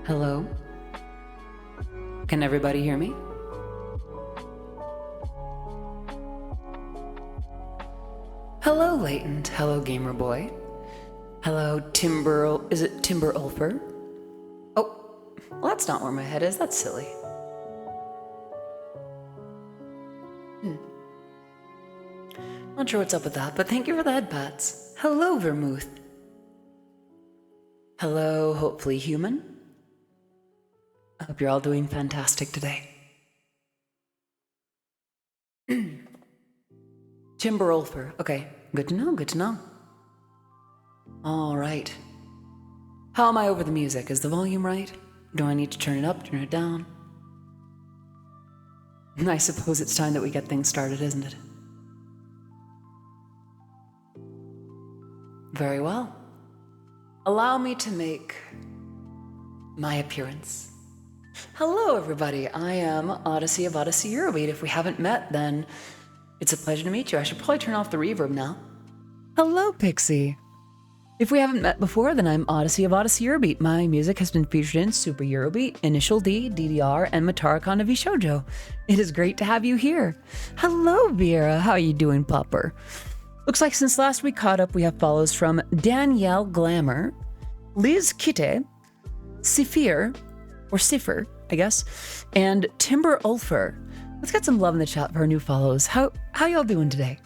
Hello? Can everybody hear me? Hello, Latent. Hello, Gamer Boy. Hello, Timber... Is it Timber Ulfer? Oh, well, that's not where my head is. That's silly. Not sure what's up with that, but thank you for the head pats. Hello, Vermouth. Hello, hopefully human. I hope you're all doing fantastic today. Timber Ulfer. Okay, good to know, good to know. All right. How am I over the music? Is the volume right? Do I need to turn it up, turn it down? I suppose it's time that we get things started, isn't it? Very well. Allow me to make my appearance. Hello, everybody. I am Odyssey of Odyssey Eurobeat. If we haven't met, then it's a pleasure to meet you. I should probably turn off the reverb now. Hello, Pixie. If we haven't met before, then I'm Odyssey of Odyssey Eurobeat. My music has been featured in Super Eurobeat, Initial D, DDR, and Matarakon of Shoujo. It is great to have you here. Hello, Vera. How are you doing, Popper? Looks like since last we caught up, we have follows from Danielle Glamour, Liz Kitte, Sifir, or Siffer, I guess, and Timber Ulfer. Let's get some love in the chat for our new follows. How y'all doing today?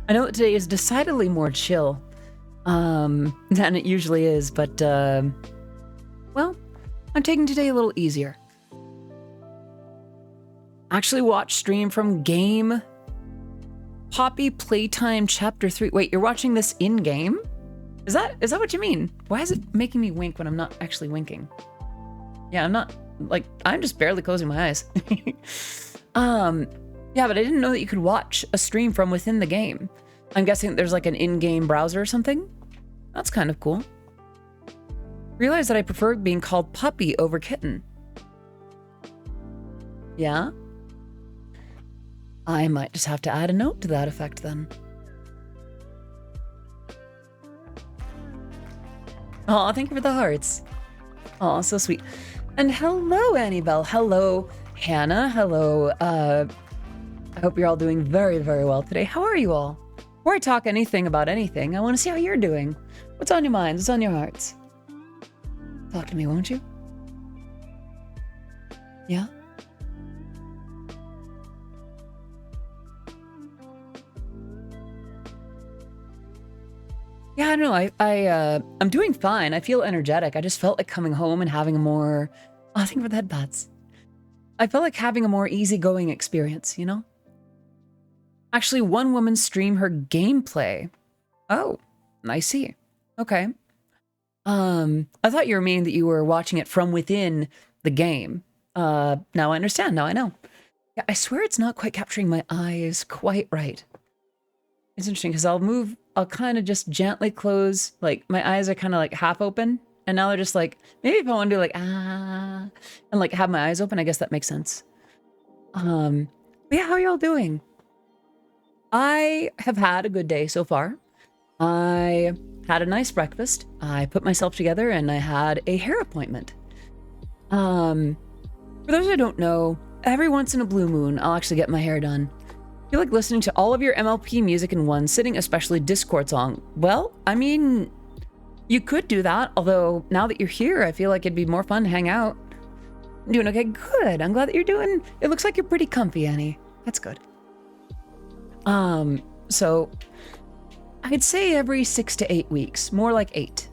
I know that today is decidedly more chill than it usually is, but, well, I'm taking today a little easier. Actually watched stream from Game Poppy Playtime Chapter 3. Wait, you're watching this in-game? Is that what you mean? Why is it making me wink when I'm not actually winking? Yeah, I'm just barely closing my eyes. Yeah, but I didn't know that you could watch a stream from within the game. I'm guessing there's like an in-game browser or something? That's kind of cool. Realize that I prefer being called Puppy over Kitten. Yeah? I might just have to add a note to that effect then. Oh, thank you for the hearts. Oh, so sweet. And hello, Annabelle. Hello, Hannah. Hello. I hope you're all doing very, very well today. How are you all? Before I talk anything about anything, I want to see how you're doing. What's on your minds? What's on your hearts? Talk to me, won't you? Yeah? Yeah, I don't know. I'm doing fine. I feel energetic. I just felt like coming home and having a more... Oh, thank you for the headpats. I felt like having a more easygoing experience, you know? Actually, one woman streamed her gameplay. Oh, I see. Okay. I thought you were meaning that you were watching it from within the game. Now I understand. Now I know. Yeah, I swear it's not quite capturing my eyes quite right. It's interesting because I'll kind of just gently close, like my eyes are kind of like half open, and now they're just like, maybe if I want to do like, and like have my eyes open, I guess that makes sense. But yeah, how are y'all doing? I have had a good day so far. I had a nice breakfast. I put myself together and I had a hair appointment. For those who don't know, every once in a blue moon, I'll actually get my hair done. I feel like listening to all of your MLP music in one sitting, especially Discord song. Well, I mean, you could do that, although now that you're here, I feel like it'd be more fun to hang out. Doing okay? Good. I'm glad that you're doing... It looks like you're pretty comfy, Annie. That's good. So I'd say every 6 to 8 weeks, more like 8.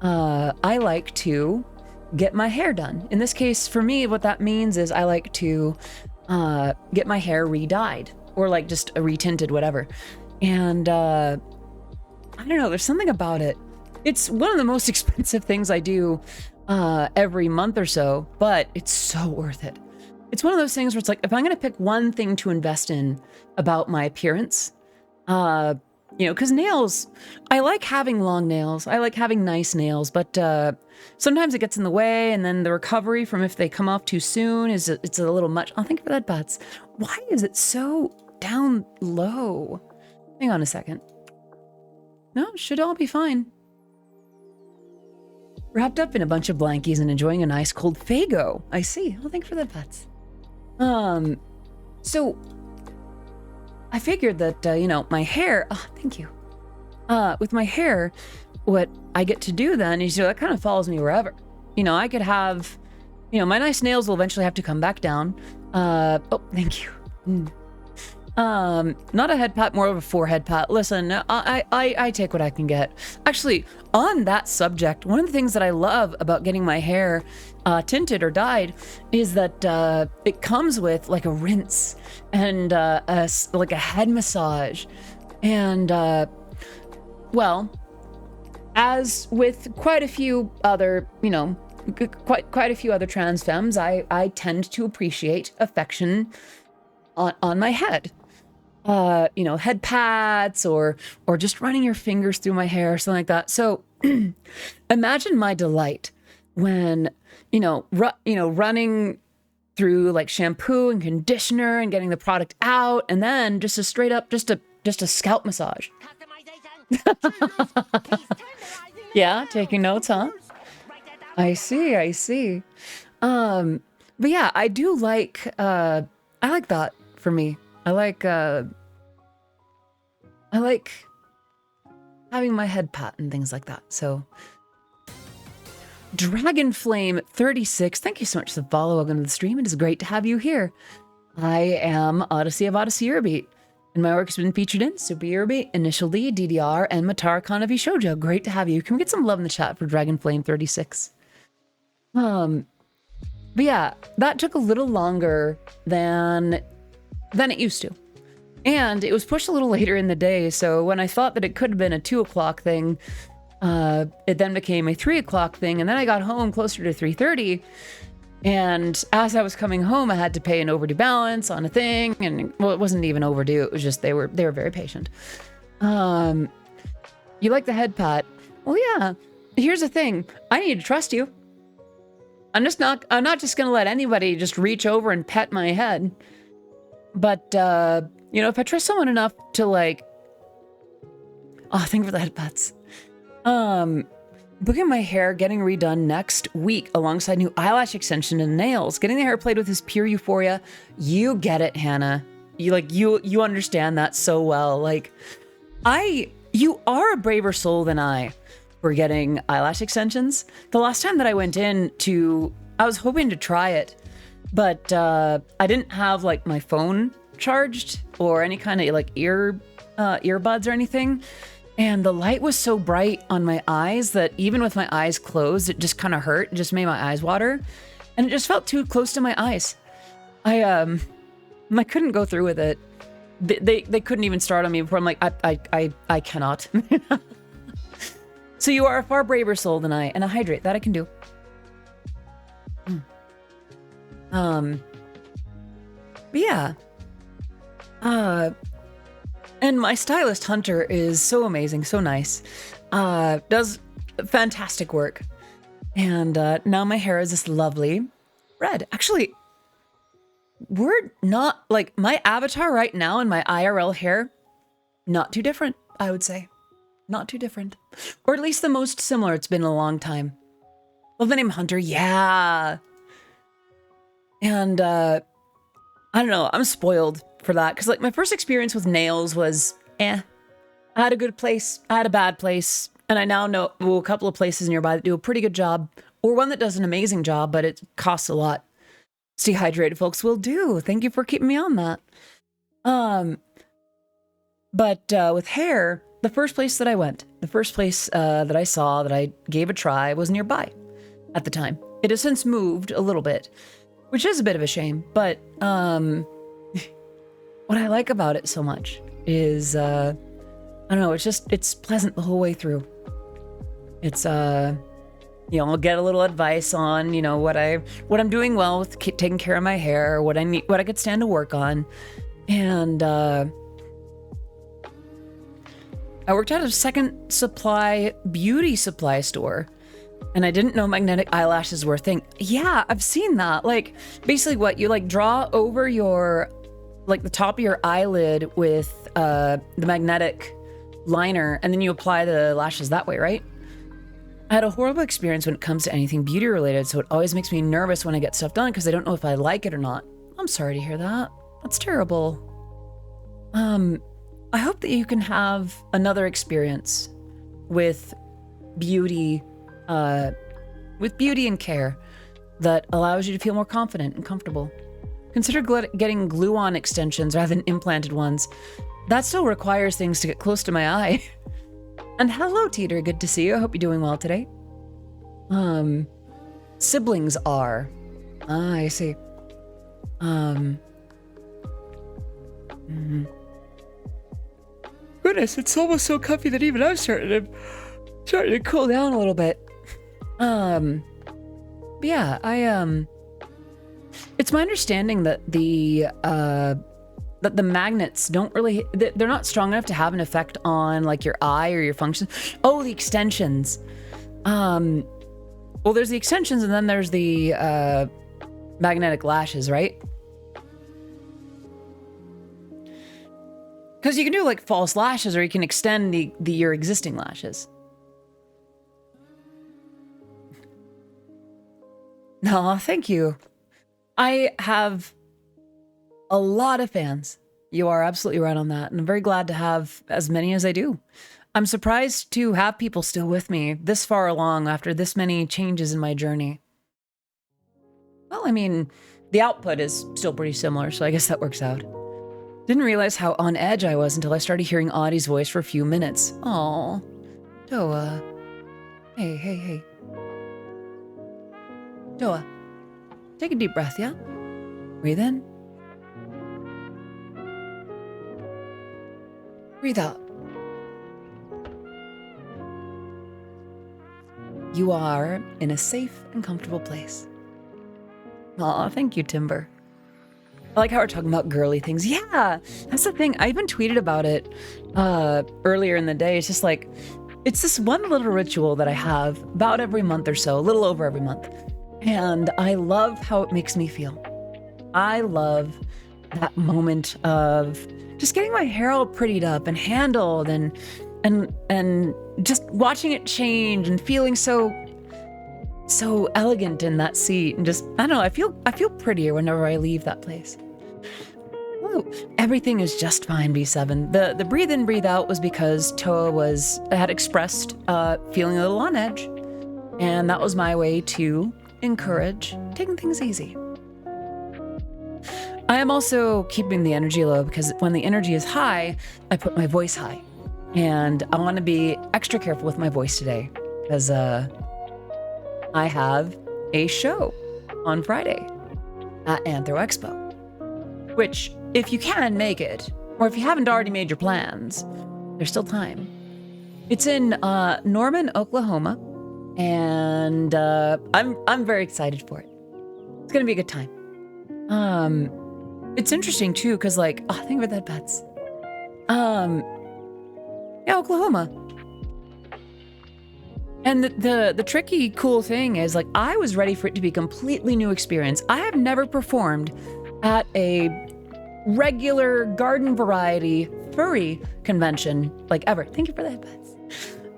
I like to get my hair done. In this case, for me, what that means is I like to get my hair re-dyed. Or like just a retinted, whatever. And I don't know, there's something about it. It's one of the most expensive things I do every month or so, but it's so worth it. It's one of those things where it's like, if I'm going to pick one thing to invest in about my appearance, you know, because nails, I like having long nails. I like having nice nails, but sometimes it gets in the way, and then the recovery from if they come off too soon it's a little much. Oh, thank you for that, Butts. Why is it so down low? Hang on a second. No, should all be fine. Wrapped up in a bunch of blankies and enjoying a nice cold Faygo. I see. Well, thanks for the pets. So I figured that, you know, my hair, thank you. With my hair, what I get to do then is, you know, that kind of follows me wherever. You know, I could have, you know, my nice nails will eventually have to come back down. Oh, thank you. Not a head pat, more of a forehead pat. Listen, I take what I can get. Actually, on that subject, one of the things that I love about getting my hair tinted or dyed is that it comes with like a rinse and like a head massage. And well, as with quite a few other, you know, quite a few other trans femmes, I tend to appreciate affection on my head. You know, head pats or just running your fingers through my hair or something like that. So imagine my delight when, you know, running through like shampoo and conditioner and getting the product out, and then just a straight up, just a scalp massage. Yeah, taking notes, huh? I see. But yeah, I do like, I like that for me. I like having my head pat and things like that. So Dragonflame 36, thank you so much for the follow. Welcome to the stream. It is great to have you here. I am Odyssey of Odyssey Eurobeat, and my work has been featured in Super Eurobeat, Initial D, DDR, and Matara Kanavi Shoujo. Great to have you. Can we get some love in the chat for Dragonflame 36? But yeah, that took a little longer than it used to. And it was pushed a little later in the day, so when I thought that it could have been a 2 o'clock thing, it then became a 3 o'clock thing, and then I got home closer to 3:30, and as I was coming home, I had to pay an overdue balance on a thing, and well, it wasn't even overdue, it was just they were very patient. You like the head pat? Well, yeah, here's the thing, I need to trust you. I'm not just gonna let anybody just reach over and pet my head. But, you know, if I trust someone enough to like, thank you for the head pats. Booking my hair, getting redone next week alongside new eyelash extension and nails. Getting the hair played with is pure euphoria. You get it, Hannah. You understand that so well. Like, you are a braver soul than I for getting eyelash extensions. The last time that I went in I was hoping to try it, but I didn't have like my phone charged or any kind of like earbuds or anything. And the light was so bright on my eyes that even with my eyes closed, it just kind of hurt. It just made my eyes water. And it just felt too close to my eyes. I couldn't go through with it. They couldn't even start on me before I'm like, I cannot. So you are a far braver soul than I, and I hydrate. That I can do. But yeah. And my stylist, Hunter, is so amazing, so nice. Does fantastic work. And now my hair is this lovely red. Actually, we're not, like, my avatar right now and my IRL hair, not too different, I would say. Not too different. Or at least the most similar. It's been a long time. Love the name Hunter, yeah. And, I don't know, I'm spoiled for that. Because, like, my first experience with nails was, I had a good place, I had a bad place, and I now know a couple of places nearby that do a pretty good job, or one that does an amazing job, but it costs a lot. Stay hydrated, folks, will do. Thank you for keeping me on that. But with hair, the first place that I went, the first place that I saw that I gave a try was nearby at the time. It has since moved a little bit, which is a bit of a shame, but what I like about it so much is, I don't know, it's pleasant the whole way through. It's, you know, I'll get a little advice on, you know, what I'm doing well with taking care of my hair, what I could stand to work on. And, I worked at a second supply beauty supply store, and I didn't know magnetic eyelashes were a thing. Yeah, I've seen that. Like, basically what you like draw over your, like the top of your eyelid with the magnetic liner, and then you apply the lashes that way, right? I had a horrible experience when it comes to anything beauty related, so it always makes me nervous when I get stuff done because I don't know if I like it or not. I'm sorry to hear that. That's terrible. I hope that you can have another experience with beauty, and care that allows you to feel more confident and comfortable. Consider getting glue-on extensions rather than implanted ones. That still requires things to get close to my eye. And hello, Teeter. Good to see you. I hope you're doing well today. Siblings are. Ah, I see. Goodness, it's almost so comfy that even I'm starting to cool down a little bit. But yeah, it's my understanding that the magnets don't really, they're not strong enough to have an effect on like your eye or your function. Oh, the extensions. Well, there's the extensions and then there's the magnetic lashes, right? Because you can do like false lashes or you can extend your existing lashes. No, thank you. I have a lot of fans. You are absolutely right on that. And I'm very glad to have as many as I do. I'm surprised to have people still with me this far along after this many changes in my journey. Well, I mean, the output is still pretty similar, so I guess that works out. Didn't realize how on edge I was until I started hearing Audie's voice for a few minutes. Aw. Doa. Hey. Doa. Take a deep breath, yeah? Breathe in. Breathe out. You are in a safe and comfortable place. Aw, thank you, Timber. I like how we're talking about girly things. Yeah, that's the thing. I even tweeted about it earlier in the day. It's just like, it's this one little ritual that I have about every month or so, a little over every month. And I love how it makes me feel. I love that moment of just getting my hair all prettied up and handled and just watching it change and feeling so elegant in that seat and just, I don't know, I feel prettier whenever I leave that place. Oh, everything is just fine, B7. The breathe in, breathe out was because Toa had expressed feeling a little on edge, and that was my way to encourage taking things easy. I am also keeping the energy low because when the energy is high, I put my voice high, and I want to be extra careful with my voice today because I have a show on Friday at Anthro Expo, which, if you can make it, or if you haven't already made your plans, there's still time. It's in Norman, Oklahoma, and I'm very excited for it. It's gonna be a good time. It's interesting too, because like, oh, think about that, Bets. Yeah, Oklahoma. And the tricky, cool thing is, like, I was ready for it to be a completely new experience. I have never performed at a regular garden variety furry convention, like, ever. Thank you for that, Bets.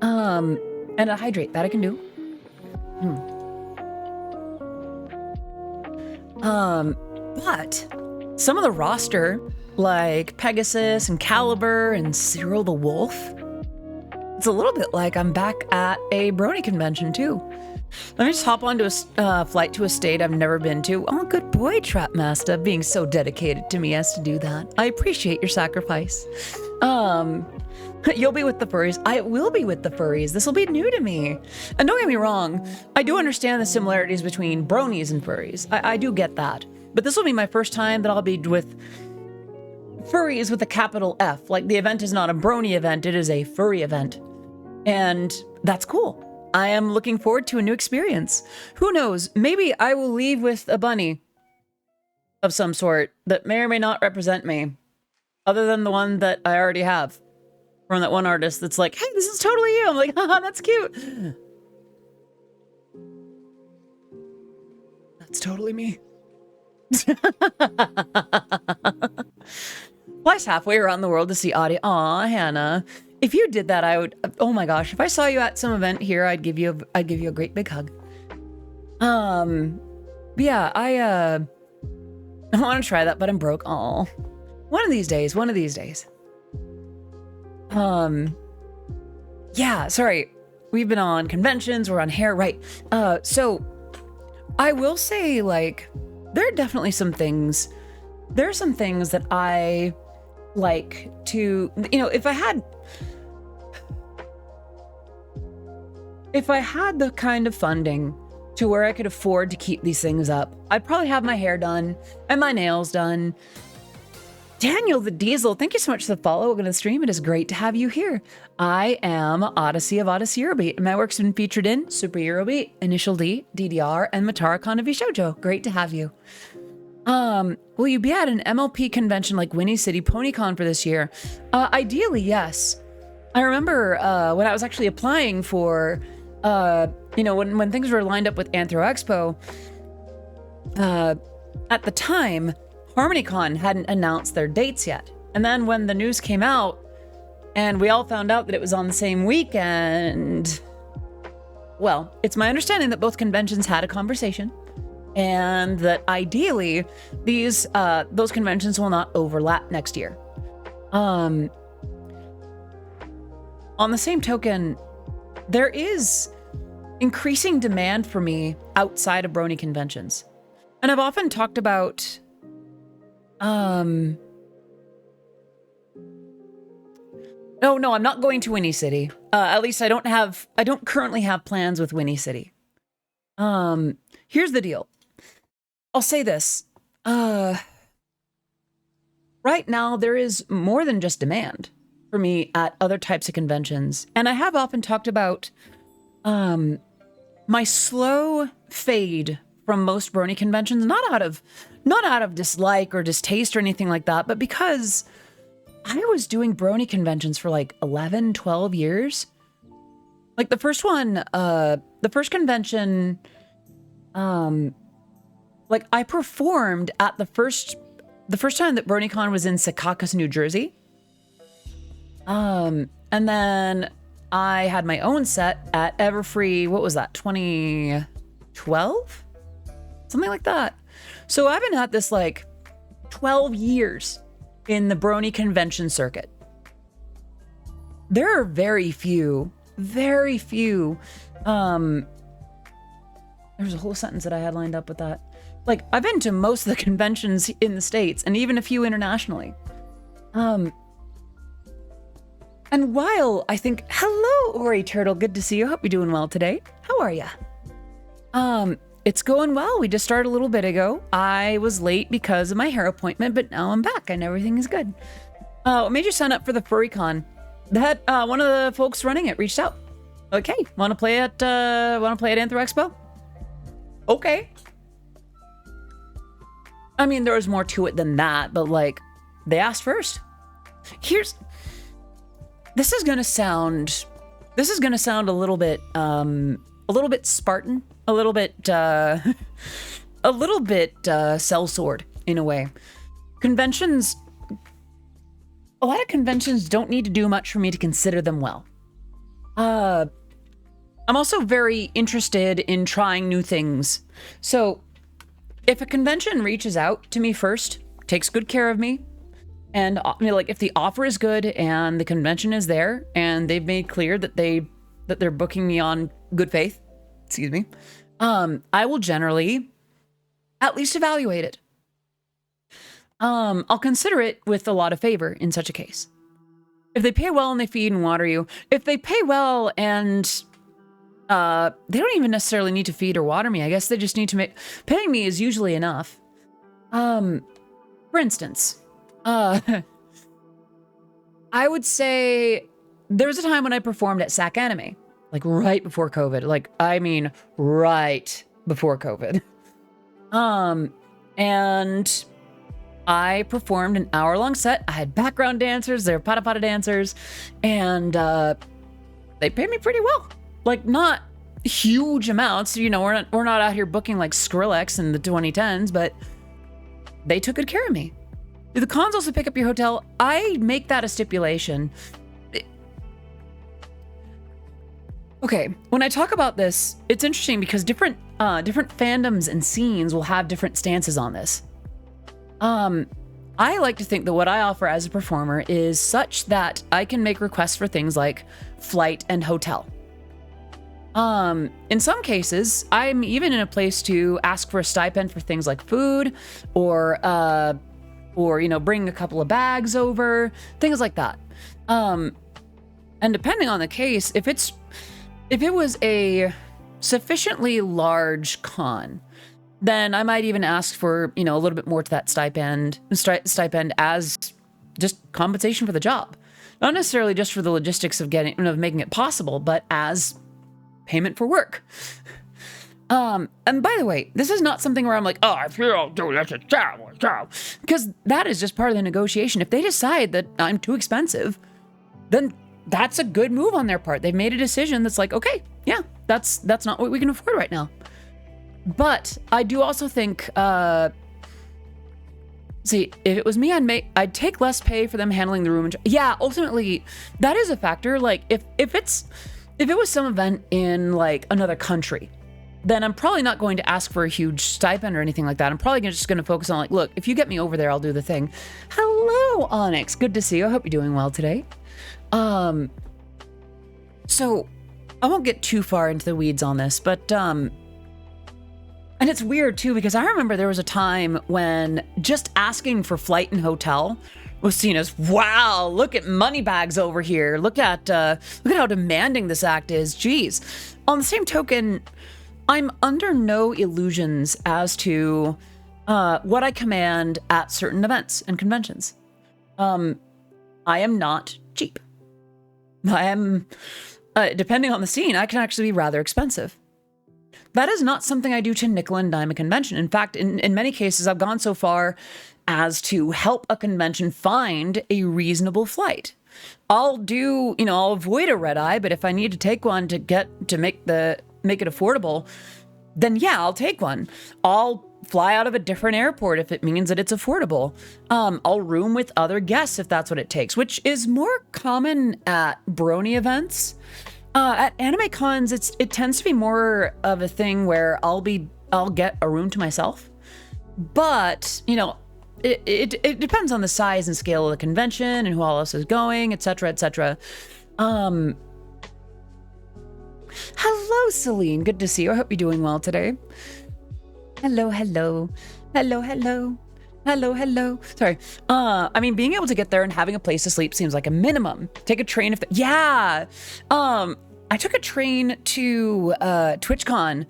And a hydrate, that I can do. But some of the roster, like Pegasus and Caliber and Cyril the Wolf, it's a little bit like I'm back at a brony convention too. Let me just hop onto a flight to a state I've never been to. Oh, good boy, Trapmaster, being so dedicated to me as to do that. I appreciate your sacrifice. You'll be with the furries. I will be with the furries. This will be new to me. And don't get me wrong, I do understand the similarities between bronies and furries. I do get that. But this will be my first time that I'll be with furries with a capital F. Like, the event is not a brony event, it is a furry event. And that's cool. I am looking forward to a new experience. Who knows? Maybe I will leave with a bunny of some sort that may or may not represent me, other than the one that I already have from that one artist that's like, hey, this is totally you. I'm like, haha, that's cute. That's totally me. Flies halfway around the world to see Audie. Aw, Hannah. If you did that, I would, oh my gosh, if I saw you at some event here, I'd give you a great big hug. But yeah, I want to try that, but I'm broke. Oh, one of these days. Yeah, sorry. We've been on conventions, we're on hair, right? So I will say, like, there are definitely some things. There are some things that I like to, you know, if I had the kind of funding to where I could afford to keep these things up, I'd probably have my hair done and my nails done. Daniel the Diesel, thank you so much for the follow. Welcome to the stream. It is great to have you here. I am Odyssey of Odyssey Eurobeat, and my work's been featured in Super Eurobeat, Initial D, DDR, and Matara Kanavi Shoujo. Great to have you. Will you be at an MLP convention like Winnie City PonyCon for this year? Ideally, yes. I remember when I was actually applying for, you know, when things were lined up with Anthro Expo, at the time, HarmonyCon hadn't announced their dates yet. And then when the news came out and we all found out that it was on the same weekend, well, it's my understanding that both conventions had a conversation and that ideally those conventions will not overlap next year. On the same token, there is increasing demand for me outside of Brony conventions. And I've often talked about no, I'm not going to Winnie City. At least I don't currently have plans with Winnie City. Here's the deal. I'll say this. Right now there is more than just demand for me at other types of conventions. And I have often talked about, my slow fade from most Brony conventions, not out of dislike or distaste or anything like that, but because I was doing Brony conventions for like 11, 12 years. Like the first one, the first convention, like I performed at the first time that BronyCon was in Secaucus, New Jersey. And then I had my own set at Everfree, what was that, 2012? Something like that. So I've been at this like 12 years in the Brony convention circuit. There are very few, there's a whole sentence that I had lined up with that. Like, I've been to most of the conventions in the States and even a few internationally. And while I think, hello, Ori Turtle, good to see you. Hope you're doing well today. How are ya? It's going well. We just started a little bit ago. I was late because of my hair appointment, but now I'm back and everything is good. What made you sign up for the FurryCon? That one of the folks running it reached out. Okay, want to play at Anthro Expo? Okay. I mean, there was more to it than that, but like, they asked first. This is gonna sound a little bit Spartan, a little bit sellsword in a way. Conventions, a lot of conventions don't need to do much for me to consider them well. I'm also very interested in trying new things. So if a convention reaches out to me first, takes good care of me, and like if the offer is good and the convention is there and they've made clear that they're booking me on good faith, excuse me, I will generally at least evaluate it. I'll consider it with a lot of favor in such a case. If they pay well and they feed and water you, if they pay well and they don't even necessarily need to feed or water me, I guess they just need to paying me is usually enough. For instance, I would say there was a time when I performed at SAC Anime, like right before COVID, like, I mean, right before COVID. And I performed an hour-long set. I had background dancers, they were pata-pata dancers, and they paid me pretty well. Like, not huge amounts, you know, we're not out here booking like Skrillex in the 2010s, but they took good care of me. Do the cons also pick up your hotel? I make that a stipulation. Okay, when I talk about this, it's interesting because different fandoms and scenes will have different stances on this. I like to think that what I offer as a performer is such that I can make requests for things like flight and hotel. In some cases, I'm even in a place to ask for a stipend for things like food or you know, bring a couple of bags over, things like that. And depending on the case, if it was a sufficiently large con, then I might even ask for, you know, a little bit more to that stipend as just compensation for the job. Not necessarily just for the logistics of making it possible, but as payment for work. And by the way, this is not something where I'm like, oh, I feel, dude, that's a terrible job. Because that is just part of the negotiation. If they decide that I'm too expensive, then that's a good move on their part. They've made a decision that's like, okay, yeah, that's not what we can afford right now. But I do also think, see, if it was me, I'd take less pay for them handling the room. Yeah, ultimately, that is a factor. Like, if it was some event in like another country, then I'm probably not going to ask for a huge stipend or anything like that. I'm probably just going to focus on like, look, if you get me over there, I'll do the thing. Hello, Onyx. Good to see you. I hope you're doing well today. So I won't get too far into the weeds on this, but, and it's weird too, because I remember there was a time when just asking for flight and hotel was seen as, wow, look at money bags over here. Look at how demanding this act is. Geez. On the same token, I'm under no illusions as to what I command at certain events and conventions. I am not cheap. I am, depending on the scene, I can actually be rather expensive. That is not something I do to nickel and dime a convention. In fact, in many cases, I've gone so far as to help a convention find a reasonable flight. I'll avoid a red eye, but if I need to take one to make it affordable, then yeah, I'll take one. I'll fly out of a different airport if it means that it's affordable. I'll room with other guests if that's what it takes, which is more common at brony events. At anime cons, it tends to be more of a thing where I'll get a room to myself, but you know, it depends on the size and scale of the convention and who all else is going, etc., etc. Hello, Celine. Good to see you. I hope you're doing well today. Hello, hello, hello, hello. Hello, hello. Sorry. I mean, being able to get there and having a place to sleep seems like a minimum. Take a train yeah. I took a train to TwitchCon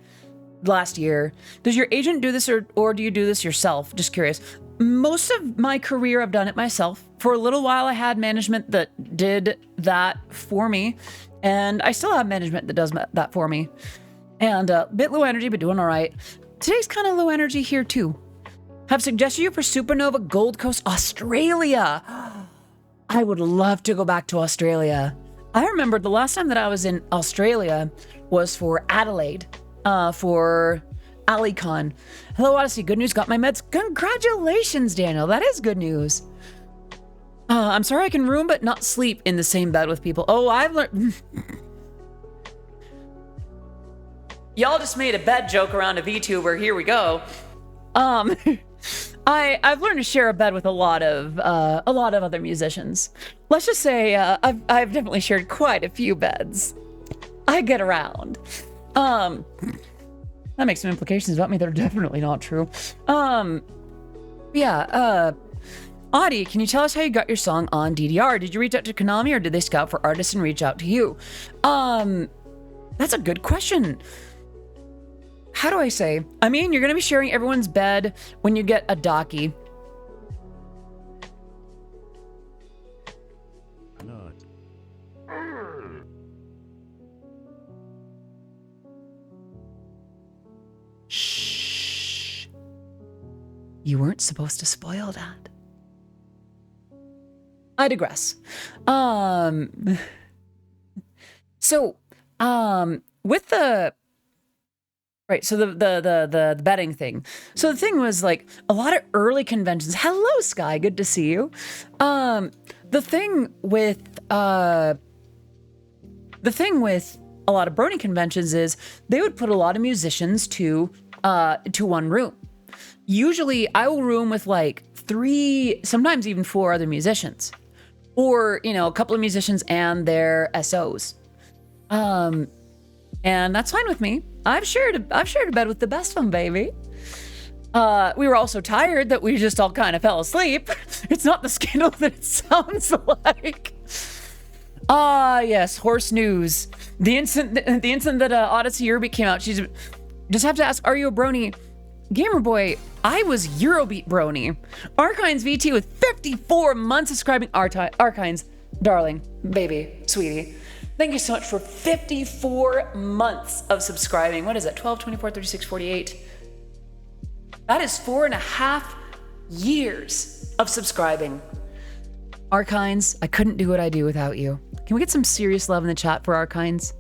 last year. Does your agent do this or do you do this yourself? Just curious. Most of my career, I've done it myself. For a little while, I had management that did that for me, and I still have management that does that for me. And a bit low energy, but doing all right. Today's kind of low energy here too. Have suggested you for Supernova Gold Coast, Australia. I would love to go back to Australia. I remember the last time that I was in Australia was for Adelaide, for AliCon. Hello, Odyssey. Good news. Got my meds. Congratulations, Daniel. That is good news. I'm sorry I can room but not sleep in the same bed with people. Oh, I've learned... Y'all just made a bed joke around a VTuber. Here we go. I've learned to share a bed with a lot of other musicians. Let's just say I've definitely shared quite a few beds. I get around. That makes some implications about me that are definitely not true. Yeah. Audie, can you tell us how you got your song on DDR? Did you reach out to Konami or did they scout for artists and reach out to you? That's a good question. How do I say? I mean, you're going to be sharing everyone's bed when you get a Daki. Shh. You weren't supposed to spoil that. I digress. So, with the... Right, so the betting thing. So the thing was like a lot of early conventions. Hello, Sky, good to see you. The thing with a a lot of Brony conventions is they would put a lot of musicians to one room. Usually I will room with like 3, sometimes even 4 other musicians, or, you know, a couple of musicians and their SOs. And that's fine with me. I've shared a bed with the best of them, baby. We were all so tired that we just all kind of fell asleep. It's not the scandal that it sounds like. Yes, horse news. The instant that Odyssey Eurobeat came out, she's just have to ask, are you a Brony? Gamer boy, I was Eurobeat Brony. Arkines VT with 54 months subscribing. Arkines, darling, baby, sweetie. Thank you so much for 54 months of subscribing. What is it? 12, 24, 36, 48. That is 4.5 years of subscribing. Arkines, I couldn't do what I do without you. Can we get some serious love in the chat for Arkines?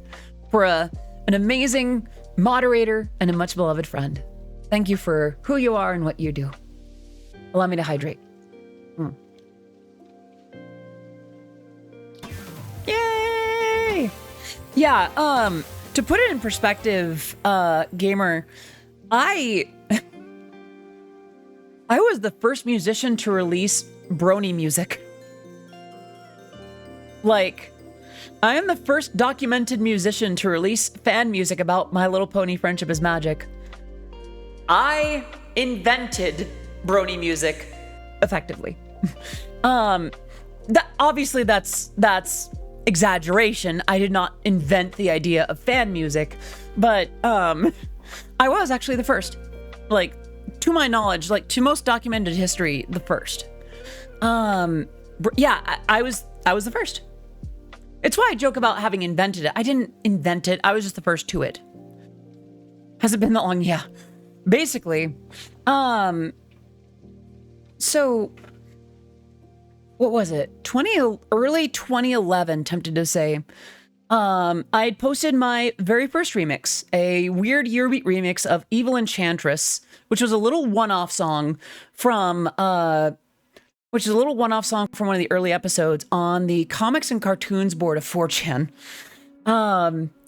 For an amazing moderator and a much beloved friend. Thank you for who you are and what you do. Allow me to hydrate. Yay! Yeah, to put it in perspective, gamer, I was the first musician to release Brony music. Like, I am the first documented musician to release fan music about My Little Pony Friendship is Magic. I invented Brony music, effectively. Obviously that's exaggeration. I did not invent the idea of fan music, but I was actually the first. Like, to my knowledge, like to most documented history, the first. Yeah, I was the first. It's why I joke about having invented it. I didn't invent it. I was just the first to it. Has it been that long? Yeah. Basically, so what was it? Early 2011, tempted to say. I had posted my very first remix, a weird Eurobeat remix of Evil Enchantress, which was a little one-off song from one of the early episodes on the comics and cartoons board of 4chan.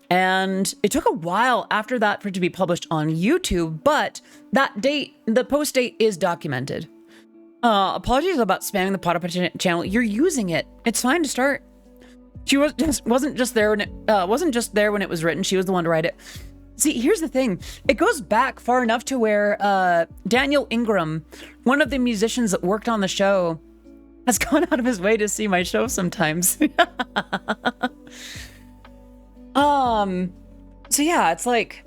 And it took a while after that for it to be published on YouTube, but that date, the post date is documented. Apologies about spamming the Potapet channel. You're using it. It's fine to start. She wasn't just there when it was written. She was the one to write it. See, here's the thing. It goes back far enough to where Daniel Ingram, one of the musicians that worked on the show, has gone out of his way to see my show sometimes. So yeah, it's like,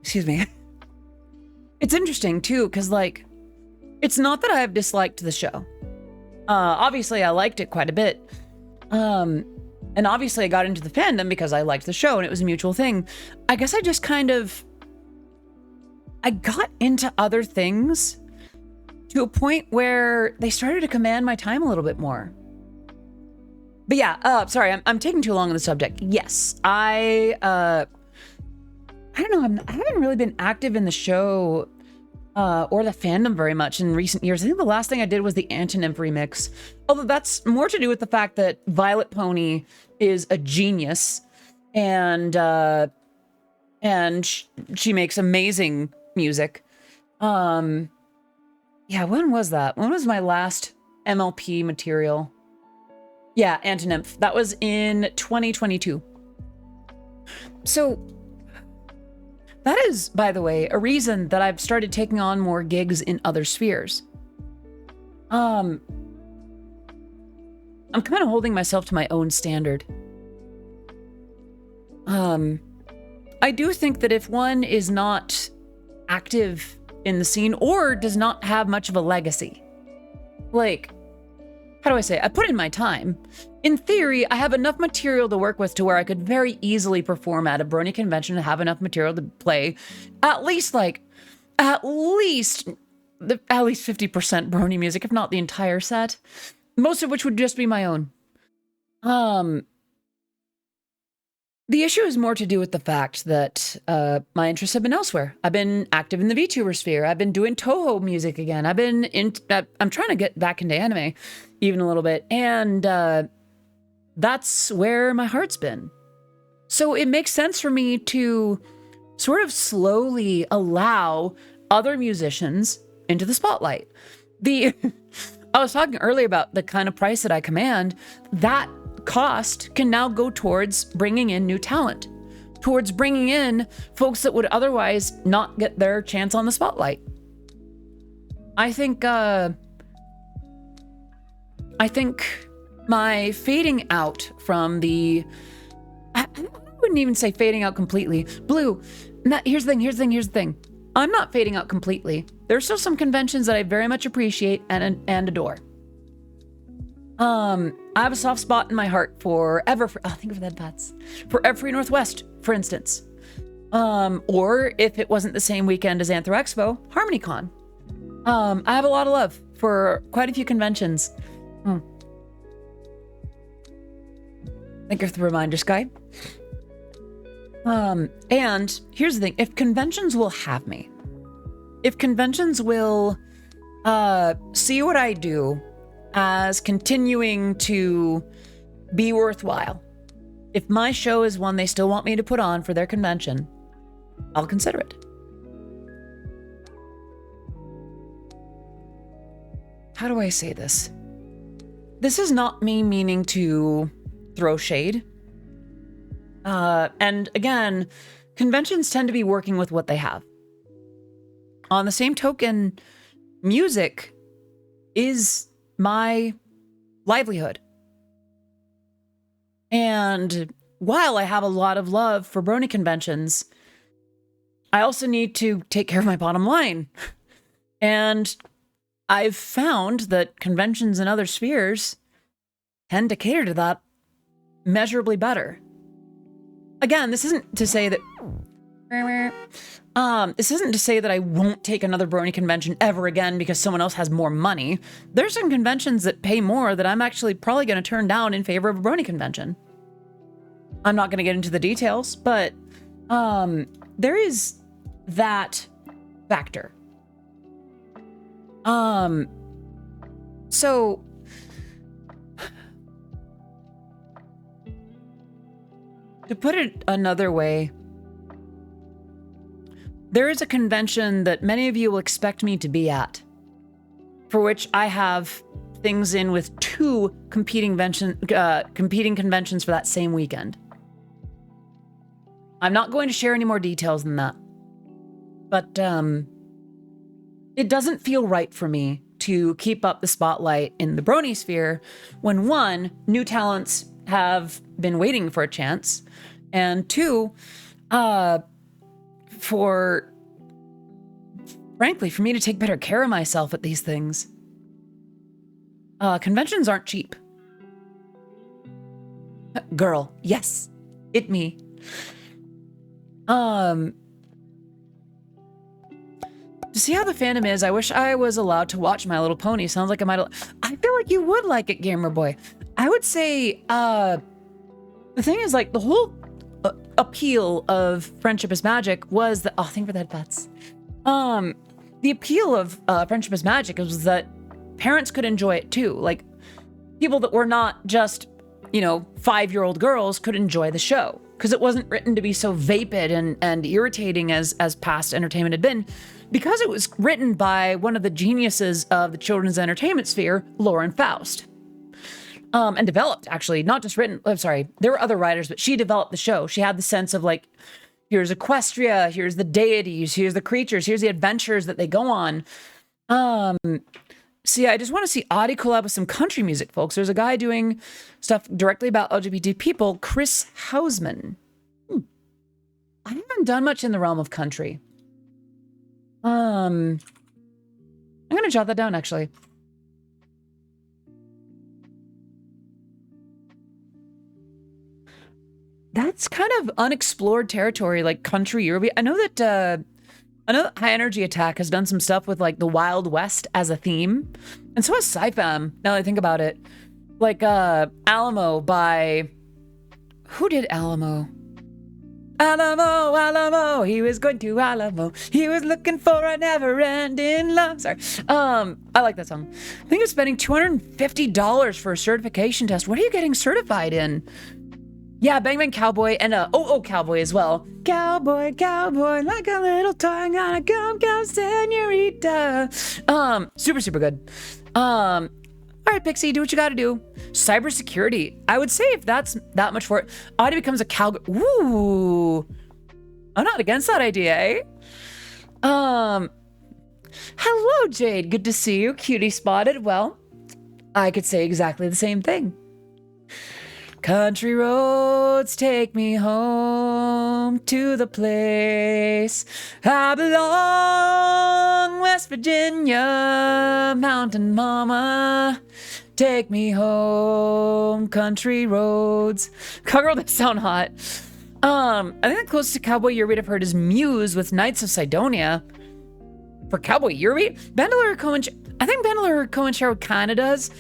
excuse me. It's interesting too, because like, it's not that I have disliked the show. Obviously I liked it quite a bit. And obviously I got into the fandom because I liked the show and it was a mutual thing. I guess I just I got into other things to a point where they started to command my time a little bit more. But yeah, sorry, I'm taking too long on the subject. Yes, I don't know, I haven't really been active in the show or the fandom very much in recent years. I think the last thing I did was the Antonym remix. Although that's more to do with the fact that Violet Pony is a genius and she makes amazing music. Yeah, when was that? When was my last MLP material? Yeah, Antonym. That was in 2022. So that is, by the way, a reason that I've started taking on more gigs in other spheres. I'm kind of holding myself to my own standard. I do think that if one is not active in the scene or does not have much of a legacy, like, how do I say it? I put in my time. In theory, I have enough material to work with to where I could very easily perform at a Brony convention and have enough material to play at least 50% Brony music, if not the entire set. Most of which would just be my own. The issue is more to do with the fact that my interests have been elsewhere. I've been active in the VTuber sphere. I've been doing Toho music again. I'm trying to get back into anime even a little bit. And that's where my heart's been. So it makes sense for me to sort of slowly allow other musicians into the spotlight. I was talking earlier about the kind of price that I command. That cost can now go towards bringing in new talent, towards bringing in folks that would otherwise not get their chance on the spotlight. I think my fading out from I wouldn't even say fading out completely. Blue, here's the thing. I'm not fading out completely. There's still some conventions that I very much appreciate and adore. I have a soft spot in my heart for think of that, Pats. For Every Northwest, for instance. Or if it wasn't the same weekend as Anthro Expo, HarmonyCon. I have a lot of love for quite a few conventions. Thank you for the reminder, Sky. And here's the thing. If conventions will have me, if conventions will see what I do as continuing to be worthwhile, if my show is one they still want me to put on for their convention, I'll consider it. How do I say this? This is not me meaning to throw shade. And again, conventions tend to be working with what they have. On the same token, music is my livelihood. And while I have a lot of love for brony conventions, I also need to take care of my bottom line. And I've found that conventions in other spheres tend to cater to that measurably better. Again, this isn't to say that I won't take another brony convention ever again because someone else has more money. There's some conventions that pay more that I'm actually probably going to turn down in favor of a brony convention. I'm not going to get into the details, but there is that factor. So to put it another way, there is a convention that many of you will expect me to be at, for which I have things in with 2 competing conventions for that same weekend. I'm not going to share any more details than that. But it doesn't feel right for me to keep up the spotlight in the brony sphere when 1, new talents have been waiting for a chance, and 2, frankly, for me to take better care of myself at these things. Conventions aren't cheap. Girl, yes, it me. To see how the fandom is, I wish I was allowed to watch My Little Pony. Sounds like I feel like you would like it, Gamer Boy. I would say, the thing is, like, the whole appeal of Friendship is Magic was that, thank you for the headpats. The appeal of Friendship is Magic was that parents could enjoy it too. Like, people that were not just, 5-year-old girls could enjoy the show. Because it wasn't written to be so vapid and irritating as past entertainment had been. Because it was written by one of the geniuses of the children's entertainment sphere, Lauren Faust. And developed, actually, not just written. I'm sorry, there were other writers, but she developed the show. She had the sense of, like, here's Equestria, here's the deities, here's the creatures, here's the adventures that they go on. So yeah, I just want to see Audie collab with some country music, folks. There's a guy doing stuff directly about LGBT people, Chris Hausman. I haven't done much in the realm of country. I'm going to jot that down, actually. That's kind of unexplored territory, like country Eurobeat. I know that High Energy Attack has done some stuff with, like, the Wild West as a theme. And so has Sci-Fam, now that I think about it. Like, Alamo by... Who did Alamo? Alamo, Alamo, he was going to Alamo. He was looking for a never-ending love. Sorry. I like that song. I think I'm spending $250 for a certification test. What are you getting certified in? Yeah, Bang Bang Cowboy and Oh Cowboy as well. Cowboy, cowboy, like a little toy, I'm gonna come, senorita. Super, super good. All right, Pixie, do what you gotta do. Cybersecurity. I would say if that's that much for it, Audie becomes a cowboy. Ooh. I'm not against that idea, eh? Hello, Jade. Good to see you. Cutie spotted. Well, I could say exactly the same thing. Country roads take me home to the place I belong. West Virginia, mountain mama, take me home. Country roads. Cowgirl does sound hot. I think the closest to Cowboy Eurobeat I've heard is Muse with Knights of Sidonia. For Cowboy Eurobeat, Bandler Cohen. I think Bandler Cohen Sherwood kind of does.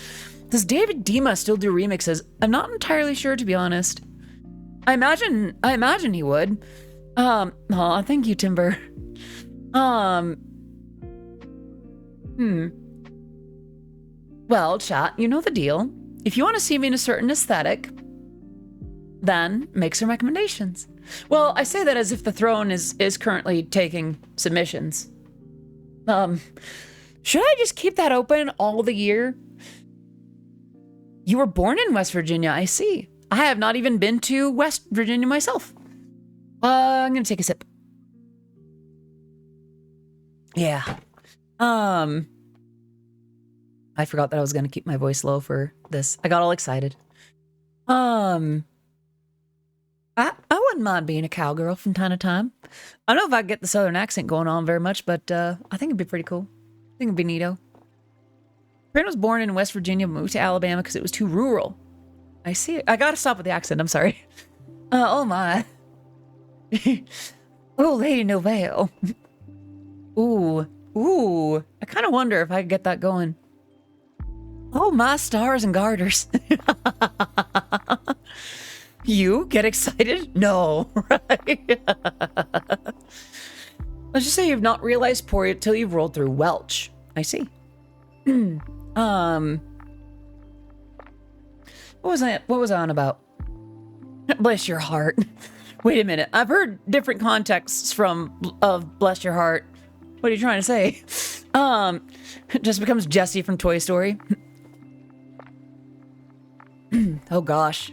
Does David Dima still do remixes? I'm not entirely sure, to be honest. I imagine he would. Aw, thank you, Timber. Well, chat, you know the deal. If you want to see me in a certain aesthetic, then make some recommendations. Well, I say that as if the throne is currently taking submissions. Should I just keep that open all the year? You were born in West Virginia, I see. I have not even been to West Virginia myself. I'm gonna take a sip. Yeah. I forgot that I was gonna keep my voice low for this. I got all excited. I wouldn't mind being a cowgirl from time to time. I don't know if I get the southern accent going on very much, but I think it'd be pretty cool. I think it'd be neato. Fran was born in West Virginia, moved to Alabama because it was too rural. I see it. I gotta stop with the accent. I'm sorry. Oh my. Oh, Lady Novelle. Ooh. I kind of wonder if I could get that going. Oh my stars and garters. You get excited? No, right? Let's just say you've not realized Poria till you've rolled through Welch. I see. What was I on about? Bless your heart. Wait a minute. I've heard different contexts of bless your heart. What are you trying to say? It just becomes Jessie from Toy Story. Oh gosh.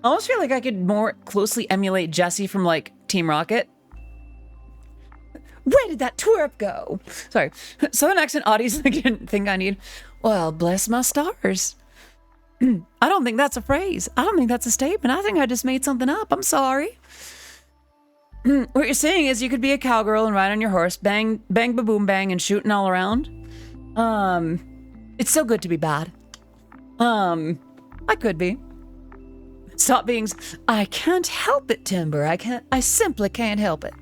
I almost feel like I could more closely emulate Jessie from like Team Rocket. Where did that twerp go? Sorry. Southern accent audience I didn't think I need. Well, bless my stars. I don't think that's a phrase. I don't think that's a statement. I think I just made something up. I'm sorry. What you're saying is you could be a cowgirl and ride on your horse, bang, bang, ba-boom, bang, and shooting all around. It's so good to be bad. I could be. Stop being... I can't help it, Timber. I simply can't help it.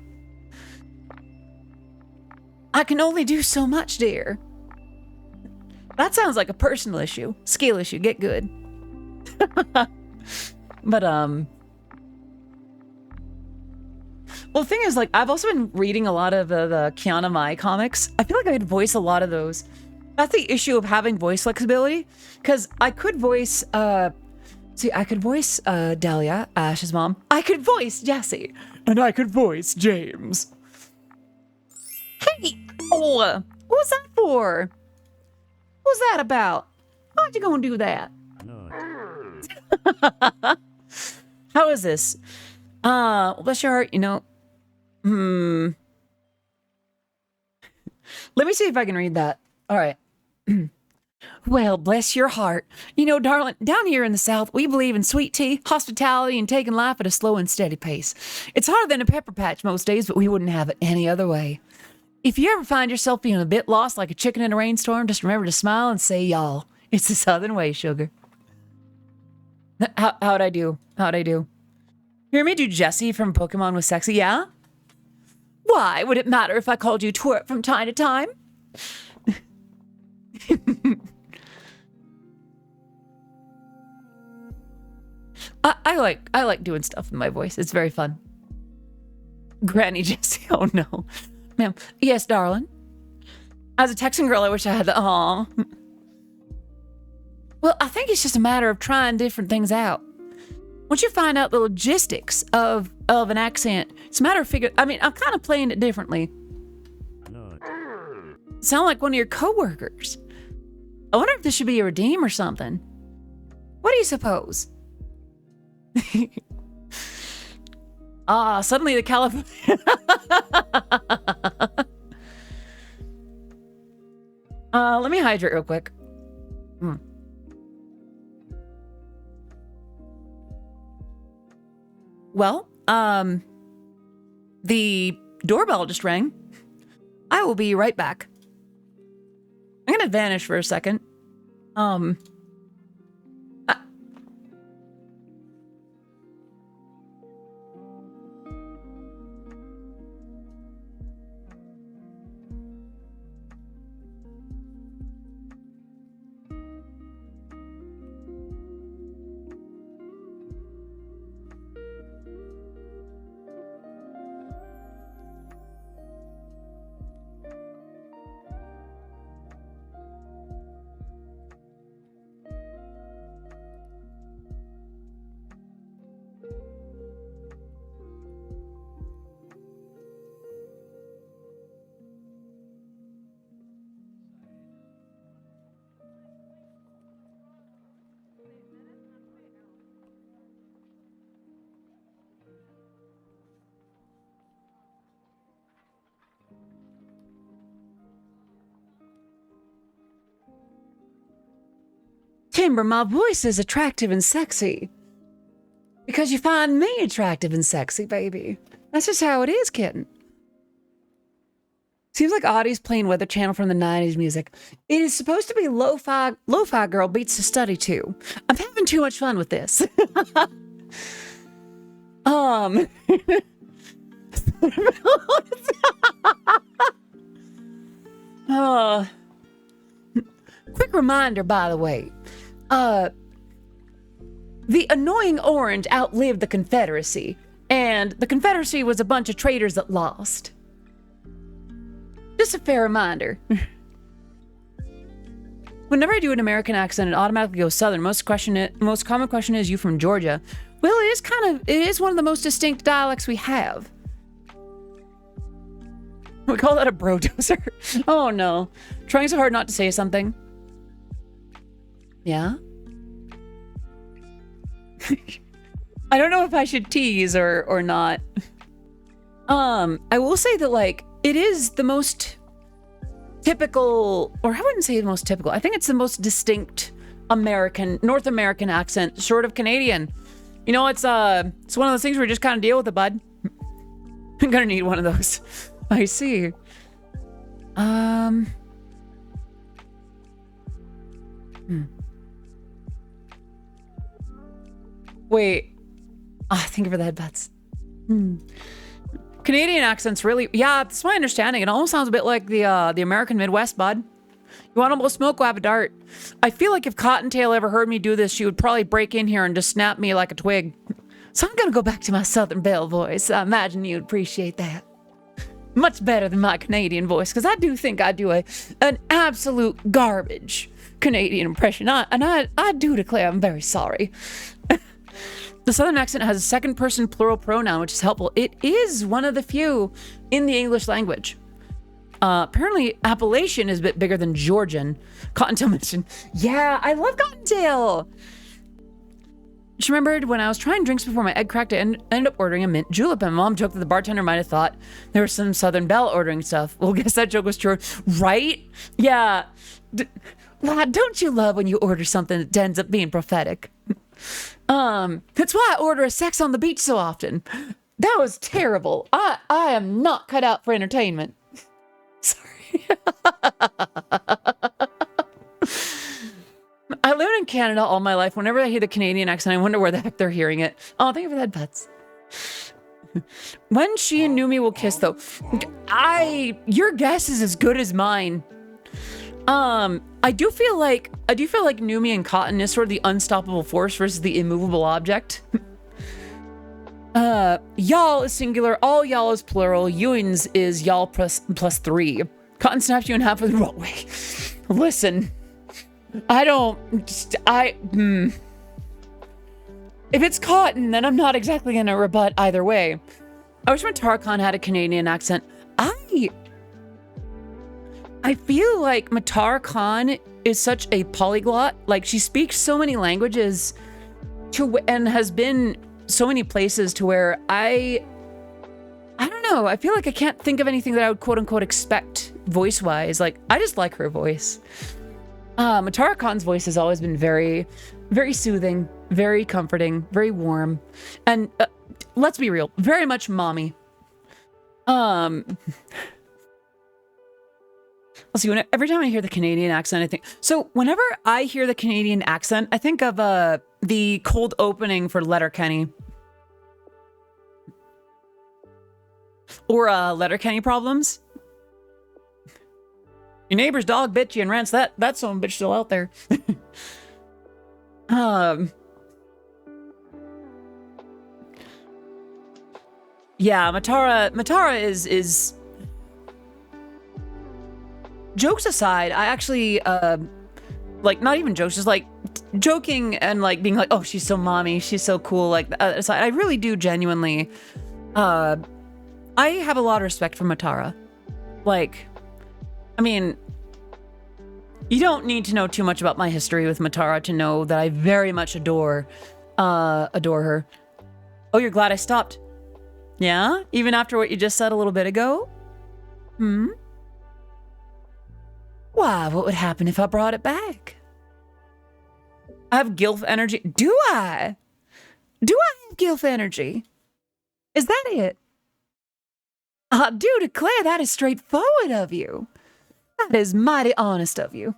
I can only do so much, dear. That sounds like a personal issue. Skill issue. Get good. But, well, the thing is, like, I've also been reading a lot of the Kiana Mai comics. I feel like I could voice a lot of those. That's the issue of having voice flexibility. Because I could voice, I could voice Delia, Ash's mom. I could voice Jessie. And I could voice James. Hey! Oh, what was that for? What was that about? Why'd you gonna do that? How is this? Bless your heart, you know. Let me see if I can read that. All right. Well, bless your heart. You know, darling, down here in the South, we believe in sweet tea, hospitality, and taking life at a slow and steady pace. It's harder than a pepper patch most days, but we wouldn't have it any other way. If you ever find yourself feeling a bit lost like a chicken in a rainstorm, just remember to smile and say y'all. It's the Southern way, sugar. How'd I do? Hear me do Jessie from Pokemon was sexy, yeah? Why would it matter if I called you twerp from time to time? I like doing stuff in my voice. It's very fun. Granny Jessie, oh no. Ma'am, yes, darling. As a Texan girl, I wish I had the, aw. Well, I think it's just a matter of trying different things out. Once you find out the logistics of an accent, it's a matter of figuring, I mean, I'm kind of playing it differently. Sound like one of your coworkers. I wonder if this should be a redeem or something. What do you suppose? Suddenly the California... let me hydrate real quick. Well, the doorbell just rang. I will be right back. I'm gonna vanish for a second. Timber, my voice is attractive and sexy. Because you find me attractive and sexy, baby. That's just how it is, kitten. Seems like Audie's playing Weather Channel from the 90s music. It is supposed to be lo-fi girl beats to study to. I'm having too much fun with this. Quick reminder, by the way. The annoying orange outlived the Confederacy, and the Confederacy was a bunch of traitors that lost. Just a fair reminder. Whenever I do an American accent, it automatically goes Southern. Most common question is, you from Georgia? Well, it is one of the most distinct dialects we have. We call that a brodozer. Oh no. Trying so hard not to say something. Yeah? I don't know if I should tease or not. I will say that, like, it is the most typical, or I wouldn't say the most typical. I think it's the most distinct North American accent, short of Canadian. You know, it's one of those things where you just kind of deal with it, bud. I'm gonna need one of those. I see. Wait. Thank you for the headbutts. Canadian accents really, yeah, that's my understanding. It almost sounds a bit like the American Midwest, bud. You want to blow smoke, we'll have a dart. I feel like if Cottontail ever heard me do this, she would probably break in here and just snap me like a twig. So I'm gonna go back to my Southern Belle voice. I imagine you'd appreciate that. Much better than my Canadian voice, because I do think I do an absolute garbage Canadian impression. I do declare I'm very sorry. The Southern accent has a second person plural pronoun, which is helpful. It is one of the few in the English language. Apparently, Appalachian is a bit bigger than Georgian. Cottontail mentioned, yeah, I love Cottontail. She remembered when I was trying drinks before my egg cracked, I ended up ordering a mint julep, and Mom joked that the bartender might have thought there was some Southern Belle ordering stuff. Well, guess that joke was true, right? Yeah. Lad, don't you love when you order something that ends up being prophetic? That's why I order a Sex on the Beach so often. That was terrible. I am not cut out for entertainment. Sorry. I lived in Canada all my life. Whenever I hear the Canadian accent, I wonder where the heck they're hearing it. Oh, thank you for that, pets. When she and Numi will kiss, though, your guess is as good as mine. I do feel like Numi and Cotton is sort of the unstoppable force versus the immovable object. Y'all is singular, all y'all is plural, Ewing's is y'all plus 3. Cotton snaps you in half with the wrong way. Listen, if it's Cotton, then I'm not exactly gonna rebut either way. I wish Matara had a Canadian accent. I feel like Matar Khan is such a polyglot. Like, she speaks so many languages and has been so many places to where I don't know. I feel like I can't think of anything that I would quote unquote expect voice-wise. Like, I just like her voice. Matar Khan's voice has always been very, very soothing, very comforting, very warm. And let's be real, very much mommy. Let's see, every time I hear the Canadian accent, I think... So, whenever I hear the Canadian accent, I think of the cold opening for Letterkenny. Or Letterkenny Problems. Your neighbor's dog bit you and rents that son of a bitch still out there. Yeah, Matara is... Jokes aside, I actually, like, not even jokes, just like joking and like being like, oh, she's so mommy, she's so cool. Like, aside, I really do genuinely, I have a lot of respect for Matara. Like, I mean, you don't need to know too much about my history with Matara to know that I very much adore her. Oh, you're glad I stopped? Yeah? Even after what you just said a little bit ago? Why, what would happen if I brought it back? I have gilf energy. Do I? Do I have gilf energy? Is that it? I do declare that is straightforward of you. That is mighty honest of you.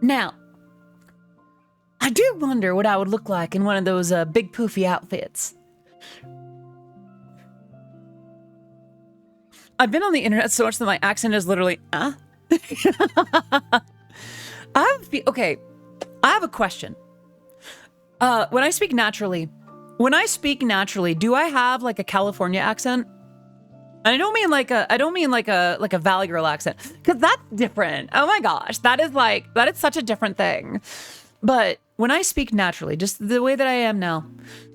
Now, I do wonder what I would look like in one of those big poofy outfits. I've been on the internet so much that my accent is literally, okay, I have a question. When I speak naturally, do I have like a California accent? And I don't mean like a Valley Girl accent, because that's different. Oh my gosh, that is such a different thing. But when I speak naturally, just the way that I am now,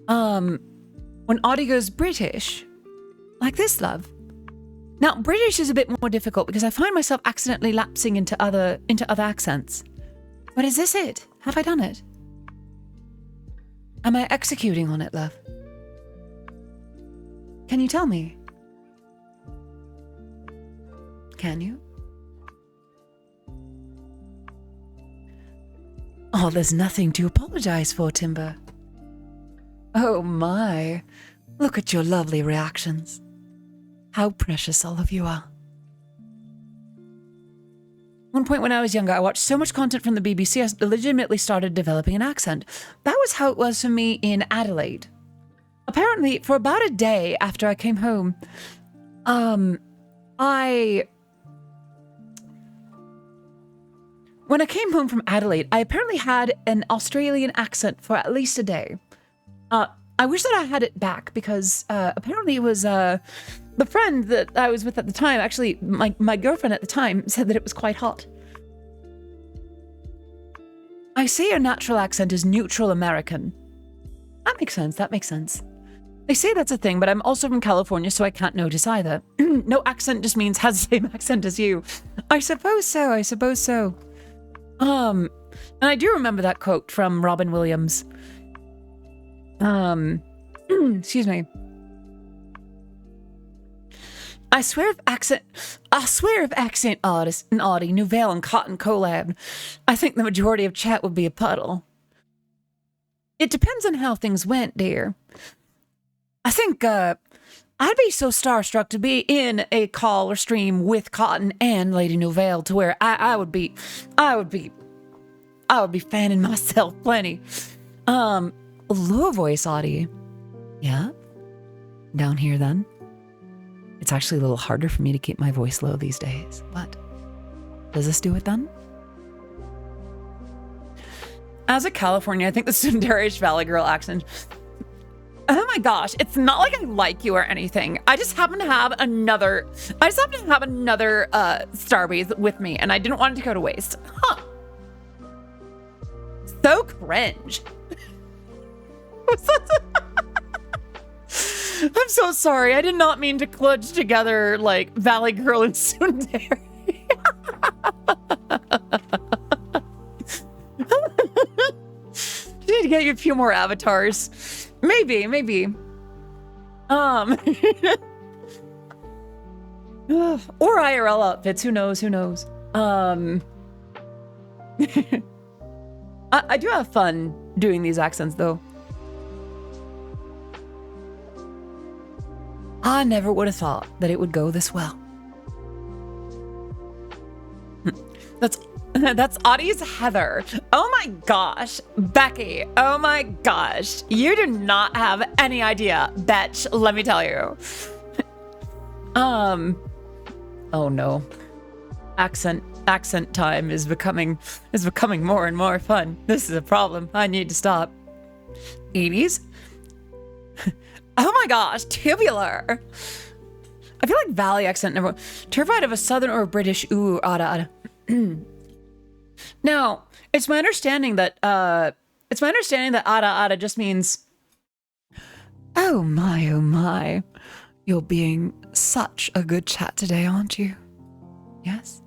when Audie goes British, like this, love. Now, British is a bit more difficult because I find myself accidentally lapsing into other accents. But is this it? Have I done it? Am I executing on it, love? Can you tell me? Can you? Oh, there's nothing to apologize for, Timber. Oh my. Look at your lovely reactions. How precious all of you are. One point when I was younger, I watched so much content from the BBC, I legitimately started developing an accent. That was how it was for me in Adelaide. Apparently, for about a day after I came home, when I came home from Adelaide, I apparently had an Australian accent for at least a day. I wish that I had it back because apparently it was the friend that I was with at the time, actually my girlfriend at the time, said that it was quite hot. I say your natural accent is neutral American. That makes sense. They say that's a thing, but I'm also from California, so I can't notice either. No accent just means has the same accent as you. I suppose so. And I do remember that quote from Robin Williams. Excuse me. I swear if accent artist and Audie, Nouvelle, and Cotton collab, I think the majority of chat would be a puddle. It depends on how things went, dear. I think, I'd be so starstruck to be in a call or stream with Cotton and Lady Nouvelle to where I would be fanning myself plenty. Low voice, Audie. Yeah? Down here, then? It's actually a little harder for me to keep my voice low these days. What? Does this do it, then? As a California, I think the Sundarish Valley Girl accent. Oh my gosh, it's not like I like you or anything. I just happen to have another Starbreeze with me, and I didn't want it to go to waste. Huh. So cringe. I'm so sorry. I did not mean to kludge together like Valley Girl and Sundari. You need to get you a few more avatars. Maybe. Or IRL outfits. Who knows? I do have fun doing these accents, though. I never would have thought that it would go this well. That's Audie's Heather. Oh my gosh. Becky. Oh my gosh. You do not have any idea, bitch. Let me tell you. Oh no. Accent time is becoming more and more fun. This is a problem. I need to stop. 80s? Oh my gosh, tubular. I feel like Valley accent never. Terrified of a Southern or British ooh ada. Now, it's my understanding that ada ada just means, oh my, you're being such a good chat today, aren't you? Yes.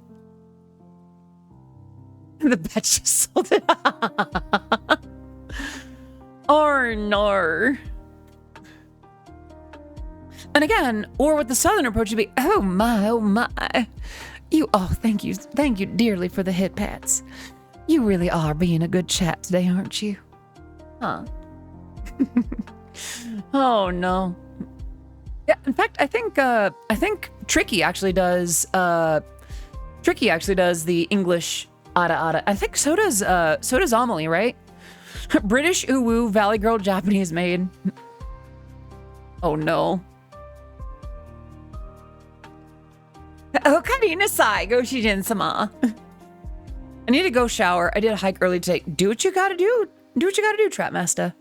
The bitch just sold it. Or no. And again, or with the Southern approach would be, oh my. Thank you dearly for the hit pats. You really are being a good chat today, aren't you? Huh. Oh no. Yeah, in fact, I think Tricky actually does the English ada. I think so does Amelie, right? British uwu, Valley Girl, Japanese maid. Oh no. Okarina sai, go shijin sama. I need to go shower. I did a hike early today. Do what you gotta do. Do what you gotta do, Trap Master.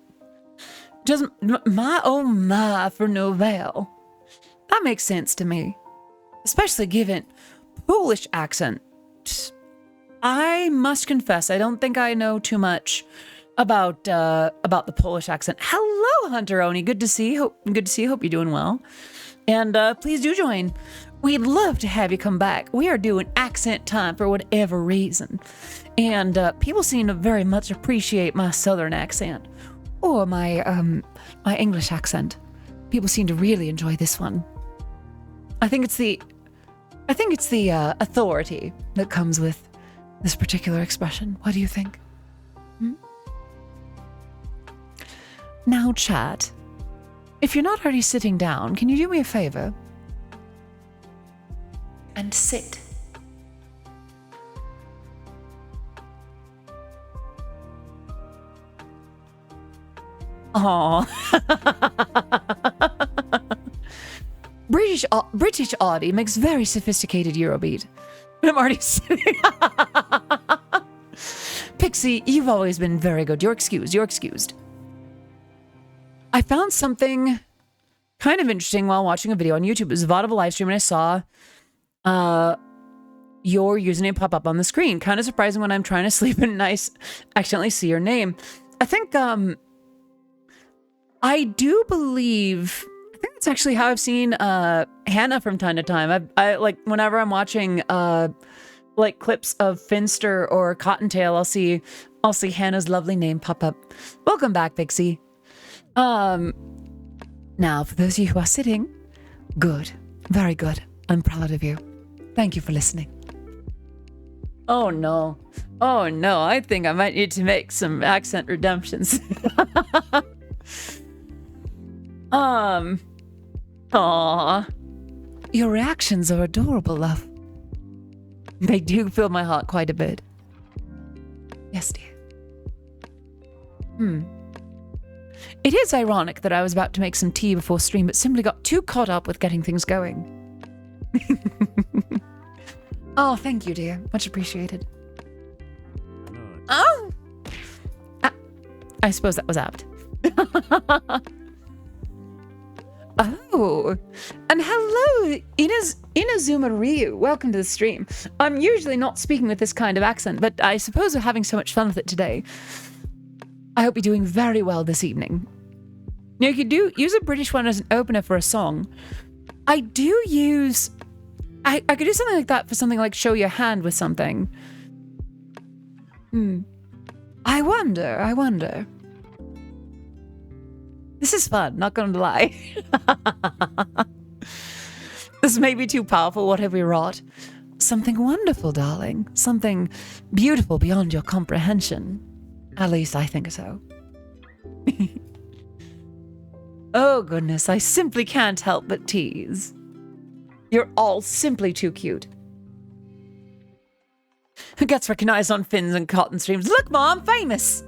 Just my for Novell. That makes sense to me. Especially given Polish accent. I must confess, I don't think I know too much about the Polish accent. Hello, Hunter Oni. Good to see you. Hope you're doing well. And please do join. We'd love to have you come back. We are doing accent time for whatever reason. And people seem to very much appreciate my Southern accent. Or my English accent. People seem to really enjoy this one. I think it's the authority that comes with this particular expression. What do you think? Now, chat. If you're not already sitting down, can you do me a favor? And sit. Aww. British Audie makes very sophisticated Eurobeat. I'm already sitting. Pixie, you've always been very good. You're excused. I found something kind of interesting while watching a video on YouTube. It was a VOD of a live stream, and I saw your username pop up on the screen. Kind of surprising when I'm trying to sleep and I accidentally see your name. I think I do believe, I think that's actually how I've seen Hannah from time to time. I like whenever I'm watching like clips of Finster or Cottontail, I'll see Hannah's lovely name pop up. Welcome back, Pixie. Now for those of you who are sitting, good, very good. I'm proud of you. Thank you for listening. Oh no. I think I might need to make some accent redemptions. Aww. Your reactions are adorable, love. They do fill my heart quite a bit. Yes, dear. It is ironic that I was about to make some tea before stream, but simply got too caught up with getting things going. Oh, thank you, dear. Much appreciated. Oh! I suppose that was apt. Oh, and hello, Inazuma Ryu. Welcome to the stream. I'm usually not speaking with this kind of accent, but I suppose we're having so much fun with it today. I hope you're doing very well this evening. Now, you could use a British one as an opener for a song. I could do something like that for something like Show Your Hand with something. I wonder. This is fun, not gonna lie. This may be too powerful, what have we wrought? Something wonderful, darling. Something beautiful beyond your comprehension. At least I think so. Oh goodness, I simply can't help but tease. You're all simply too cute. Who gets recognized on fins and cotton streams? Look, Mom, famous!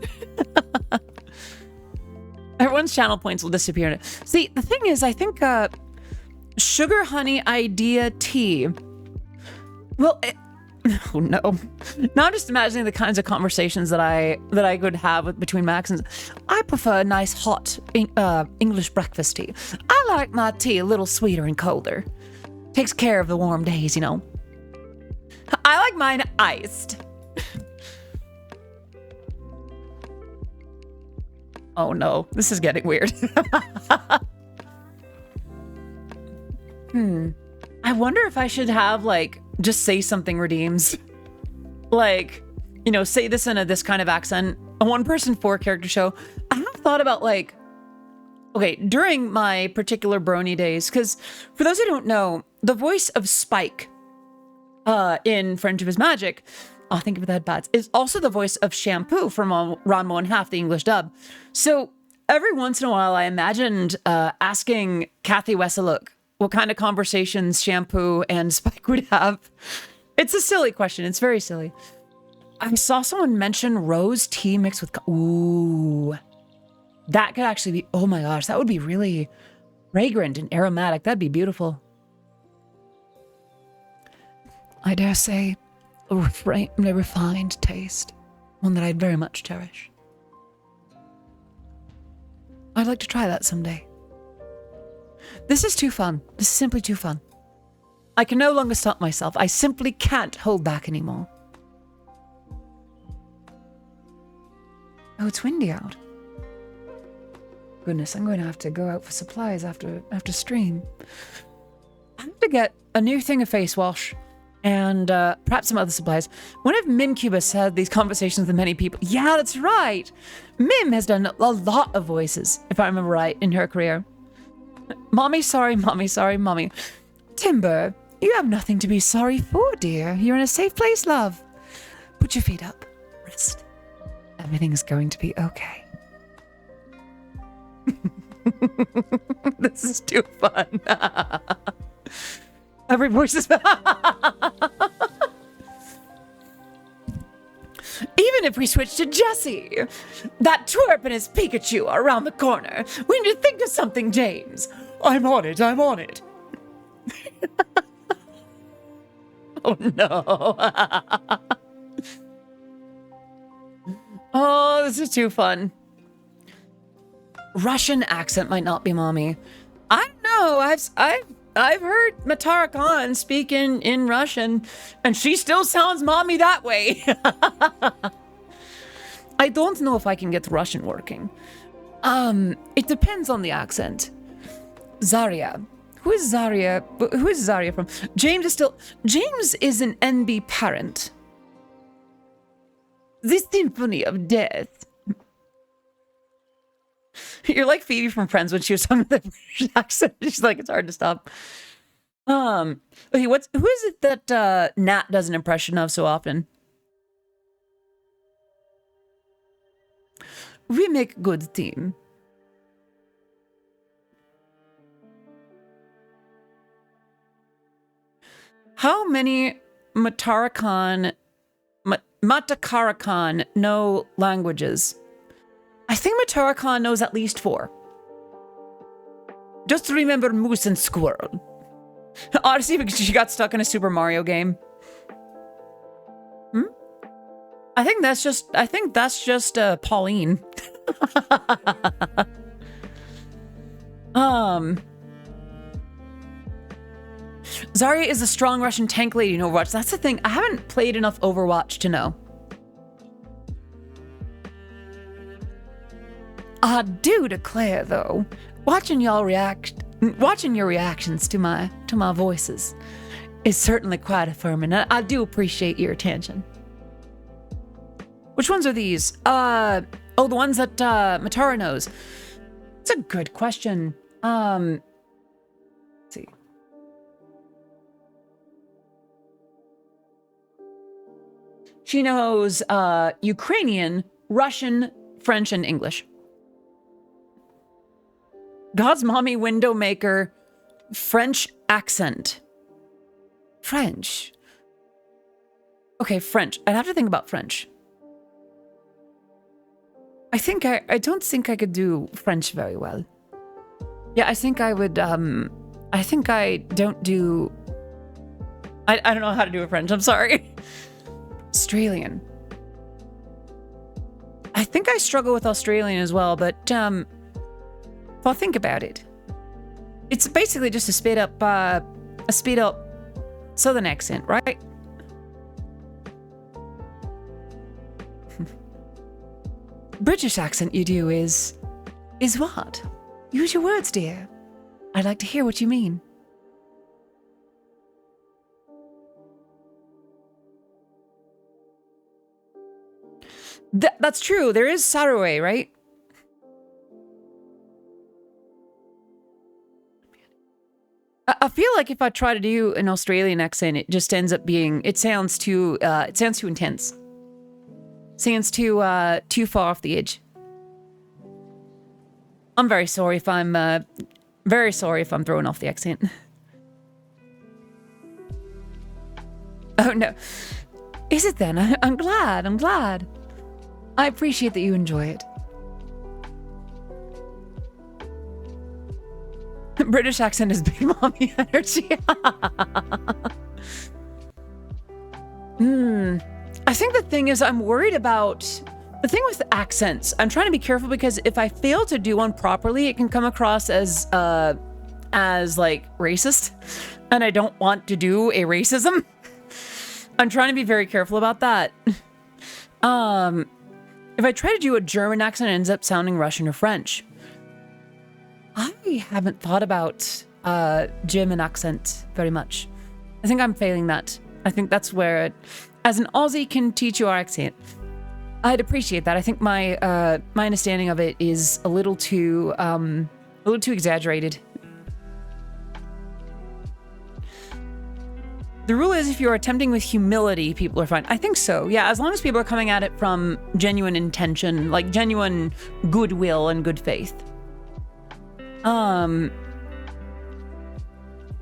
Everyone's channel points will disappear. See, the thing is, I think sugar honey idea tea. Well, oh no. Now I'm just imagining the kinds of conversations that I could have between my accents. I prefer a nice hot English breakfast tea. I like my tea a little sweeter and colder. Takes care of the warm days, you know. I like mine iced. Oh no, this is getting weird. I wonder if I should have, like, just say something redeems. Like, you know, say this in this kind of accent. A one-person, four-character show. I have thought about, like, okay, during my particular brony days, because for those who don't know, the voice of Spike in Friendship is Magic, oh, think of that, Bats, is also the voice of Shampoo from Ranma and Half, the English dub. So every once in a while, I imagined asking Kathy Wesselook what kind of conversations Shampoo and Spike would have. It's a silly question. It's very silly. I saw someone mention rose tea mixed with... Ooh. That could actually be... Oh my gosh, that would be really fragrant and aromatic. That'd be beautiful. I dare say... a refined taste. One that I'd very much cherish. I'd like to try that someday. This is too fun. This is simply too fun. I can no longer stop myself. I simply can't hold back anymore. Oh, it's windy out. Goodness, I'm going to have to go out for supplies after stream. I have to get a new thing of face wash. And perhaps some other supplies. One of Mimcubus had these conversations with many people. Yeah, that's right. Mim has done a lot of voices, if I remember right, in her career. Mommy, sorry, mommy. Timber, you have nothing to be sorry for, dear. You're in a safe place, love. Put your feet up. Rest. Everything's going to be okay. This is too fun. Every voice is... Even if we switch to Jesse, that twerp and his Pikachu are around the corner. We need to think of something, James. I'm on it. Oh no. Oh, this is too fun. Russian accent might not be mommy. I don't know. I've heard Matara Khan speak in Russian, and she still sounds mommy that way. I don't know if I can get Russian working. It depends on the accent. Zarya. Who is Zarya? Who is Zarya from? James is an NB parent. The Symphony of Death. You're like Phoebe from Friends when she was talking with the British accent. She's like, it's hard to stop. Okay, who is it that Nat does an impression of so often? We make good team. How many Matakara Khan know languages? I think Matara Khan knows at least 4. Just remember Moose and Squirrel. Odyssey, because she got stuck in a Super Mario game. I think that's just Pauline. Zarya is a strong Russian tank lady in Overwatch. That's the thing. I haven't played enough Overwatch to know. I do declare, though, watching your reactions to my voices is certainly quite affirming. I do appreciate your attention. Which ones are these? Oh, the ones that Matara knows. It's a good question. Let's see. She knows Ukrainian, Russian, French, and English. God's mommy window maker, French accent. French. Okay, French. I'd have to think about French. I don't think I could do French very well. Yeah, I think I would, I think I don't do... I don't know how to do a French, I'm sorry. Australian. I think I struggle with Australian as well, but, if I'll think about it. It's basically just a speed up Southern accent, right? British accent you do is what? Use your words, dear. I'd like to hear what you mean. That's true. There is Saraway, right? I feel like if I try to do an Australian accent, it just ends up being, it sounds too intense. Sounds too far off the edge. I'm very sorry if I'm throwing off the accent. Oh no. Is it then? I'm glad. I appreciate that you enjoy it. British accent is big mommy energy. I think the thing is I'm worried about... The thing with accents, I'm trying to be careful because if I fail to do one properly, it can come across as like racist. And I don't want to do a racism. I'm trying to be very careful about that. If I try to do a German accent, it ends up sounding Russian or French. I haven't thought about German accent very much. I think I'm failing that. I think that's where, as an Aussie can teach you our accent, I'd appreciate that. I think my my understanding of it is a little too exaggerated. The rule is if you're attempting with humility, people are fine. I think so. Yeah, as long as people are coming at it from genuine intention, like genuine goodwill and good faith.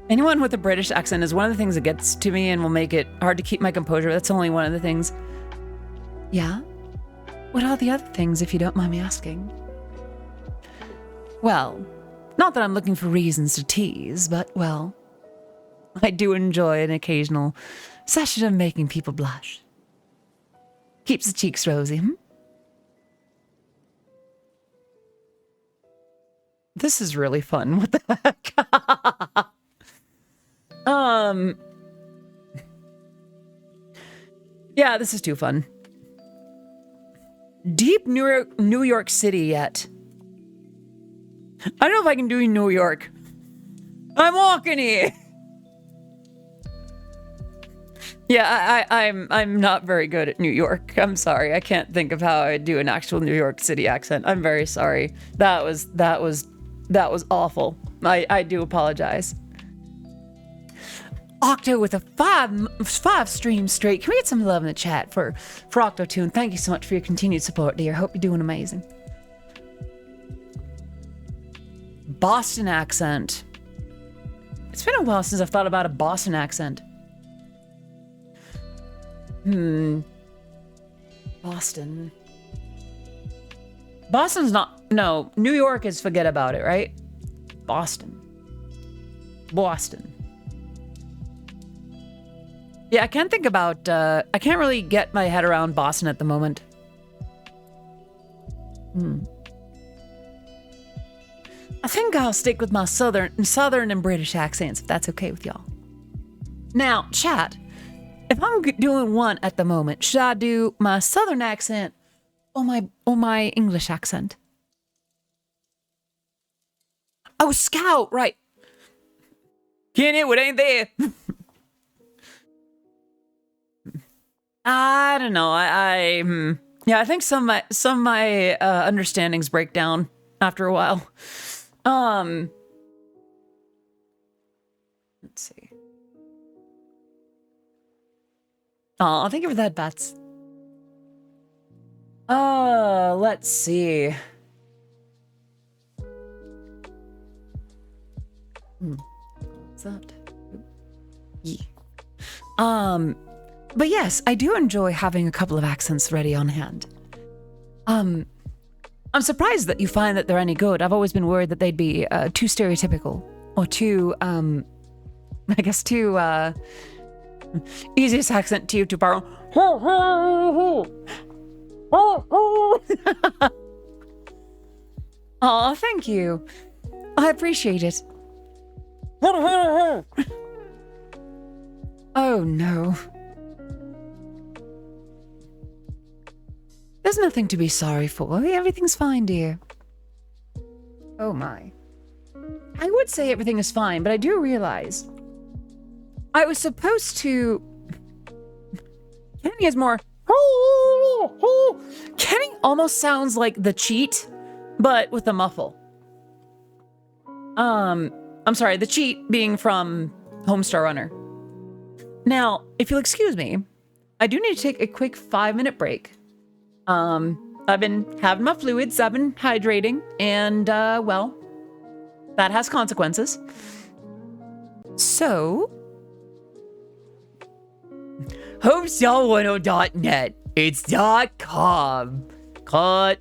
Anyone with a British accent is one of the things that gets to me and will make it hard to keep my composure. That's only one of the things. Yeah? What are the other things, if you don't mind me asking? Well, not that I'm looking for reasons to tease, but, well, I do enjoy an occasional session of making people blush. Keeps the cheeks rosy, hmm? This is really fun. What the heck? Yeah, this is too fun. Deep New York City yet. I don't know if I can do New York. I'm walking here. Yeah, I'm not very good at New York. I'm sorry. I can't think of how I do an actual New York City accent. I'm very sorry. That was awful. I do apologize. Octo with a five streams straight. Can we get some love in the chat for Octotoon? Thank you so much for your continued support, dear. Hope you're doing amazing. Boston accent. It's been a while since I've thought about a Boston accent. Boston. Boston's not... No, New York is forget about it, right? Boston. Yeah, I can't think about... I can't really get my head around Boston at the moment. I think I'll stick with my southern and British accents, if that's okay with y'all. Now, chat, if I'm doing one at the moment, should I do my southern accent or my English accent? Oh, Scout, right. Kenny, what ain't there? I don't know. Yeah, I think some of my understandings break down after a while. Let's see. Oh, thank you for that, Bats. Let's see. What's that? Yeah. But yes, I do enjoy having a couple of accents ready on hand. I'm surprised that you find that they're any good. I've always been worried that they'd be too stereotypical or too, I guess too, easiest accent to borrow. Oh, thank you. I appreciate it. Oh no. There's nothing to be sorry for. Everything's fine, dear. Oh my. I would say everything is fine, but I do realize I was supposed to... Kenny is more... Kenny almost sounds like the cheat, but with a muffle. I'm sorry, the cheat being from Homestar Runner. Now, if you'll excuse me, I do need to take a quick 5-minute break. I've been having my fluids, I've been hydrating, and, well, that has consequences. So, homestar10.net. It's .com. Cut.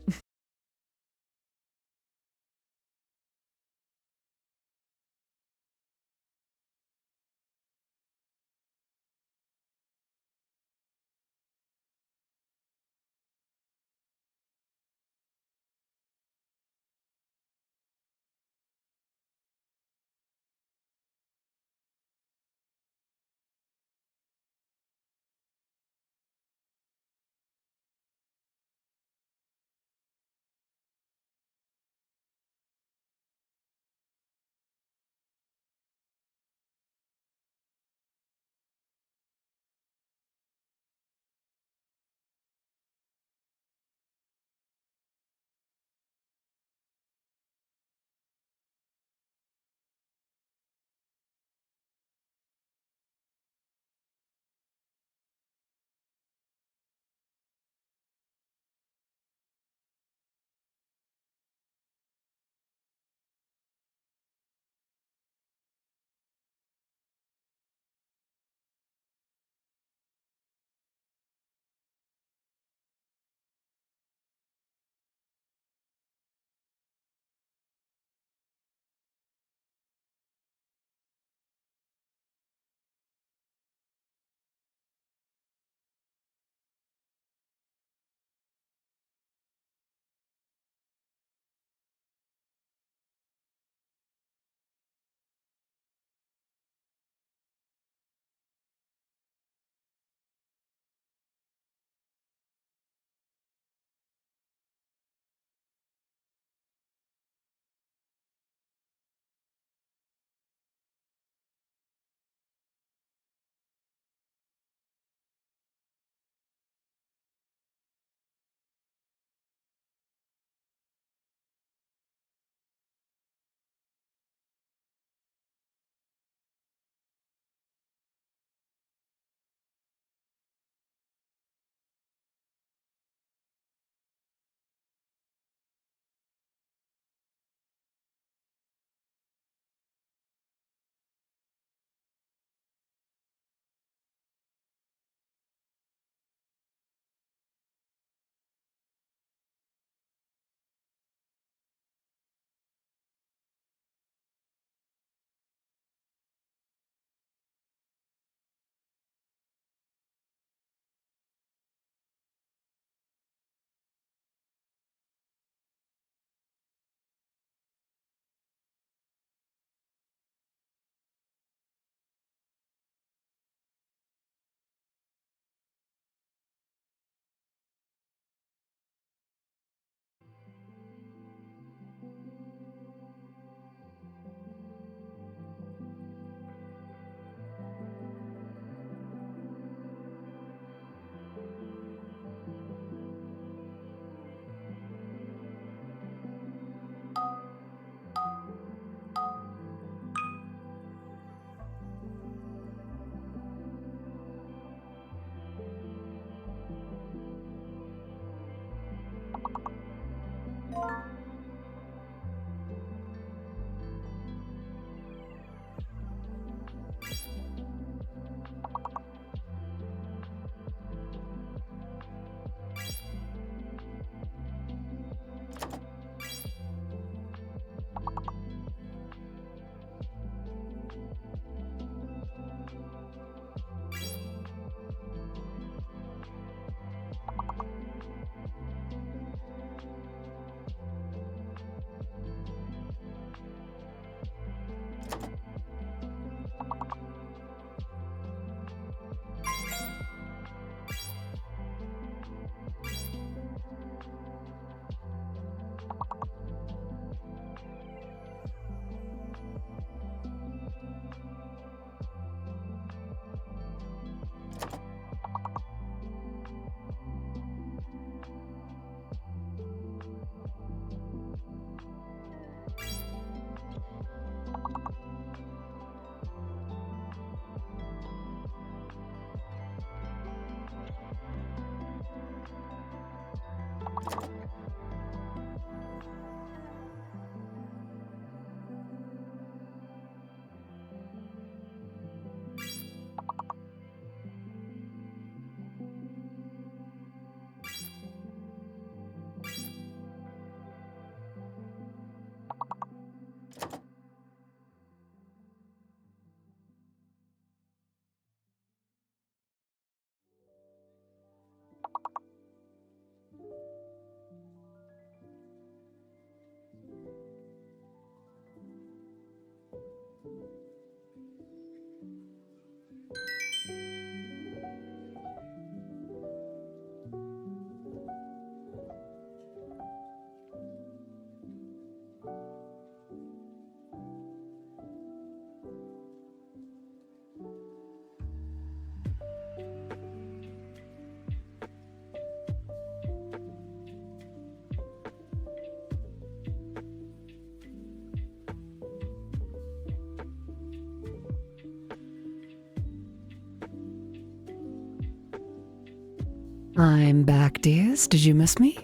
I'm back, dears. Did you miss me?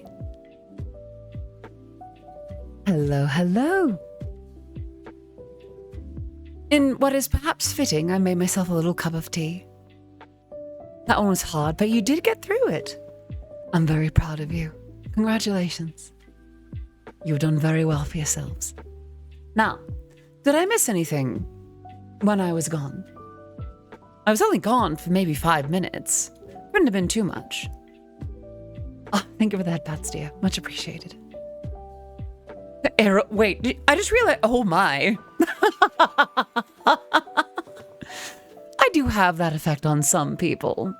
Hello, hello. In what is perhaps fitting, I made myself a little cup of tea. That one was hard, but you did get through it. I'm very proud of you. Congratulations. You've done very well for yourselves. Now, did I miss anything when I was gone? I was only gone for maybe 5 minutes. Wouldn't have been too much. Oh, thank you for that, Pats, dear. Much appreciated. The arrow. Wait, I just realized. Oh my. I do have that effect on some people.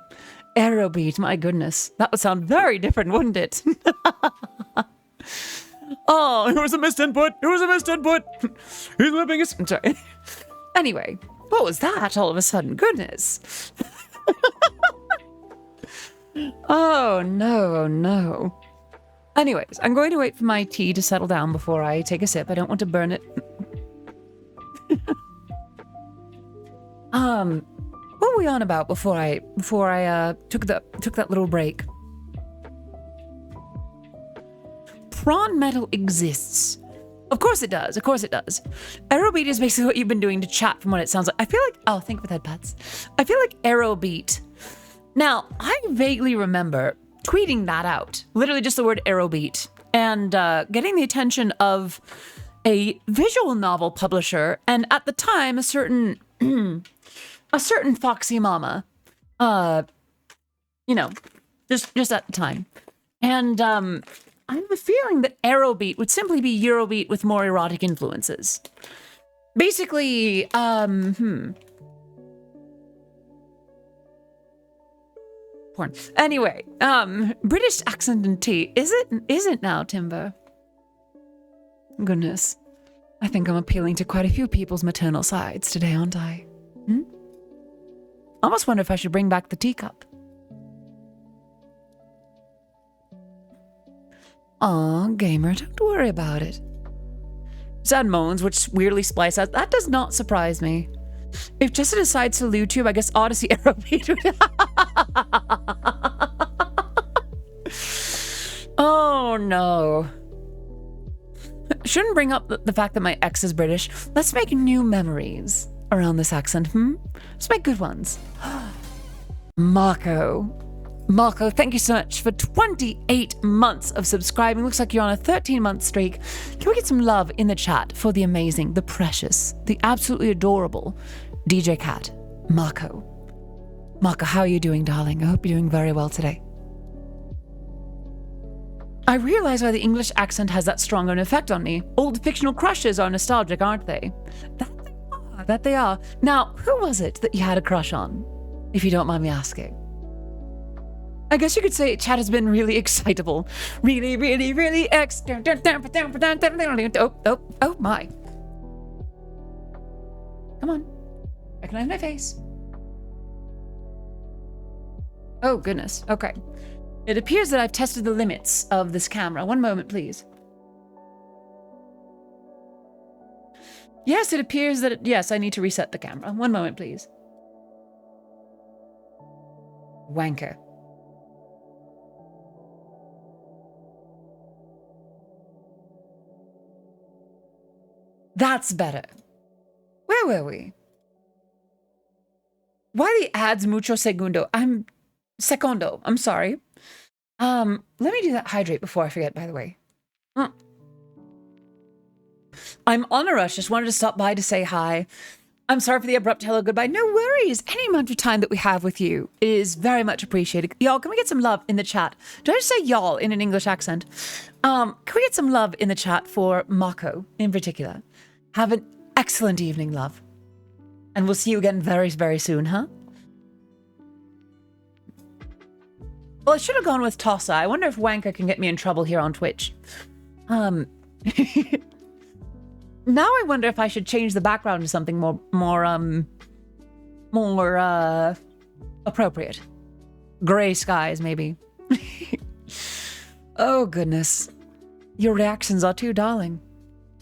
Eurobeat, my goodness. That would sound very different, wouldn't it? Oh, it was a missed input. It was a missed input. He's whipping his. I'm sorry. Anyway, what was that all of a sudden? Goodness. Oh, no, oh, no. Anyways, I'm going to wait for my tea to settle down before I take a sip. I don't want to burn it. What were we on about before I took that little break? Prawn metal exists. Of course it does. Of course it does. Eurobeat is basically what you've been doing to chat from what it sounds like. I feel like, oh, think with head pats. I feel like Eurobeat. Now, I vaguely remember tweeting that out. Literally just the word Eurobeat. And getting the attention of a visual novel publisher. And at the time, a certain foxy mama. You know, just at the time. And I have a feeling that Eurobeat would simply be Eurobeat with more erotic influences. Basically, porn. Anyway, British accent and tea. Is it now, Timber? Goodness. I think I'm appealing to quite a few people's maternal sides today, aren't I? I almost wonder if I should bring back the teacup. Aw, gamer, don't worry about it. Sad moans, which weirdly splice out. That does not surprise me. If Jessica decides to YouTube, I guess Odyssey Eurobeat would... Oh, no. Shouldn't bring up the fact that my ex is British. Let's make new memories around this accent, Let's make good ones. Marco, thank you so much for 28 months of subscribing. Looks like you're on a 13-month streak. Can we get some love in the chat for the amazing, the precious, the absolutely adorable DJ Cat, Marco? Marco, how are you doing, darling? I hope you're doing very well today. I realize why the English accent has that strong an effect on me. Old fictional crushes are nostalgic, aren't they? That they are. Now, who was it that you had a crush on, if you don't mind me asking? I guess you could say chat has been really excitable. Really, really, really oh my. Come on. Recognize my face. Oh, goodness. Okay. It appears that I've tested the limits of this camera. One moment, please. Yes, it appears that yes, I need to reset the camera. One moment, please. Wanker. That's better. Where were we? Why the ads mucho segundo? Secondo. I'm sorry. Let me do that hydrate before I forget, by the way. I'm on a rush. Just wanted to stop by to say hi. I'm sorry for the abrupt hello goodbye. No worries. Any amount of time that we have with you is very much appreciated. Y'all, can we get some love in the chat? Do I just say y'all in an English accent? Can we get some love in the chat for Mako in particular? Have an excellent evening, love. And we'll see you again very, very soon, huh? Well, I should have gone with Tossa. I wonder if Wanker can get me in trouble here on Twitch. Now I wonder if I should change the background to something more appropriate. Gray skies, maybe. Oh, goodness. Your reactions are too darling.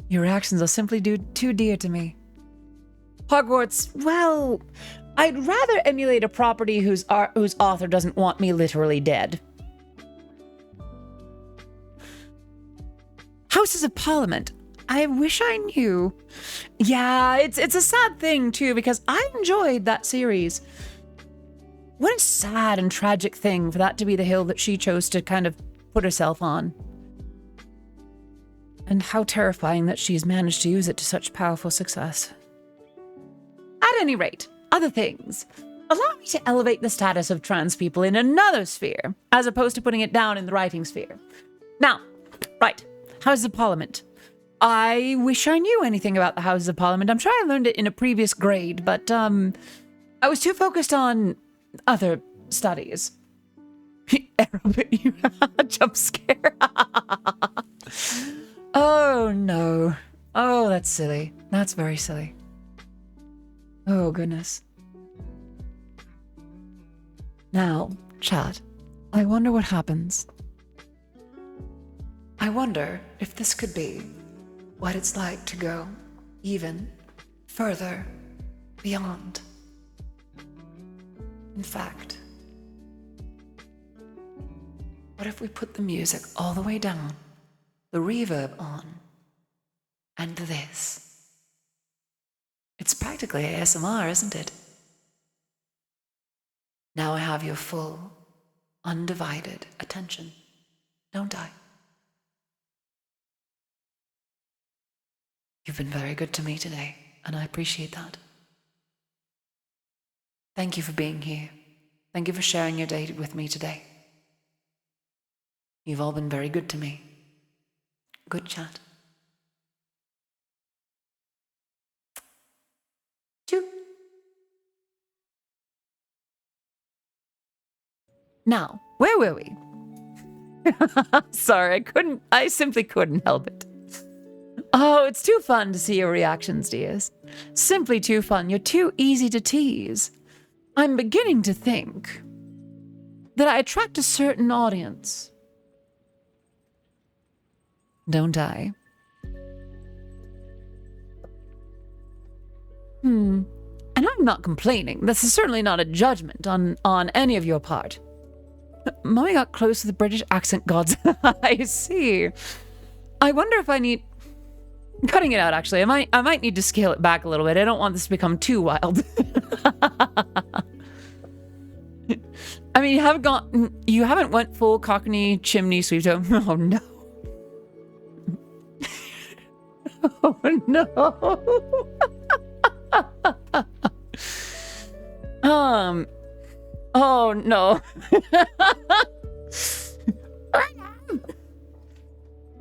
Your reactions are simply too dear to me. Hogwarts, well, I'd rather emulate a property whose author doesn't want me literally dead. Houses of Parliament. I wish I knew. Yeah, it's a sad thing too, because I enjoyed that series. What a sad and tragic thing for that to be the hill that she chose to kind of put herself on. And how terrifying that she's managed to use it to such powerful success. At any rate, other things. Allow me to elevate the status of trans people in another sphere, as opposed to putting it down in the writing sphere. Now, right, Houses of Parliament. I wish I knew anything about the Houses of Parliament. I'm sure I learned it in a previous grade, but I was too focused on other studies. Jump scare. Oh, no. Oh, that's silly. That's very silly. Oh, goodness. Now, chat, I wonder what happens. I wonder if this could be what it's like to go even further beyond. In fact, what if we put the music all the way down, the reverb on, and this? It's practically ASMR, isn't it? Now I have your full, undivided attention, don't I? You've been very good to me today, and I appreciate that. Thank you for being here. Thank you for sharing your day with me today. You've all been very good to me. Good chat. Choo. Now, where were we? Sorry, I simply couldn't help it. Oh, it's too fun to see your reactions, dears. Simply too fun. You're too easy to tease. I'm beginning to think that I attract a certain audience. Don't I? And I'm not complaining. This is certainly not a judgment on any of your part. Mommy got close to the British accent gods. I see. I wonder if I need... Cutting it out, actually. I might need to scale it back a little bit. I don't want this to become too wild. I mean, you haven't went full Cockney chimney sweep. Oh no. Oh no. Oh no.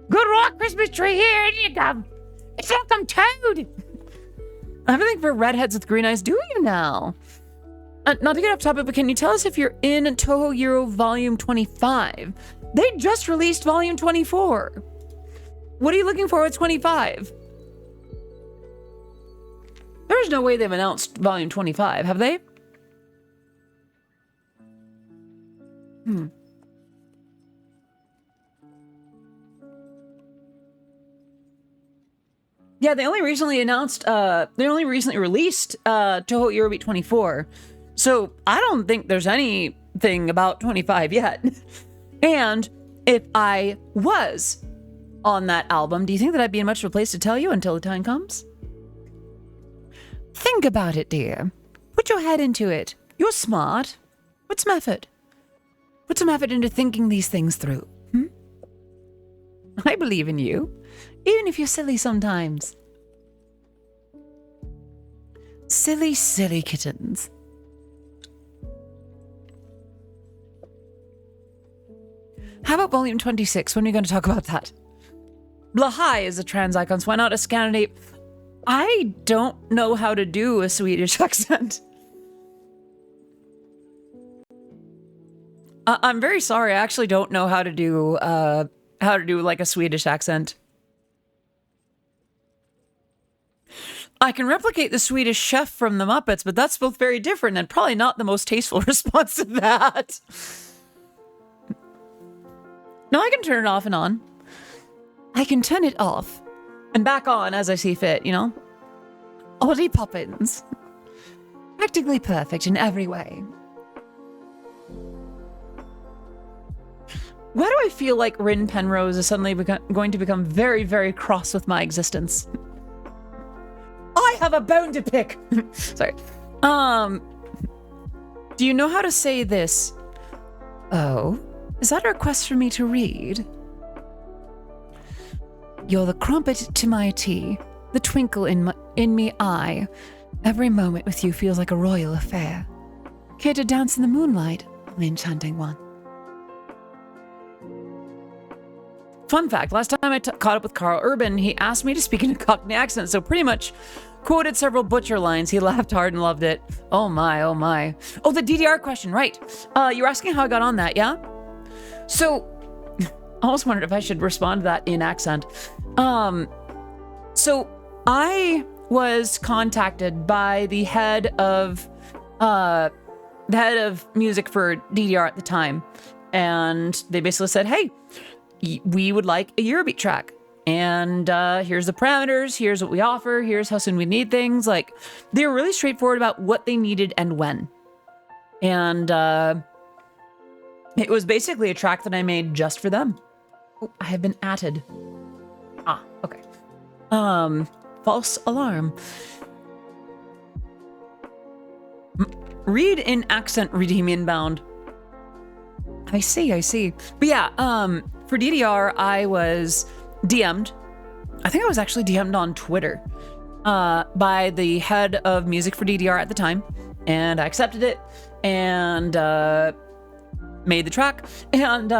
Good rock Christmas tree here, and you come. It's welcome toad. Everything for redheads with green eyes, do you now? Not to get off topic, but can you tell us if you're in Toho Euro Volume 25? They just released Volume 24. What are you looking for with 25? There's no way they've announced Volume 25, have they? Yeah, they only recently announced, they only recently released Toho Eurobeat 24. So I don't think there's anything about 25 yet. And if I was on that album, do you think that I'd be in much of a place to tell you until the time comes? Think about it, dear. Put your head into it. You're smart. Put some effort. Put some effort into thinking these things through. I believe in you. Even if you're silly sometimes. Silly, silly kittens. How about Volume 26? When are we going to talk about that? Blahai is a trans icon, so why not a Scandinavian? I don't know how to do a Swedish accent. I'm very sorry. I actually don't know how to do like a Swedish accent. I can replicate the Swedish chef from the Muppets, but that's both very different and probably not the most tasteful response to that. No, I can turn it off and on. I can turn it off and back on as I see fit, you know? Ollie Poppins. Practically perfect in every way. Why do I feel like Rin Penrose is suddenly going to become very, very cross with my existence? I have a bone to pick. Sorry. Do you know how to say this? Oh, is that a request for me to read? You're the crumpet to my tea, the twinkle in me eye. Every moment with you feels like a royal affair. Care to dance in the moonlight, my enchanting one? Fun fact, last time I caught up with Carl Urban, he asked me to speak in a Cockney accent, so pretty much quoted several Butcher lines. He laughed hard and loved it. Oh my, oh my. Oh, the DDR question, right. You were asking how I got on that, yeah? So, I almost wondered if I should respond to that in accent. So, I was contacted by the head of music for DDR at the time, and they basically said, hey, we would like a Eurobeat track, and here's the parameters, here's what we offer, here's how soon we need things. Like, they were really straightforward about what they needed and when. And it was basically a track that I made just for them. Oh, I have been atted. Ah, okay. False alarm. Read in accent, redeem inbound. I see. But yeah, for DDR, I was DM'd. I think I was actually DM'd on Twitter by the head of music for DDR at the time. And I accepted it and made the track. And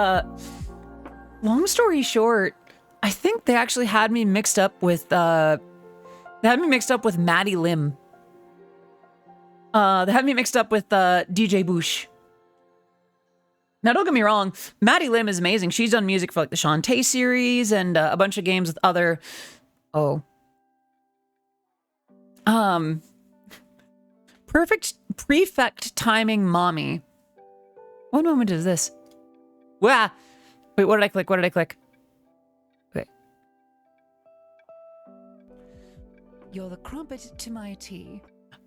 long story short, I think they actually had me mixed up with Maddie Lim. They had me mixed up with DJ Boosh. Now, don't get me wrong, Maddie Lim is amazing. She's done music for like the Shantae series and a bunch of games with other... Perfect prefect timing mommy. What moment is this? Wah! Wait, what did I click? Okay. You're the crumpet to my tea.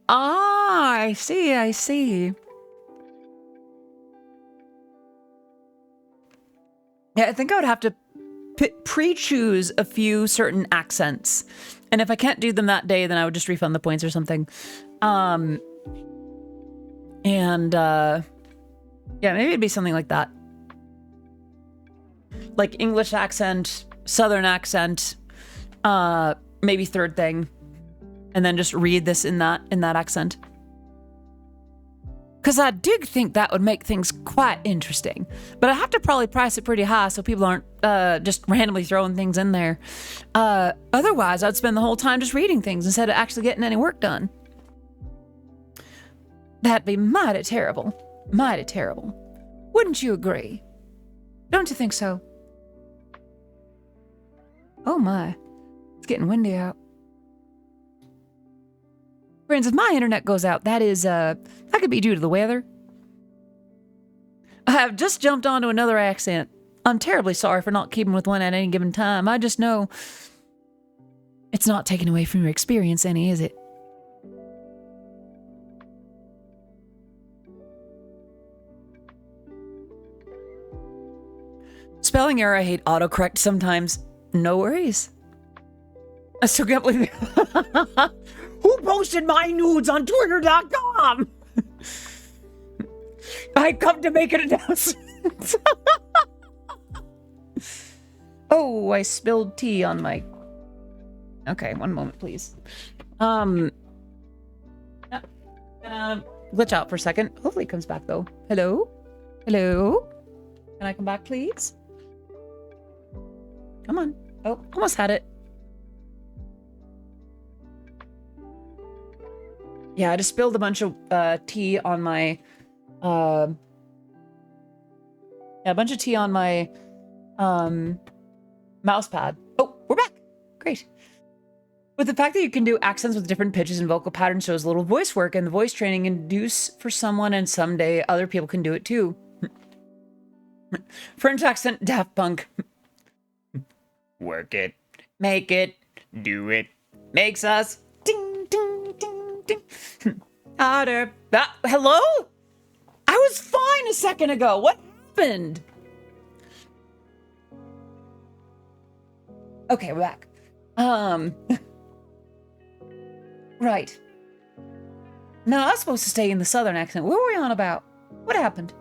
Ah, I see. Yeah, I think I would have to pre-choose a few certain accents. And if I can't do them that day, then I would just refund the points or something. Yeah, maybe it'd be something like that. Like English accent, Southern accent, maybe third thing. And then just read this in that accent. Because I did think that would make things quite interesting. But I have to probably price it pretty high so people aren't just randomly throwing things in there. Otherwise, I'd spend the whole time just reading things instead of actually getting any work done. That'd be mighty terrible. Mighty terrible. Wouldn't you agree? Don't you think so? Oh my. It's getting windy out. Friends, if my internet goes out, that could be due to the weather. I have just jumped onto another accent. I'm terribly sorry for not keeping with one at any given time. I just know it's not taken away from your experience any, is it? Spelling error, I hate autocorrect sometimes. No worries. I still can't believe it. Who posted my nudes on Twitter.com? I come to make an announcement. Oh, I spilled tea on my... Okay, one moment, please. Gonna glitch out for a second. Hopefully it comes back, though. Hello? Hello? Can I come back, please? Come on. Oh, almost had it. Yeah, I just spilled a bunch of tea on my... a bunch of tea on my mouse pad. Oh, we're back. Great. With the fact that you can do accents with different pitches and vocal patterns shows a little voice work, and the voice training induce for someone, and someday other people can do it too. French accent, Daft Punk. Work it, make it, do it, makes us ding, ding, ding, ding. Harder. Hello? I was fine a second ago. What happened? Okay, we're back. Right. No, I was supposed to stay in the southern accent. What were we on about? What happened?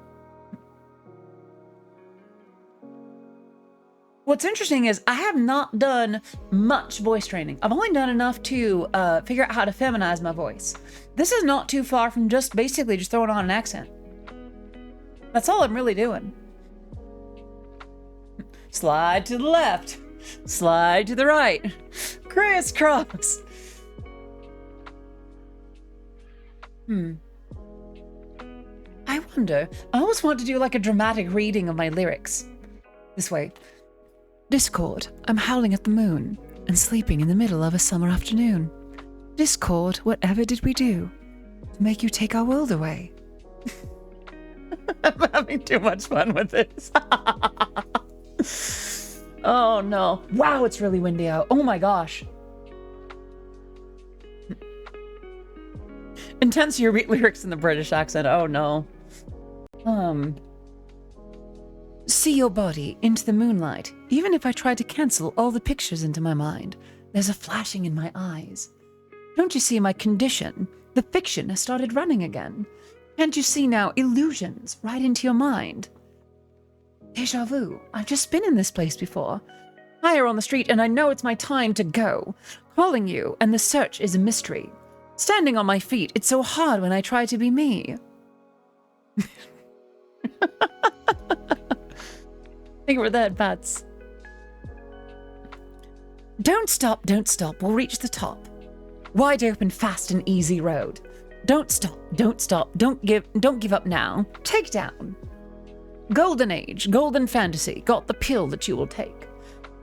What's interesting is I have not done much voice training. I've only done enough to figure out how to feminize my voice. This is not too far from just basically just throwing on an accent. That's all I'm really doing. Slide to the left. Slide to the right. Crisscross. I wonder. I always want to do like a dramatic reading of my lyrics. This way. Discord, I'm howling at the moon and sleeping in the middle of a summer afternoon. Discord, whatever did we do to make you take our world away? I'm having too much fun with this. Oh no. Wow, it's really windy out. Oh my gosh. Intense Eurobeat lyrics in the British accent. Oh no. See your body into the moonlight. Even if I try to cancel all the pictures into my mind, there's a flashing in my eyes. Don't you see my condition? The fiction has started running again. Can't you see now illusions right into your mind? Deja vu. I've just been in this place before. Higher on the street, and I know it's my time to go. Calling you, and the search is a mystery. Standing on my feet, it's so hard when I try to be me. Think about that, Bats. Don't stop, we'll reach the top. Wide open, fast and easy road. Don't stop, don't give up now. Take down. Golden age, golden fantasy, got the pill that you will take.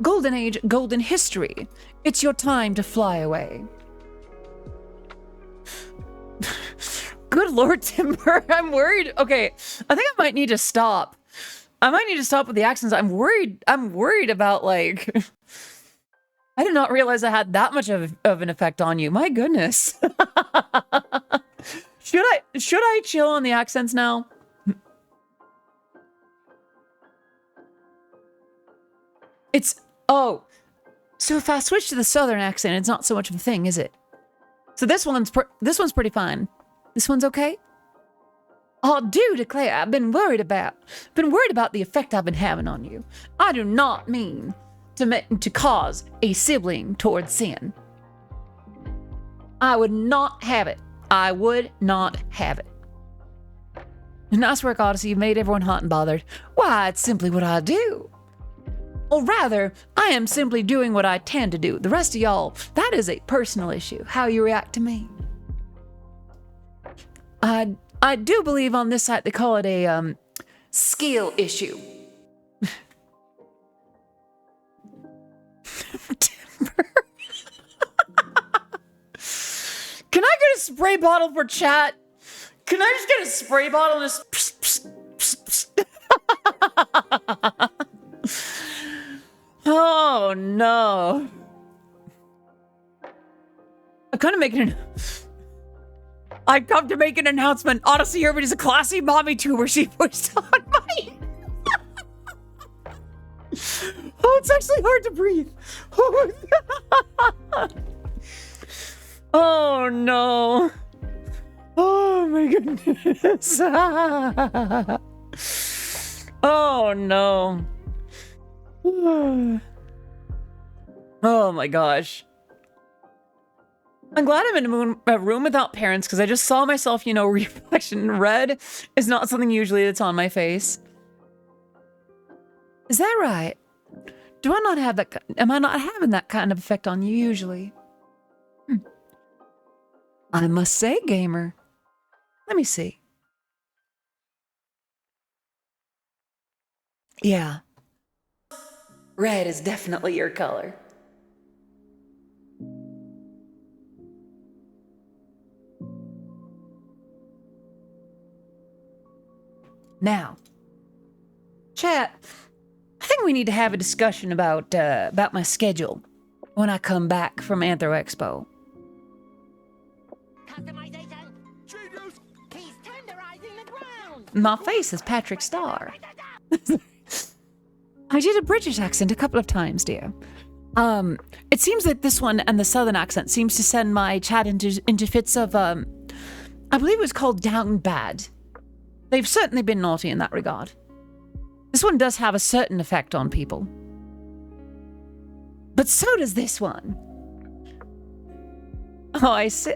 Golden age, golden history. It's your time to fly away. Good Lord, Timber, I'm worried. Okay, I think I might need to stop. I might need to stop with the accents. I'm worried about, like... I did not realize I had that much of an effect on you. My goodness. Should I chill on the accents now? Oh. So if I switch to the southern accent, it's not so much of a thing, is it? So this one's pretty fine. This one's okay? I do declare I've been worried about the effect I've been having on you. I do not mean to cause a sibling towards sin. I would not have it. I would not have it. Nice work, Odyssey. You've made everyone hot and bothered. Why, it's simply what I do. Or rather, I am simply doing what I tend to do. The rest of y'all, that is a personal issue, how you react to me. I do believe on this site they call it a skill issue. Timber. Can I get a spray bottle for chat? Can I just get a spray bottle and just... Oh no. I'm kind of making an... I've come to make an announcement. Odyssey Eurobeat is a classy mommy tuber. She pushed on my... Oh, it's actually hard to breathe. Oh no. Oh my goodness. Oh no. Oh my gosh. I'm glad I'm in a room without parents because I just saw myself, you know, reflection. Red is not something usually that's on my face. Is that right? Do I not have that? Am I not having that kind of effect on you usually? I must say, gamer. Let me see. Yeah. Red is definitely your color. Now, chat, I think we need to have a discussion about my schedule when I come back from Anthro Expo. Customization. He's tenderizing the ground. My face is Patrick Starr. I did a British accent a couple of times, dear. It seems that this one and the southern accent seems to send my chat into fits of, I believe it was called down bad. They've certainly been naughty in that regard. This one does have a certain effect on people. But so does this one. Oh, I see.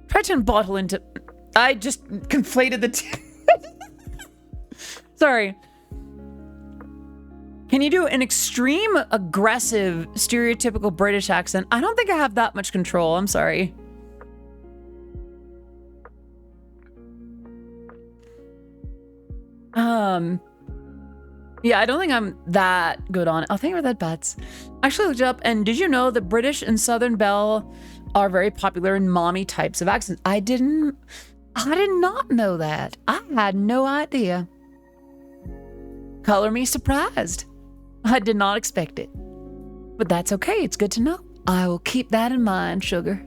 Try to bottle into... I just conflated the two. Sorry. Can you do an extreme, aggressive, stereotypical British accent? I don't think I have that much control. I'm sorry. Yeah, I don't think I'm that good on it. I'll think about that, Bats. Actually looked it up, and did you know that British and Southern Belle are very popular in mommy types of accents? I did not know that. I had no idea. Color me surprised. I did not expect it. But that's okay, it's good to know. I will keep that in mind, sugar.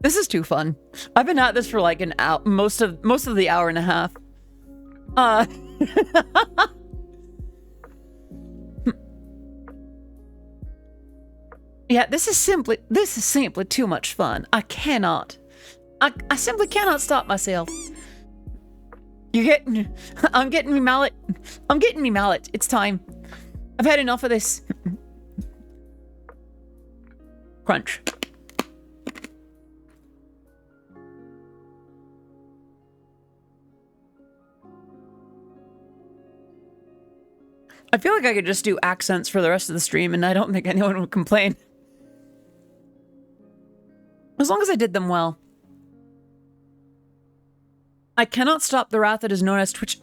This is too fun. I've been at this for like an hour, most of the hour and a half. Yeah, this is simply too much fun. I simply cannot stop myself. I'm getting me mallet. It's time. I've had enough of this. Crunch. I feel like I could just do accents for the rest of the stream and I don't think anyone would complain. As long as I did them well. I cannot stop the wrath that is known as Twitch.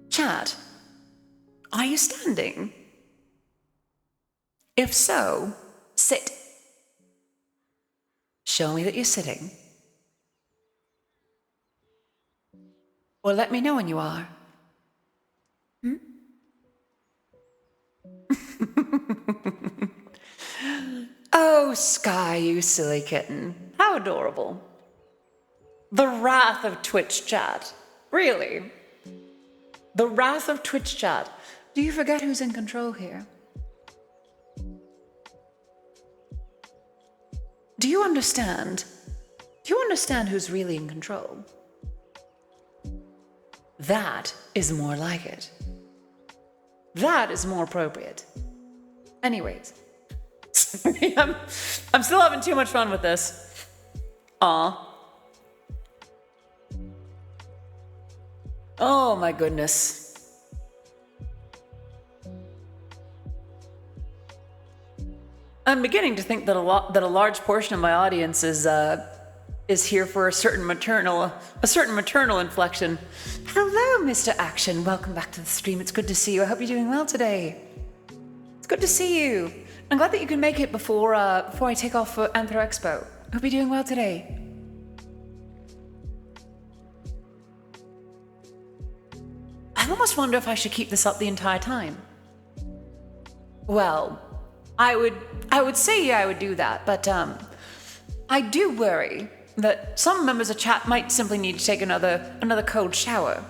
Chat, are you standing? If so, sit. Show me that you're sitting. Or let me know when you are. Oh, Sky, you silly kitten. How adorable. The wrath of Twitch chat. Really? The wrath of Twitch chat. Do you forget who's in control here? Do you understand? Do you understand who's really in control? That is more like it. That is more appropriate. Anyways. Sorry, I'm still having too much fun with this. Aw. Oh my goodness. I'm beginning to think that a large portion of my audience is here for a certain maternal inflection. Hello, Mr. Action. Welcome back to the stream. It's good to see you. I hope you're doing well today. It's good to see you. I'm glad that you can make it before I take off for Anthro Expo. Hope you're doing well today. I almost wonder if I should keep this up the entire time. Well, I would say yeah, I would do that, but I do worry that some members of chat might simply need to take another cold shower.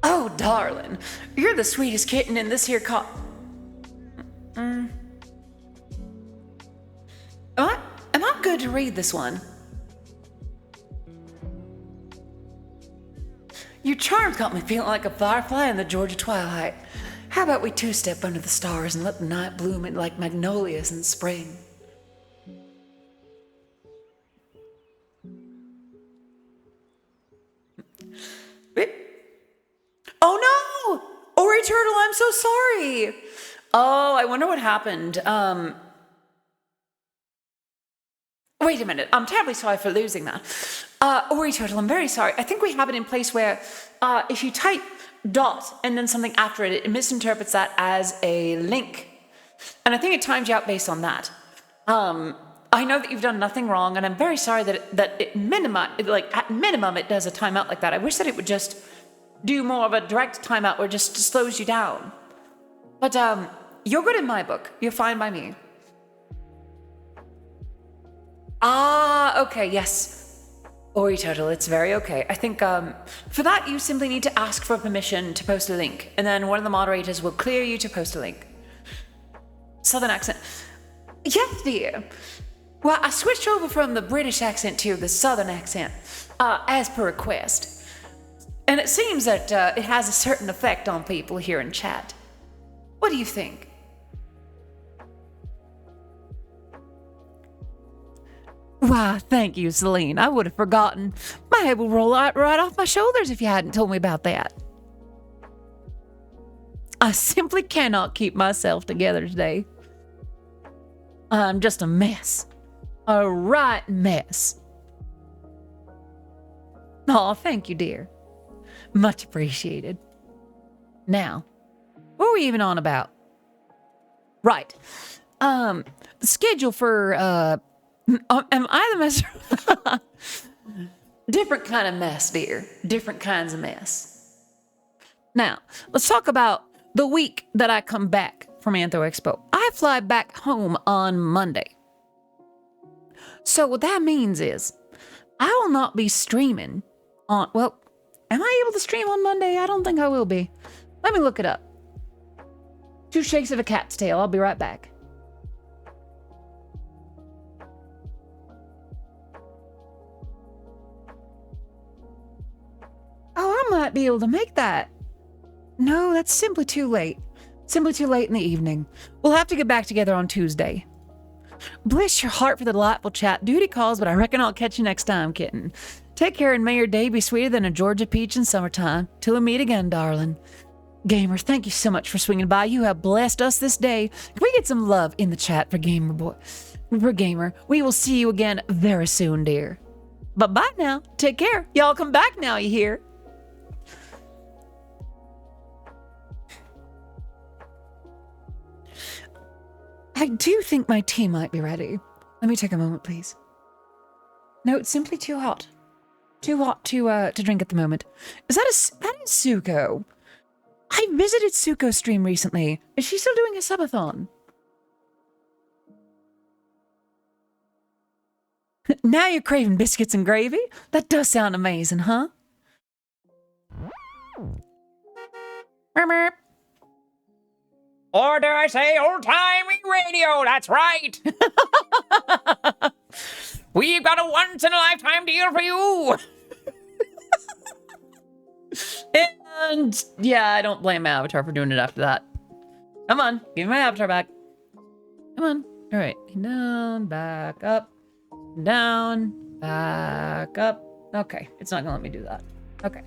Oh, darling, you're the sweetest kitten in this here Am I good to read this one? Your charms got me feeling like a firefly in the Georgia twilight. How about we two-step under the stars and let the night bloom like magnolias in spring? Oh no! Ori Turtle, I'm so sorry! Oh, I wonder what happened. Wait a minute, I'm terribly sorry for losing that. Ori Turtle, I'm very sorry. I think we have it in place where if you type dot and then something after it, it misinterprets that as a link. And I think it times you out based on that. I know that you've done nothing wrong, and I'm very sorry that at minimum it does a timeout like that. I wish that it would just do more of a direct timeout where it just slows you down. But you're good in my book. You're fine by me. Ah, okay, yes. Oi, Turtle, it's very okay. I think, for that, you simply need to ask for permission to post a link, and then one of the moderators will clear you to post a link. Southern accent. Yes, dear. Well, I switched over from the British accent to the Southern accent, as per request. And it seems that it has a certain effect on people here in chat. What do you think? Why, thank you, Celine. I would have forgotten. My head will roll right off my shoulders if you hadn't told me about that. I simply cannot keep myself together today. I'm just a mess. A right mess. Oh, thank you, dear. Much appreciated. Now, what were we even on about? Right. The schedule for, am I the mess? Different kind of mess, dear. Different kinds of mess. Now, let's talk about the week that I come back from Anthro Expo. I fly back home on Monday. So what that means is, I will not be streaming on, well, am I able to stream on Monday? I don't think I will be. Let me look it up. 2 shakes of a cat's tail. I'll be right back. Oh, I might be able to make that. No, that's simply too late. Simply too late in the evening. We'll have to get back together on Tuesday. Bless your heart for the delightful chat. Duty calls, but I reckon I'll catch you next time, kitten. Take care and may your day be sweeter than a Georgia peach in summertime. Till we meet again, darling. Gamer, thank you so much for swinging by. You have blessed us this day. Can we get some love in the chat for Gamer Boy? For Gamer, we will see you again very soon, dear. But bye now. Take care. Y'all come back now, you hear? I do think my tea might be ready. Let me take a moment, please. No, it's simply too hot. Too hot to drink at the moment. Is that that is Suko? I visited Suko's stream recently. Is she still doing a subathon? Now you're craving biscuits and gravy? That does sound amazing, huh? Or dare I say old-timey radio, that's right! We've got a once-in-a-lifetime deal for you! And yeah, I don't blame my avatar for doing it after that. Come on, give me my avatar back. Come on. All right, down, back up, down, back up. Okay, it's not gonna let me do that. Okay.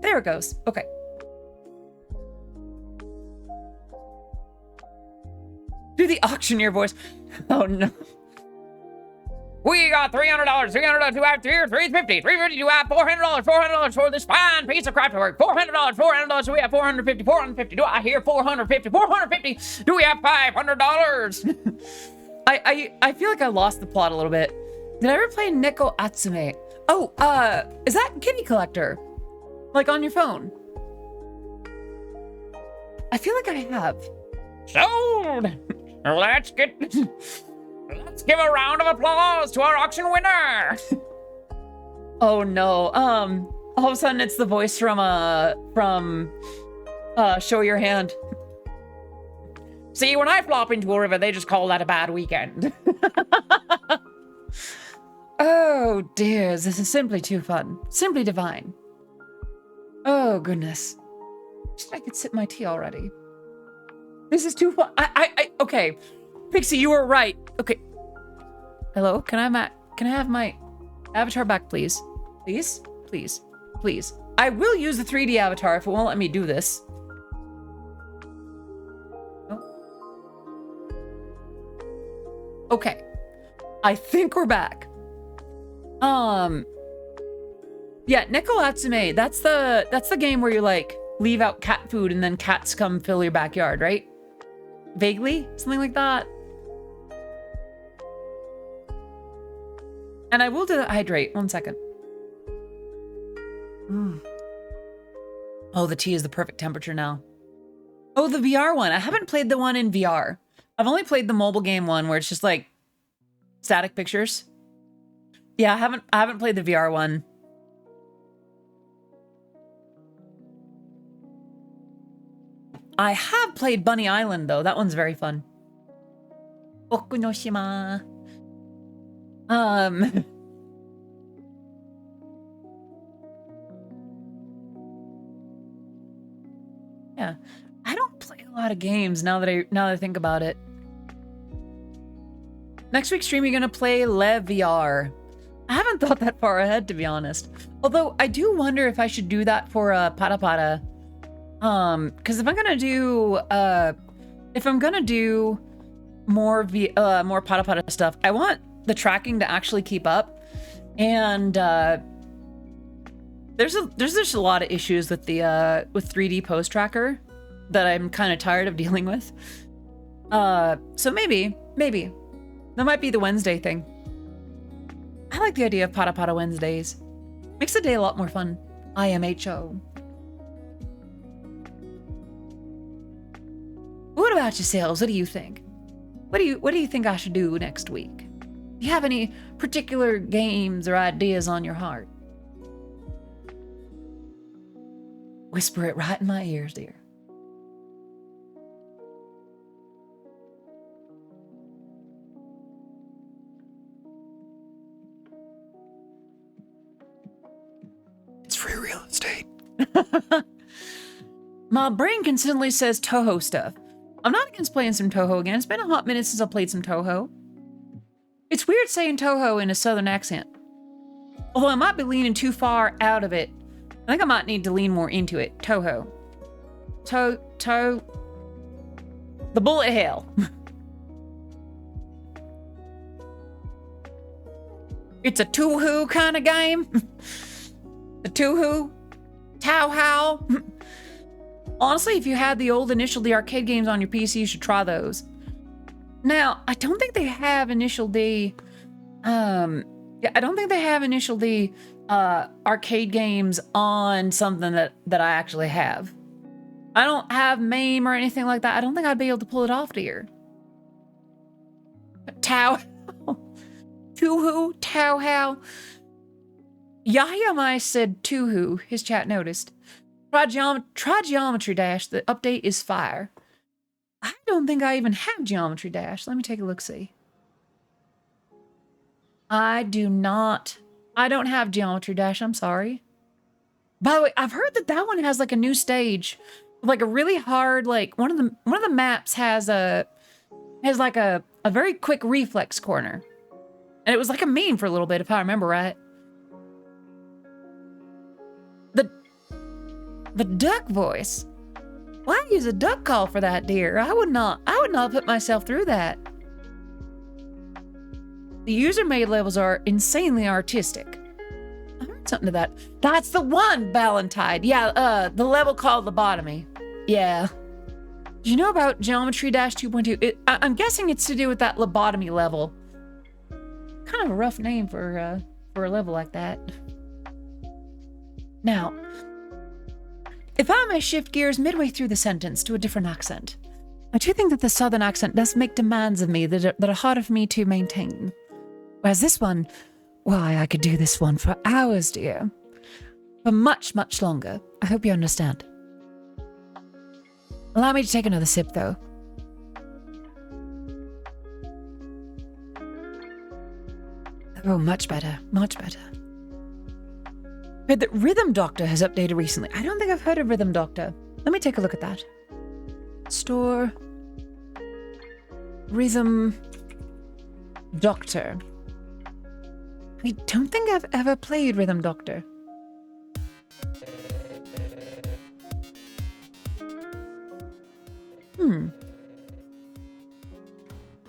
There it goes. Okay. Do the auctioneer voice. Oh no. We got $300, $300 to have tier, $350, $350 to have $400, $400 for this fine piece of craft work, $400, $400, do we have $450, $450, do I hear $450, $450, do we have $500? I feel like I lost the plot a little bit. Did I ever play Neko Atsume? Oh, is that Kitty Collector? Like on your phone? I feel like I have. Sold! Let's give a round of applause to our auction winner! Oh no, all of a sudden it's the voice from Show Your Hand. See, when I flop into a river, they just call that a bad weekend. Oh dear, this is simply too fun. Simply divine. Oh goodness. Wish I could sip my tea already. This is too fun. Okay. Pixie, you were right. Okay. Hello, can I have my avatar back, please? Please? Please. Please. I will use the 3D avatar if it won't let me do this. Oh. Okay. I think we're back. Yeah, Neko Atsume, that's the game where you like leave out cat food and then cats come fill your backyard, right? Vaguely? Something like that. And I will dehydrate. 1 second. Oh, the tea is the perfect temperature now. Oh, the VR one. I haven't played the one in VR. I've only played the mobile game one where it's just like Static pictures. Yeah, I haven't played the VR one. I have played Bunny Island though. That one's very fun. Okunoshima. Yeah. I don't play a lot of games now that I think about it. Next week's stream, you're gonna play Le VR. I haven't thought that far ahead, to be honest. Although I do wonder if I should do that for Pata Pata. Because if I'm gonna do more Pata Pata stuff, I want the tracking to actually keep up. And there's just a lot of issues with the with 3D Post Tracker that I'm kind of tired of dealing with. So maybe that might be the Wednesday thing. I like the idea of Pata Pata Wednesdays. Makes the day a lot more fun. IMHO. What about yourselves? What do you think? What do you think I should do next week? Do you have any particular games or ideas on your heart? Whisper it right in my ears, dear. It's free real estate. My brain consistently says Toho stuff. I'm not against playing some Toho again. It's been a hot minute since I played some Toho. It's weird saying Toho in a southern accent. Although I might be leaning too far out of it. I think I might need to lean more into it. Toho. The bullet hell. It's a Toohoo kind of game. The Toohoo. Tao-how. Honestly, if you had the old Initial D arcade games on your PC, you should try those. Now, I don't think they have Initial D. I don't think they have Initial D arcade games on something that I actually have. I don't have MAME or anything like that. I don't think I'd be able to pull it off, dear. Tao. Toohoo. Tao-how. Yahya Mai said Toohoo. His chat noticed. Try Geometry Dash. The update is fire. I don't think I even have Geometry Dash. Let me take a look-see. I don't have Geometry Dash. I'm sorry. By the way, I've heard that one has like a new stage, like a really hard, like one of the maps has like a very quick reflex corner, and it was like a meme for a little bit if I remember right. The duck voice. Why use a duck call for that, dear? I would not put myself through that. The user-made levels are insanely artistic. I heard something to that. That's the one, Valentine. Yeah, the level called Lobotomy. Yeah. Do you know about Geometry Dash 2.2? I'm guessing it's to do with that lobotomy level. Kind of a rough name for a level like that. Now, if I may shift gears midway through the sentence to a different accent, I do think that the southern accent does make demands of me that are harder for me to maintain. Whereas this one, why, I could do this one for hours, dear. For much, much longer. I hope you understand. Allow me to take another sip, though. Oh, much better, much better. Heard that Rhythm Doctor has updated recently. I don't think I've heard of Rhythm Doctor. Let me take a look at that. Store. Rhythm Doctor. I don't think I've ever played Rhythm Doctor.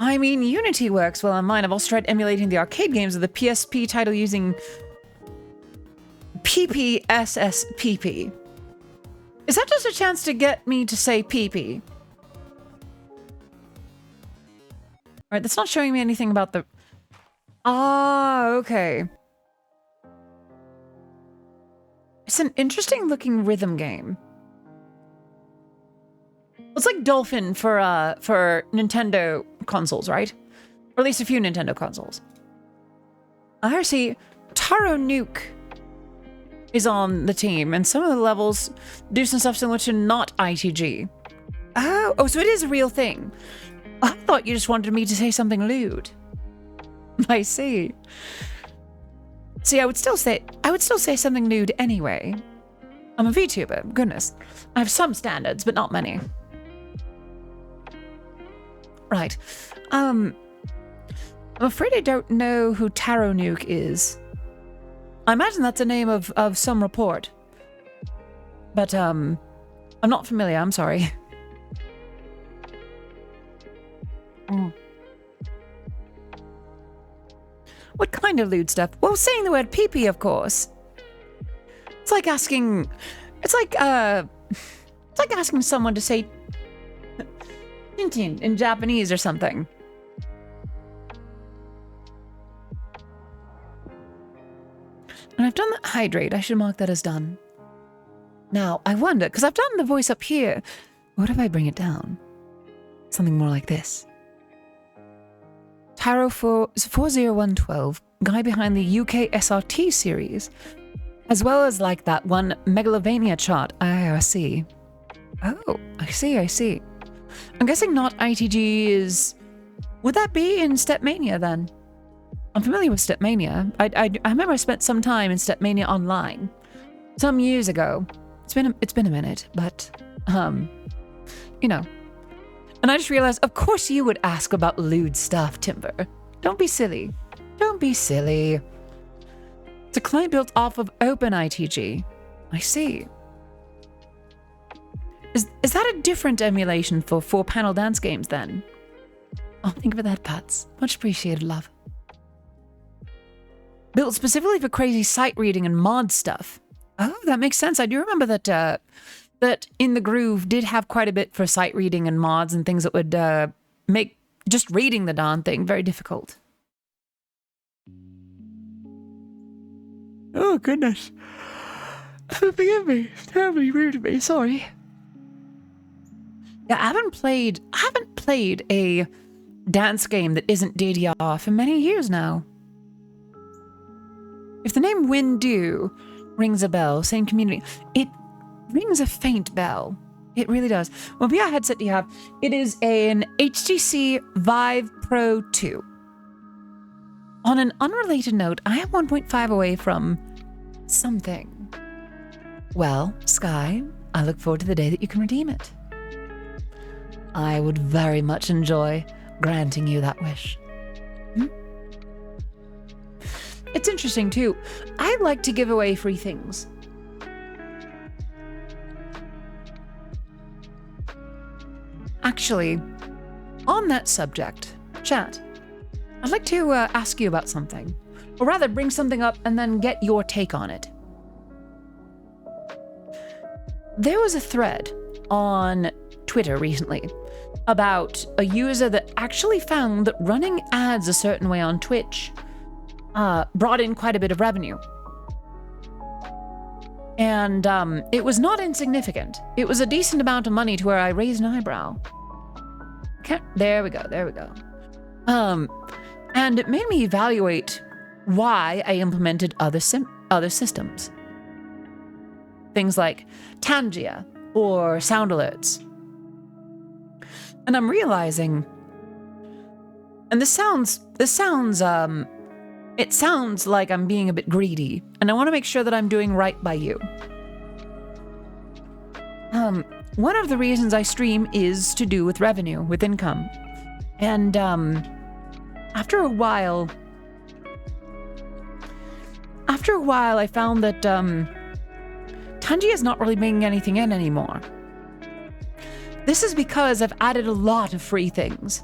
I mean, Unity works well on mine. I've also tried emulating the arcade games of the PSP title using PPSSPP. Is that just a chance to get me to say PP? Alright, that's not showing me anything about the... Ah, okay. It's an interesting looking rhythm game. It's like Dolphin for Nintendo consoles, right? Or at least a few Nintendo consoles. I see Taro Nuke is on the team, and some of the levels do some stuff similar to not ITG. Oh, so it is a real thing. I thought you just wanted me to say something lewd. I see. See, I would still say something lewd anyway. I'm a VTuber, goodness. I have some standards, but not many. Right. I'm afraid I don't know who Taro Nuke is. I imagine that's a name of some report. But, I'm not familiar, I'm sorry. What kind of lewd stuff? Well, saying the word pee-pee, of course. It's like asking someone to say Tintin in Japanese or something. And I've done that hydrate. I should mark that as done. Now, I wonder, because I've done the voice up here. What if I bring it down? Something more like this. Taro 40112, guy behind the UK SRT series, as well as like that one Megalovania chart IRC. Oh, I see. I'm guessing not ITG is... Would that be in Stepmania then? I'm familiar with Stepmania. I remember I spent some time in Stepmania Online. Some years ago. It's been a minute, but, you know. And I just realized, of course you would ask about lewd stuff, Timber. Don't be silly. Don't be silly. It's a client built off of OpenITG. I see. Is that a different emulation for 4-panel dance games then? Oh, think of that, Pats. Much appreciated, love. Built specifically for crazy sight reading and mod stuff. Oh, that makes sense. I do remember that that In the Groove did have quite a bit for sight reading and mods and things that would make just reading the darn thing very difficult. Oh, goodness. Forgive me. It's terribly rude of me. Sorry. Yeah, I haven't played a dance game that isn't DDR for many years now. If the name Windu rings a bell, same community, it rings a faint bell. It really does. What VR headset do you have? It is an HTC Vive Pro 2. On an unrelated note, I am 1.5 away from something. Well, Sky, I look forward to the day that you can redeem it. I would very much enjoy granting you that wish. It's interesting, too. I like to give away free things. Actually, on that subject, chat, I'd like to ask you about something. Or rather, bring something up and then get your take on it. There was a thread on Twitter recently about a user that actually found that running ads a certain way on Twitch brought in quite a bit of revenue. And it was not insignificant. It was a decent amount of money to where I raised an eyebrow. There we go. And it made me evaluate why I implemented other systems. Things like Tangia or sound alerts. And I'm realizing, and it sounds like I'm being a bit greedy, and I want to make sure that I'm doing right by you. One of the reasons I stream is to do with revenue, with income. And after a while I found that Tangia is not really bringing anything in anymore. This is because I've added a lot of free things.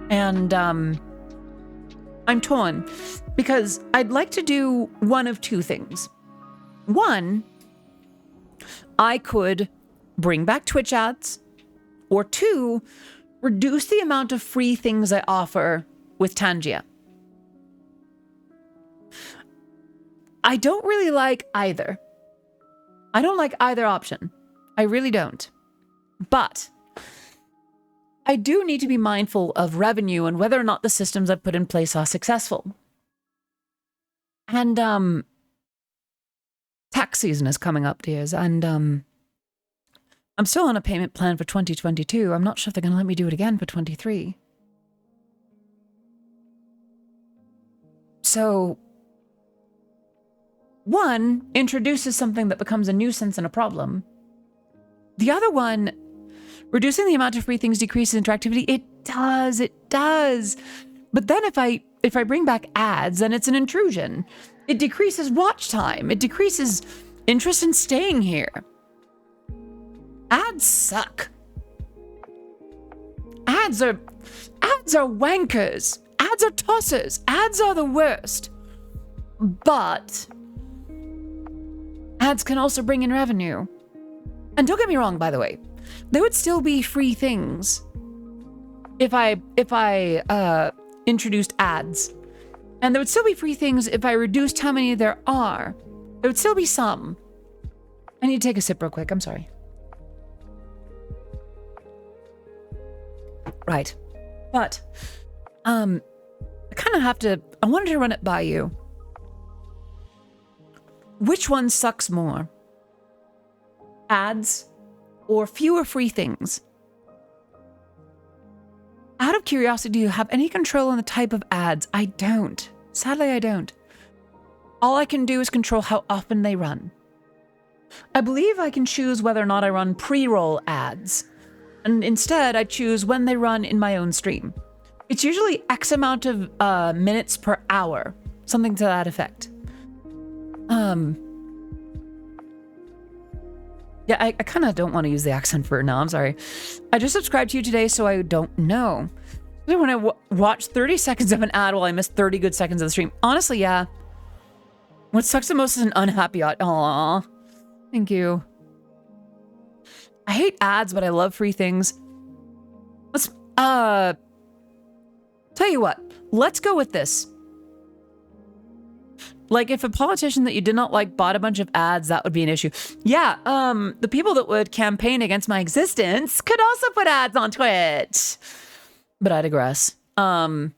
And I'm torn because I'd like to do one of two things. One, I could bring back Twitch ads, or two, reduce the amount of free things I offer with Tangia. I don't really like either. I don't like either option. I really don't. But I do need to be mindful of revenue and whether or not the systems I've put in place are successful. And tax season is coming up, dears, and I'm still on a payment plan for 2022. I'm not sure if they're going to let me do it again for 23. So, one introduces something that becomes a nuisance and a problem. The other one, reducing the amount of free things decreases interactivity. It does. But then if I bring back ads, then it's an intrusion. It decreases watch time. It decreases interest in staying here. Ads suck. Ads are wankers. Ads are tossers. Ads are the worst. But ads can also bring in revenue. And don't get me wrong, by the way, there would still be free things if I introduced ads. And there would still be free things if I reduced how many there are. There would still be some. I need to take a sip real quick. I'm sorry. Right. But, I kind of have to, I wanted to run it by you. Which one sucks more? Ads or fewer free things? Out of curiosity, do you have any control on the type of ads? I don't. Sadly, I don't. All I can do is control how often they run. I believe I can choose whether or not I run pre-roll ads. And instead, I choose when they run in my own stream. It's usually X amount of minutes per hour. Something to that effect. Yeah, I kind of don't want to use the accent for it now. I'm sorry. I just subscribed to you today, so I don't know. When I watch 30 seconds of an ad while I miss 30 good seconds of the stream. Honestly, yeah. What sucks the most is an unhappy ad. Aww. Thank you. I hate ads, but I love free things. Let's, tell you what. Let's go with this. Like, if a politician that you did not like bought a bunch of ads, that would be an issue. Yeah, the people that would campaign against my existence could also put ads on Twitch. But I digress. The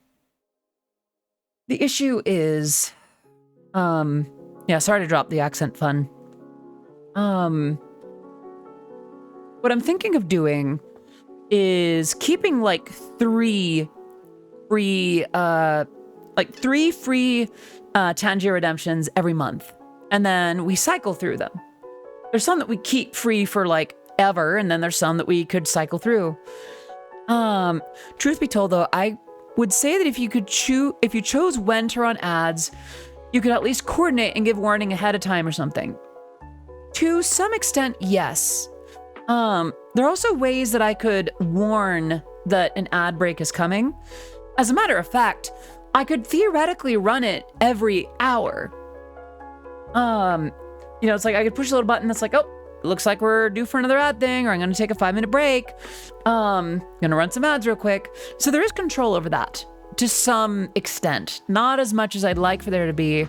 issue is, yeah, sorry to drop the accent fun. What I'm thinking of doing is keeping like three free Tangier redemptions every month. And then we cycle through them. There's some that we keep free for like ever, and then there's some that we could cycle through. Truth be told though, I would say that if you chose when to run ads, you could at least coordinate and give warning ahead of time or something. To some extent, yes. There are also ways that I could warn that an ad break is coming. As a matter of fact, I could theoretically run it every hour. You know, it's like I could push a little button that's like, oh, looks like we're due for another ad thing, or I'm gonna take a 5-minute break. Gonna run some ads real quick. So there is control over that to some extent. Not as much as I'd like for there to be,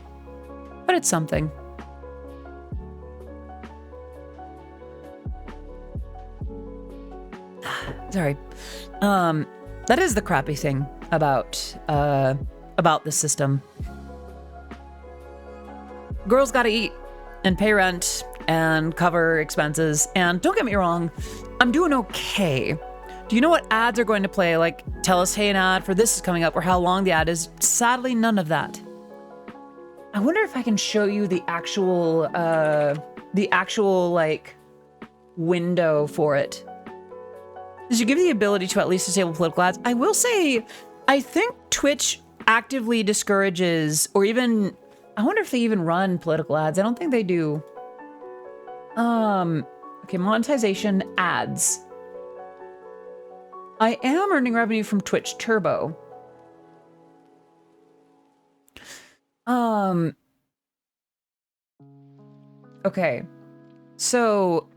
but it's something. Sorry. That is the crappy thing about the system. Girls gotta eat and pay rent and cover expenses. And don't get me wrong, I'm doing okay. Do you know what ads are going to play? Like, tell us, hey, an ad for this is coming up, or how long the ad is. Sadly, none of that. I wonder if I can show you the actual like window for it. Does you give the ability to at least disable political ads? I will say, I think Twitch actively discourages, or even, I wonder if they even run political ads. I don't think they do. Okay, monetization ads. I am earning revenue from Twitch Turbo. Okay. So,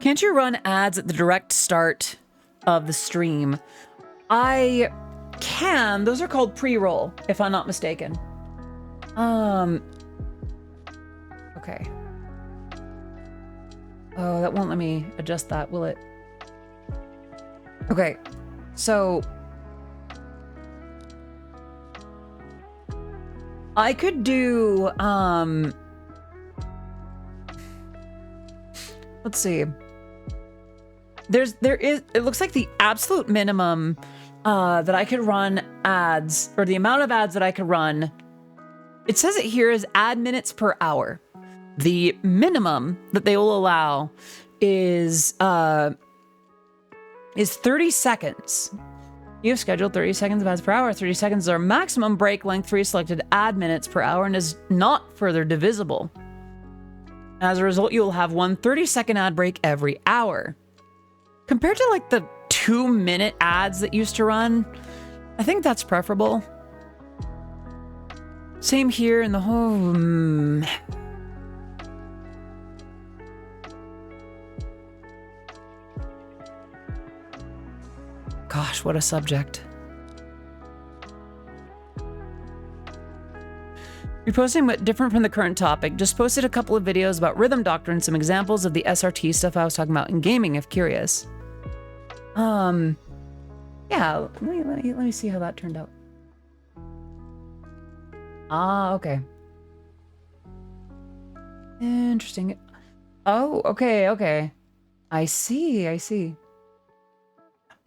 can't you run ads at the direct start of the stream? I can. Those are called pre-roll, if I'm not mistaken. Okay. Okay. Oh, that won't let me adjust that, will it? Okay. So I could do let's see. It looks like the absolute minimum that I could run ads, or the amount of ads that I could run, it says it here is ad minutes per hour. The minimum that they will allow is 30 seconds. You have scheduled 30 seconds of ads per hour. 30 seconds is our maximum break length for your selected ad minutes per hour and is not further divisible. As a result, you will have one 30-second ad break every hour. Compared to like the 2-minute ads that used to run, I think that's preferable. Same here in the whole... Gosh, what a subject. Reposting but different from the current topic. Just posted a couple of videos about rhythm doctrine, some examples of the SRT stuff I was talking about in gaming, if curious. Yeah, let me see how that turned out. Ah, okay. Interesting. Oh, okay. I see.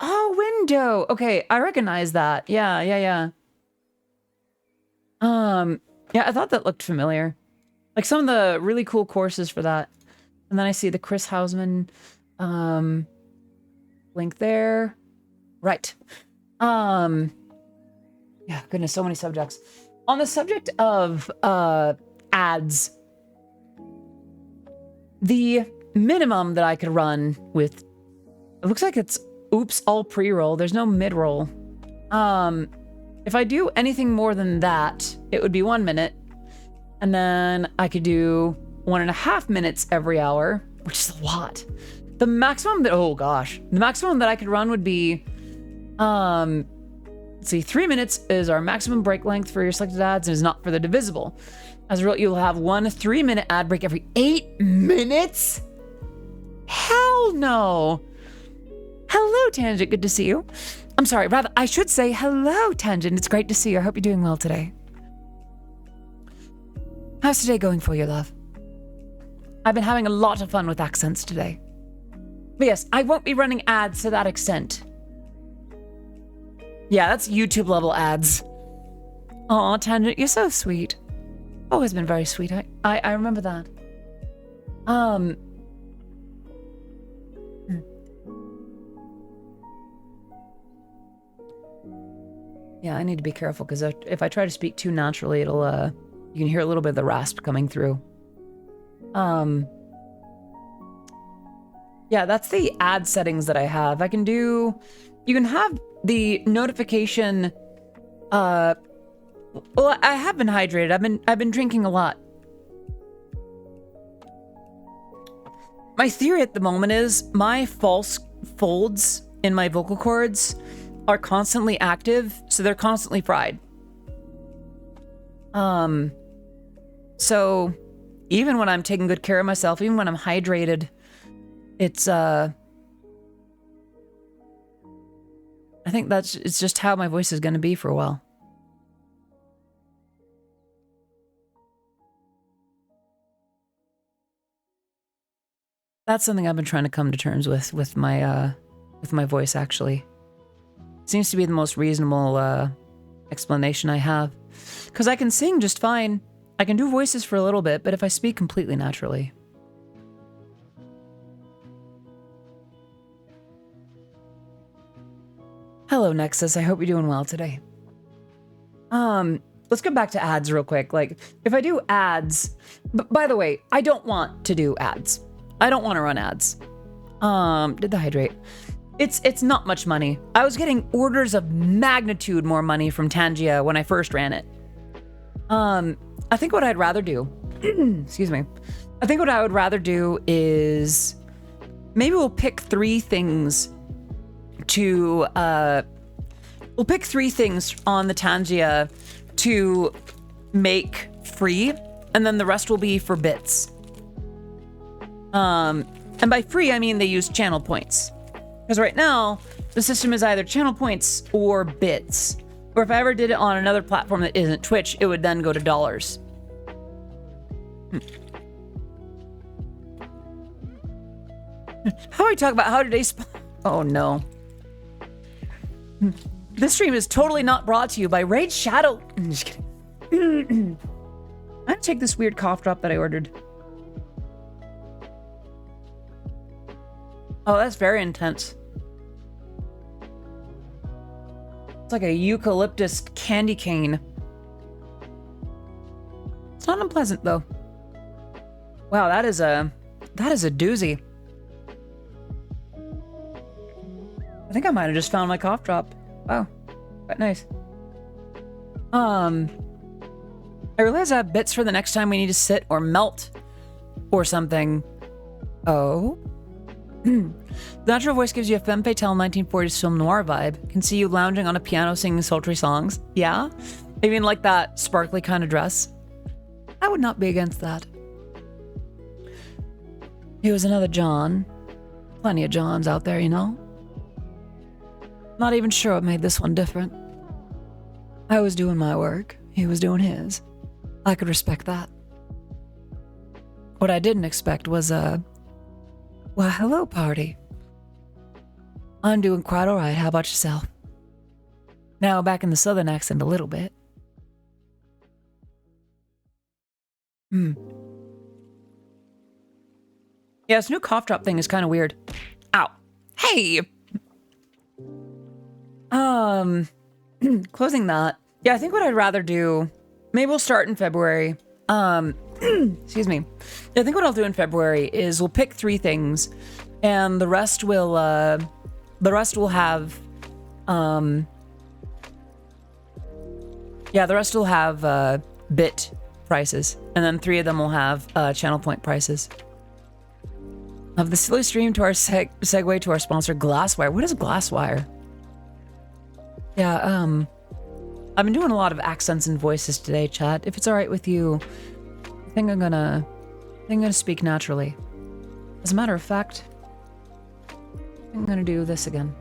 Oh, window. Okay, I recognize that. Yeah. Yeah, I thought that looked familiar. Like some of the really cool courses for that. And then I see the Chris Hausman link there. Right. Yeah, goodness, so many subjects. On the subject of ads, the minimum that I could run with, it looks like it's oops, all pre-roll. There's no mid-roll. If I do anything more than that, it would be 1 minute. And then I could do 1.5 minutes every hour, which is a lot. The maximum that, oh gosh, the maximum that I could run would be, let's see, 3 minutes is our maximum break length for your selected ads and is not further divisible. As a result, you'll have one 3-minute ad break every 8 minutes? Hell no. Hello, Tangent. Good to see you. I'm sorry, rather, I should say hello, Tangent. It's great to see you. I hope you're doing well today. How's today going for you, love? I've been having a lot of fun with accents today. But yes, I won't be running ads to that extent. Yeah, that's YouTube level ads. Aw, Tangent, you're so sweet. Always been very sweet. I remember that. Yeah, I need to be careful because if I try to speak too naturally, it'll, you can hear a little bit of the rasp coming through. Yeah, that's the ad settings that I have. I can do, you can have the notification, well, I have been hydrated. I've been drinking a lot. My theory at the moment is my false folds in my vocal cords are constantly active, so they're constantly fried. So even when I'm taking good care of myself, even when I'm hydrated, it's I think it's just how my voice is going to be for a while. That's something I've been trying to come to terms with my voice, actually. Seems to be the most reasonable explanation I have. Because I can sing just fine. I can do voices for a little bit, but if I speak completely naturally. Hello, Nexus. I hope you're doing well today. Let's go back to ads real quick. Like, if I do ads... by the way, I don't want to do ads. I don't want to run ads. Did the hydrate. It's not much money. I was getting orders of magnitude more money from Tangia when I first ran it. I think what I'd rather do, excuse me. I think what I would rather do is maybe we'll pick 3 things to, we'll pick 3 things on the Tangia to make free, and then the rest will be for bits. And by free, I mean they use channel points. Because right now, the system is either channel points or bits. Or if I ever did it on another platform that isn't Twitch, it would then go to dollars. How do I talk about how today Oh no. This stream is totally not brought to you by Raid Shadow. I'm just kidding. I'm gonna take this weird cough drop that I ordered. Oh, that's very intense. It's like a eucalyptus candy cane. It's not unpleasant though. Wow, that is a doozy. I think I might have just found my cough drop. Wow, quite nice. I realize I have bits for the next time we need to sit or melt or something. Oh. The natural voice gives you a femme fatale 1940s film noir vibe. Can see you lounging on a piano singing sultry songs. Yeah? Even like that sparkly kind of dress. I would not be against that. He was another John. Plenty of Johns out there, you know? Not even sure what made this one different. I was doing my work. He was doing his. I could respect that. What I didn't expect was well, hello, party. I'm doing quite all right. How about yourself? Now, back in the southern accent a little bit. Yeah, this new cough drop thing is kind of weird. Ow. Hey! Closing that. Yeah, I think what I'd rather do... Maybe we'll start in February. Excuse me. I think what I'll do in February is we'll pick 3 things, and the rest will have bit prices, and then 3 of them will have channel point prices. Of the silly stream to our segue to our sponsor, Glasswire. What is Glasswire? Yeah, I've been doing a lot of accents and voices today, chat. If it's all right with you, I think I'm gonna speak naturally. As a matter of fact, I'm gonna do this again.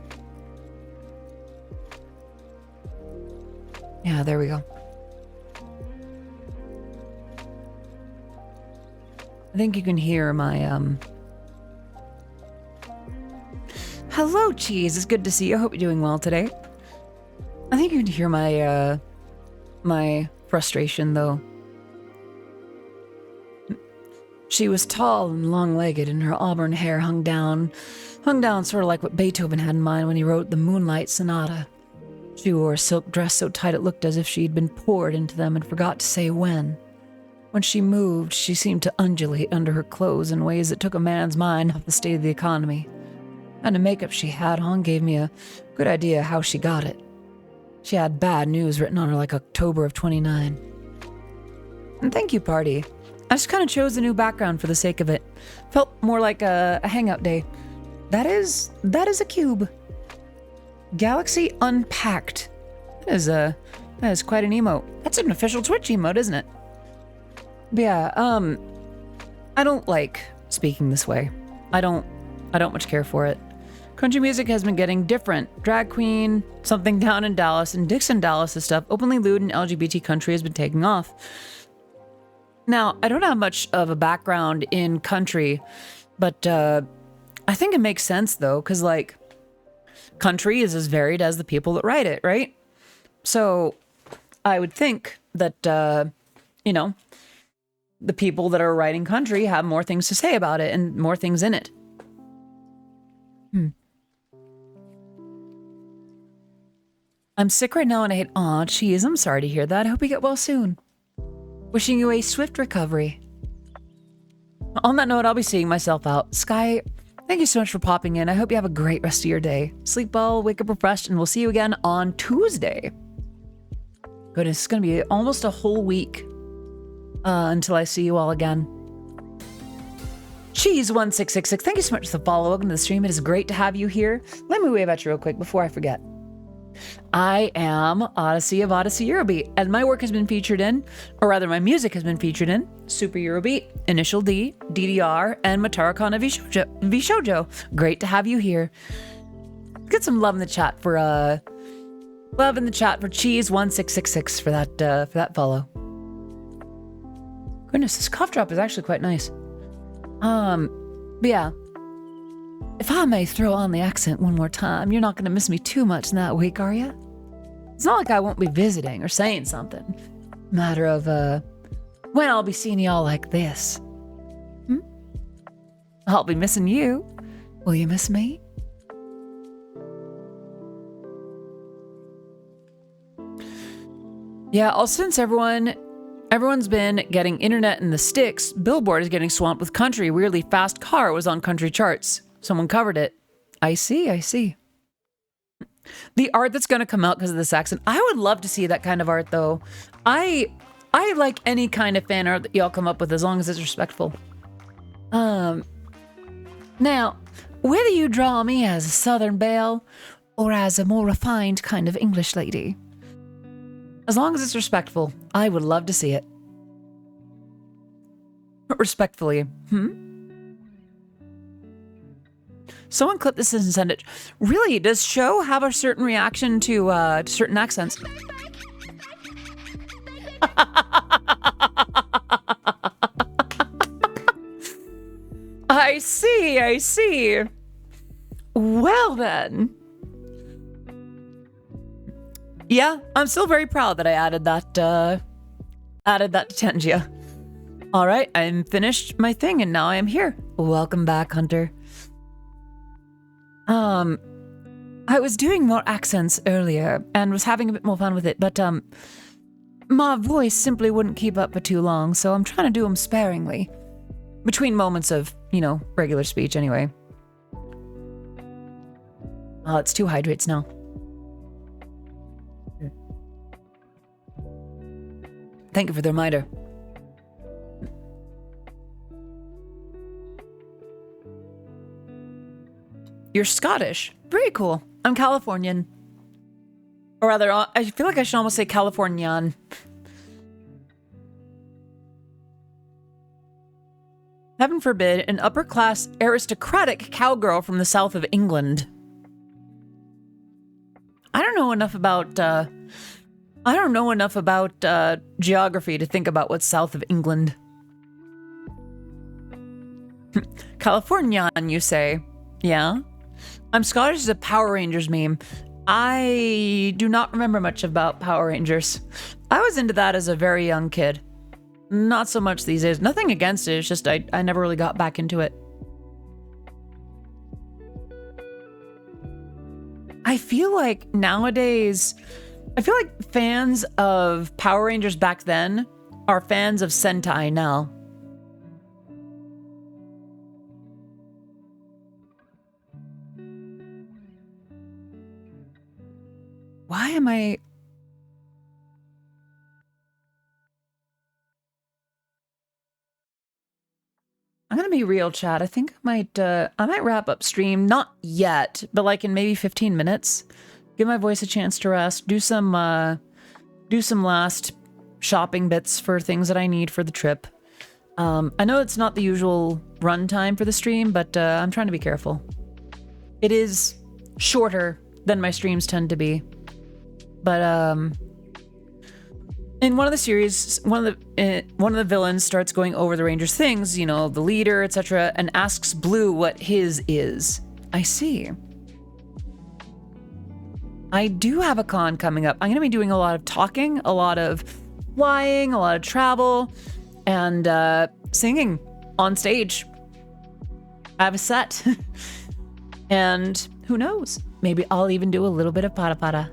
Yeah, there we go. I think you can hear my, Hello, Cheese. It's good to see you. I hope you're doing well today. I think you can hear my, my frustration, though. She was tall and long-legged, and her auburn hair hung down sort of like what Beethoven had in mind when he wrote the Moonlight Sonata. She wore a silk dress so tight it looked as if she'd been poured into them and forgot to say when. When she moved, she seemed to undulate under her clothes in ways that took a man's mind off the state of the economy. And the makeup she had on gave me a good idea how she got it. She had bad news written on her like October of 29. And thank you, party. I just kind of chose a new background for the sake of it. Felt more like a hangout day. That is a cube. Galaxy Unpacked. That is quite an emote. That's an official Twitch emote, isn't it? But yeah, I don't like speaking this way. I don't much care for it. Country music has been getting different. Drag queen, something down in Dallas, and Dixon, Dallas' stuff, openly lewd and LGBT country has been taking off. Now, I don't have much of a background in country, but I think it makes sense, though, because, like, country is as varied as the people that write it, right? So, I would think that, you know, the people that are writing country have more things to say about it and more things in it. I'm sick right now and I hate... Aw, geez, I'm sorry to hear that. I hope you get well soon. Wishing you a swift recovery. On that note, I'll be seeing myself out. Sky, thank you so much for popping in. I hope you have a great rest of your day. Sleep well, wake up refreshed, and we'll see you again on Tuesday. Goodness, it's going to be almost a whole week until I see you all again. Cheese1666, thank you so much for the follow. Welcome to the stream. It is great to have you here. Let me wave at you real quick before I forget. I am Odyssey of Odyssey Eurobeat, and my work has been featured in, or rather my music has been featured in, Super Eurobeat, Initial D, DDR, and Matarakana Vishojo. Great to have you here. Get some love in the chat for Cheese1666 for that follow. Goodness, this cough drop is actually quite nice. But yeah. If I may throw on the accent one more time, you're not going to miss me too much in that week, are you? It's not like I won't be visiting or saying something. Matter of, when I'll be seeing y'all like this. I'll be missing you. Will you miss me? Yeah, since everyone's been getting internet in the sticks, Billboard is getting swamped with country. Weirdly, Fast Car was on country charts. Someone covered it. I see. The art that's going to come out because of this accent. I would love to see that kind of art, though. I like any kind of fan art that y'all come up with, as long as it's respectful. Now, whether you draw me as a Southern belle or as a more refined kind of English lady, as long as it's respectful, I would love to see it. Respectfully, Someone clip this and send it. Really, does show have a certain reaction to certain accents? I see. Well then. Yeah, I'm still very proud that I added that to Tangia. All right, I'm finished my thing and now I am here. Welcome back, Hunter. I was doing more accents earlier and was having a bit more fun with it, but my voice simply wouldn't keep up for too long, so I'm trying to do them sparingly. Between moments of, regular speech anyway. Oh, it's 2 hydrates now. Thank you for the reminder. You're Scottish. Very cool. I'm Californian. Or rather, I feel like I should almost say Californian. Heaven forbid, an upper-class aristocratic cowgirl from the south of England. I don't know enough about geography to think about what's south of England. Californian, you say? Yeah? I'm Scottish as a Power Rangers meme. I do not remember much about Power Rangers. I was into that as a very young kid. Not so much these days. Nothing against it, it's just I never really got back into it. I feel like nowadays, fans of Power Rangers back then are fans of Sentai now. Why am I... I'm gonna be real, chat. I think I might wrap up stream. Not yet, but like in maybe 15 minutes. Give my voice a chance to rest. Do some last shopping bits for things that I need for the trip. I know it's not the usual run time for the stream, but I'm trying to be careful. It is shorter than my streams tend to be. But in one of the series, one of the villains starts going over the Rangers' things, the leader, etc., and asks Blue what his is. I see. I do have a con coming up. I'm going to be doing a lot of talking, a lot of flying, a lot of travel, and singing on stage. I have a set. And who knows? Maybe I'll even do a little bit of pada.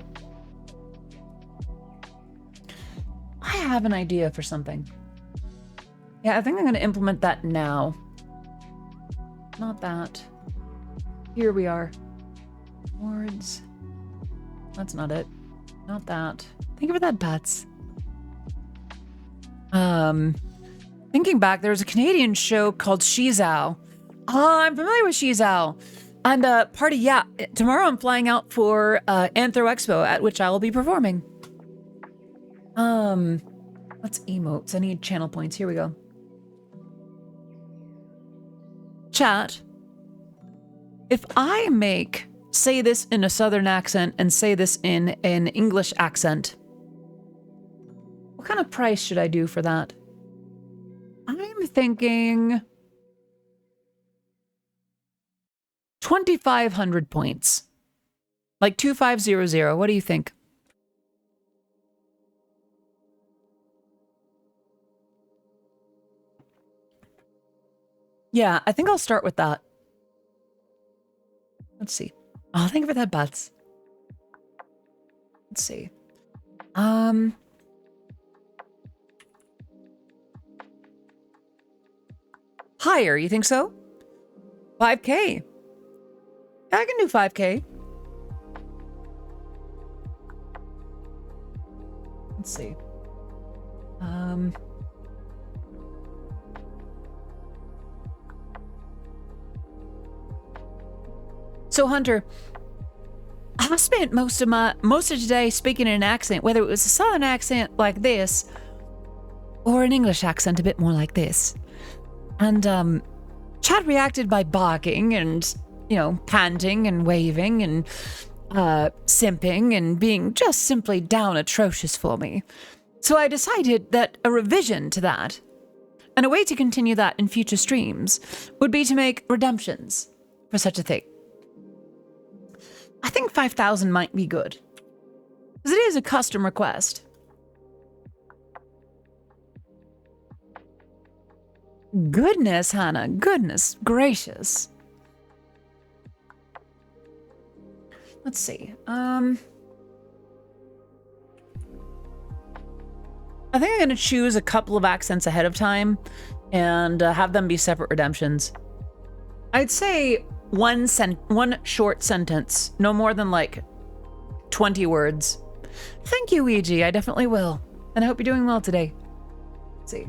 I have an idea for something. Yeah, I think I'm going to implement that now. Not that. Here we are. Words. That's not it. Not that. Thank you for that, Bats. Thinking back, there was a Canadian show called Shizao. Oh, I'm familiar with Shizao. And party, yeah, tomorrow I'm flying out for Anthro Expo, at which I will be performing. Let's emotes. I need channel points. Here we go. Chat. If I say this in a southern accent and say this in an English accent, what kind of price should I do for that? I'm thinking 2,500 points. Like 2500. What do you think? Yeah, I think I'll start with that. Let's see. Oh, thank you for that, Bats. Let's see. Higher, you think so? 5K. I can do 5K. Let's see. So Hunter, I spent most of today speaking in an accent, whether it was a southern accent like this or an English accent a bit more like this. And Chad reacted by barking and, you know, panting and waving and simping and being just simply down atrocious for me. So I decided that a revision to that and a way to continue that in future streams would be to make redemptions for such a thing. I think 5,000 might be good, because it is a custom request. Goodness, Hannah. Goodness gracious. Let's see. I think I'm going to choose a couple of accents ahead of time and have them be separate redemptions. I'd say one short sentence, no more than like 20 words. Thank you, Ouija. I definitely will. And I hope you're doing well today. Let's see.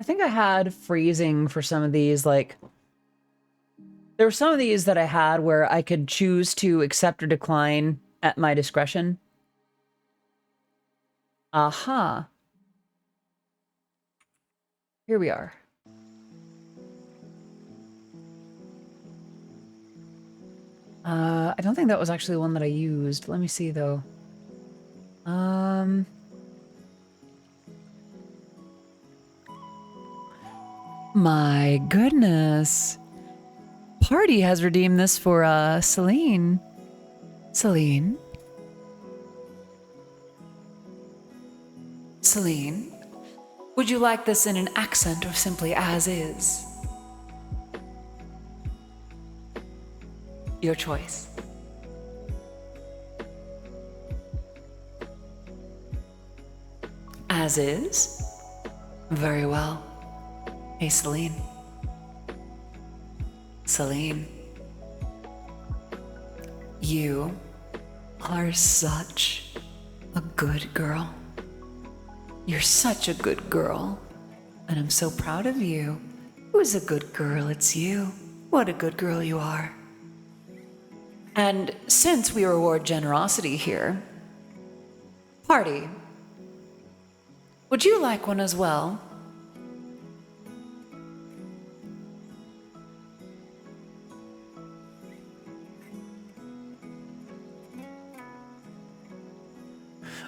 I think I had freezing for some of these, like, there were some of these that I had where I could choose to accept or decline at my discretion. Aha. Here we are. I don't think that was actually one that I used. Let me see, though. My goodness. Party has redeemed this for, Celine. Celine? Celine? Would you like this in an accent or simply as is? Your choice. As is? Very well. Hey, Celine. Celine. You are such a good girl. You're such a good girl. And I'm so proud of you. Who's a good girl? It's you. What a good girl you are. And since we reward generosity here, Party, would you like one as well?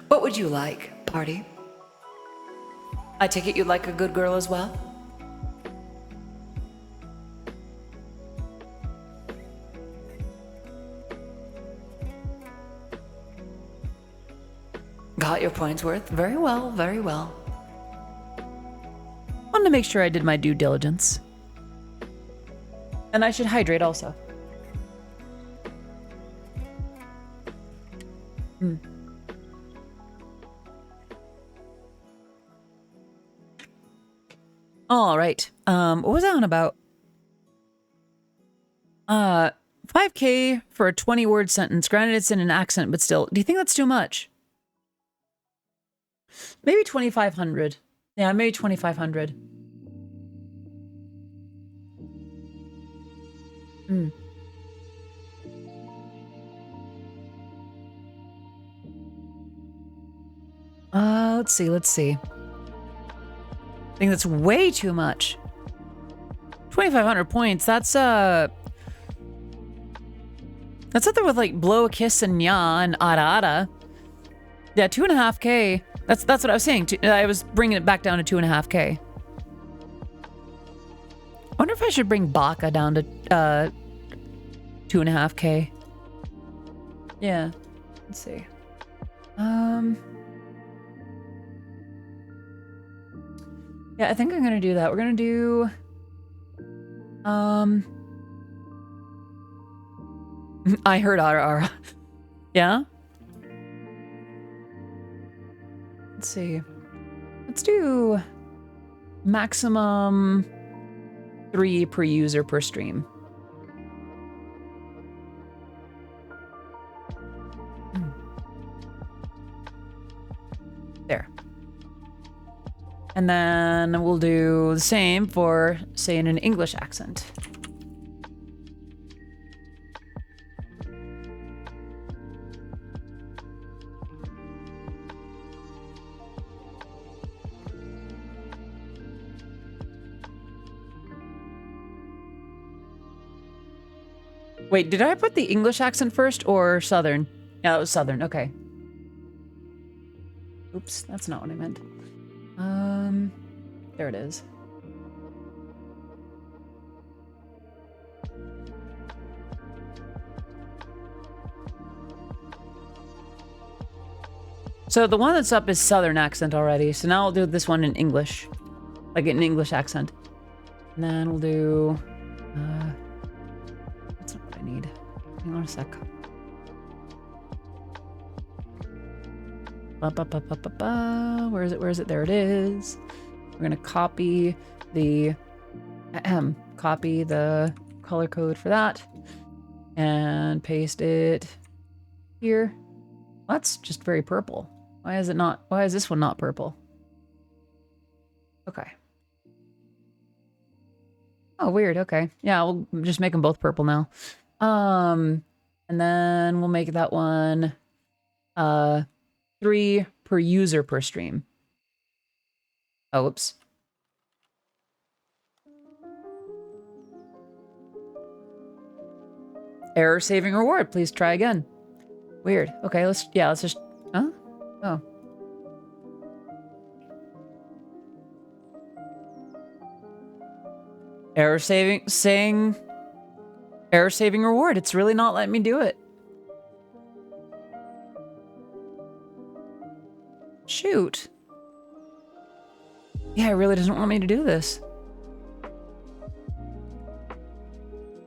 What would you like, Party? I take it you'd like a good girl as well? Got your points worth. Very well, very well. Wanted to make sure I did my due diligence. And I should hydrate also. Hmm. All right. What was I on about? 5K for a 20-word sentence. Granted, it's in an accent, but still. Do you think that's too much? Maybe 2,500. Yeah, maybe 2,500. Hmm. Let's see. Let's see. I think that's way too much. 2,500 points. That's up there with like blow a kiss and ya and ada ada. Yeah, 2.5K. That's what I was saying. I was bringing it back down to 2.5K. I wonder if I should bring Baka down to 2.5K. Yeah. Let's see. Yeah, I think I'm gonna do that. We're gonna do I heard ara ara. Yeah? Let's see. Let's do maximum 3 per user per stream. There. And then we'll do the same for, say, in an English accent. Wait, did I put the English accent first or Southern? Yeah, it was Southern. Okay. Oops, that's not what I meant. There it is. So the one that's up is Southern accent already. So now I'll do this one in English. Like an English accent. And then we'll do... that's not what I need. Hang on a sec. Where is it? Where is it? There it is. We're gonna copy the color code for that and paste it here. That's just very purple. Why is it not? Why is this one not purple? Okay. Oh, weird. Okay. Yeah, we'll just make them both purple now. And then we'll make that one 3 per user per stream. Oh, whoops. Error saving reward. Please try again. Weird. Okay, let's just... Huh? Oh. Error saving reward. It's really not letting me do it. Shoot. Yeah, it really doesn't want me to do this.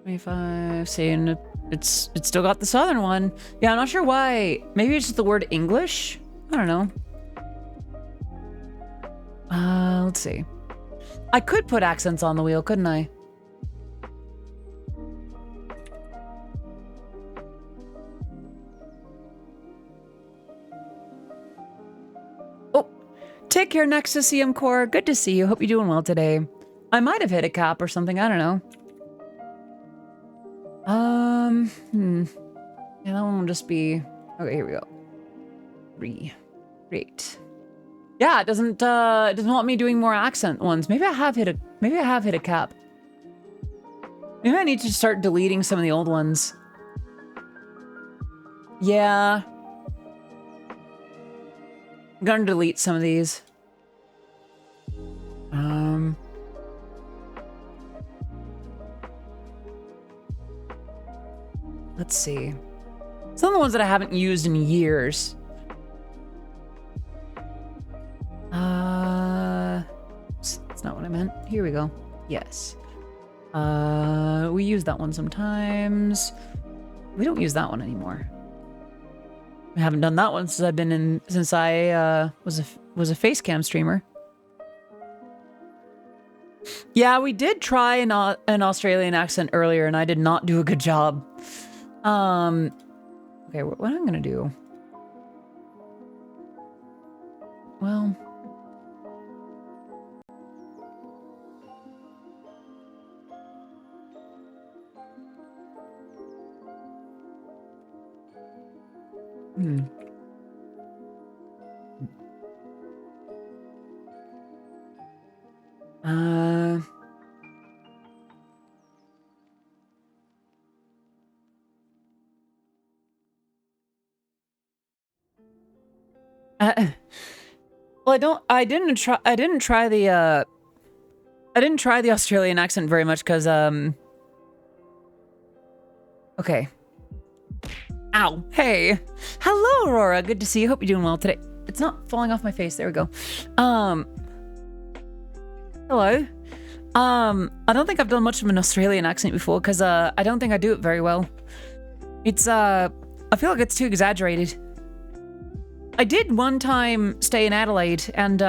25, saying it's still got the Southern one. Yeah, I'm not sure why. Maybe it's just the word English? I don't know. Let's see. I could put accents on the wheel, couldn't I? Take care, Nexus CM Core. Good to see you. Hope you're doing well today. I might have hit a cap or something. I don't know. Yeah, that one will just be... Okay, here we go. 3. Great. Yeah, it doesn't want me doing more accent ones. Maybe I have hit a cap. Maybe I need to start deleting some of the old ones. Yeah. I'm gonna delete some of these. Let's see. Some of the ones that I haven't used in years. That's not what I meant. Here we go. Yes. We use that one sometimes. We don't use that one anymore. I haven't done that one since I've been in, since I was a face cam streamer. Yeah, we did try an Australian accent earlier, and I did not do a good job. Okay, what I'm gonna do? Well, uh, well, I didn't try the Australian accent very much because, okay. Ow. Hey. Hello, Aurora. Good to see you. Hope you're doing well today. It's not falling off my face. There we go. Hello. I don't think I've done much of an Australian accent before because, I don't think I do it very well. It's, I feel like it's too exaggerated. I did one time stay in Adelaide and,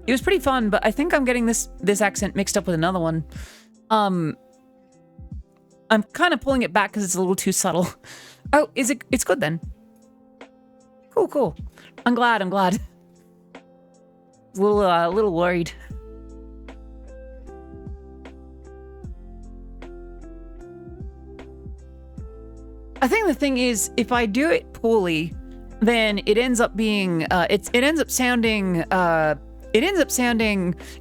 it was pretty fun, but I think I'm getting this accent mixed up with another one. I'm kind of pulling it back because it's a little too subtle. Oh, is it? It's good then. Cool, cool. I'm glad. A little worried. I think the thing is, if I do it poorly, then it ends up being, it ends up sounding,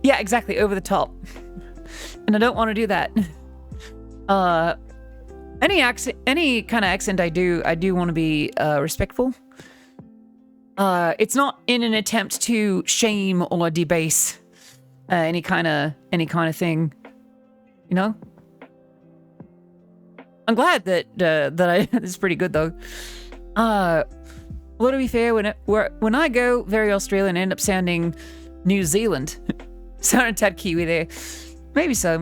yeah, exactly, over the top. And I don't want to do that. Any kind of accent I do want to be respectful. It's not in an attempt to shame or debase any kind of thing, you know. I'm glad that this is pretty good though. Well, to be fair, when I go very Australian, I end up sounding New Zealand. Sounded tad Kiwi there. Maybe so.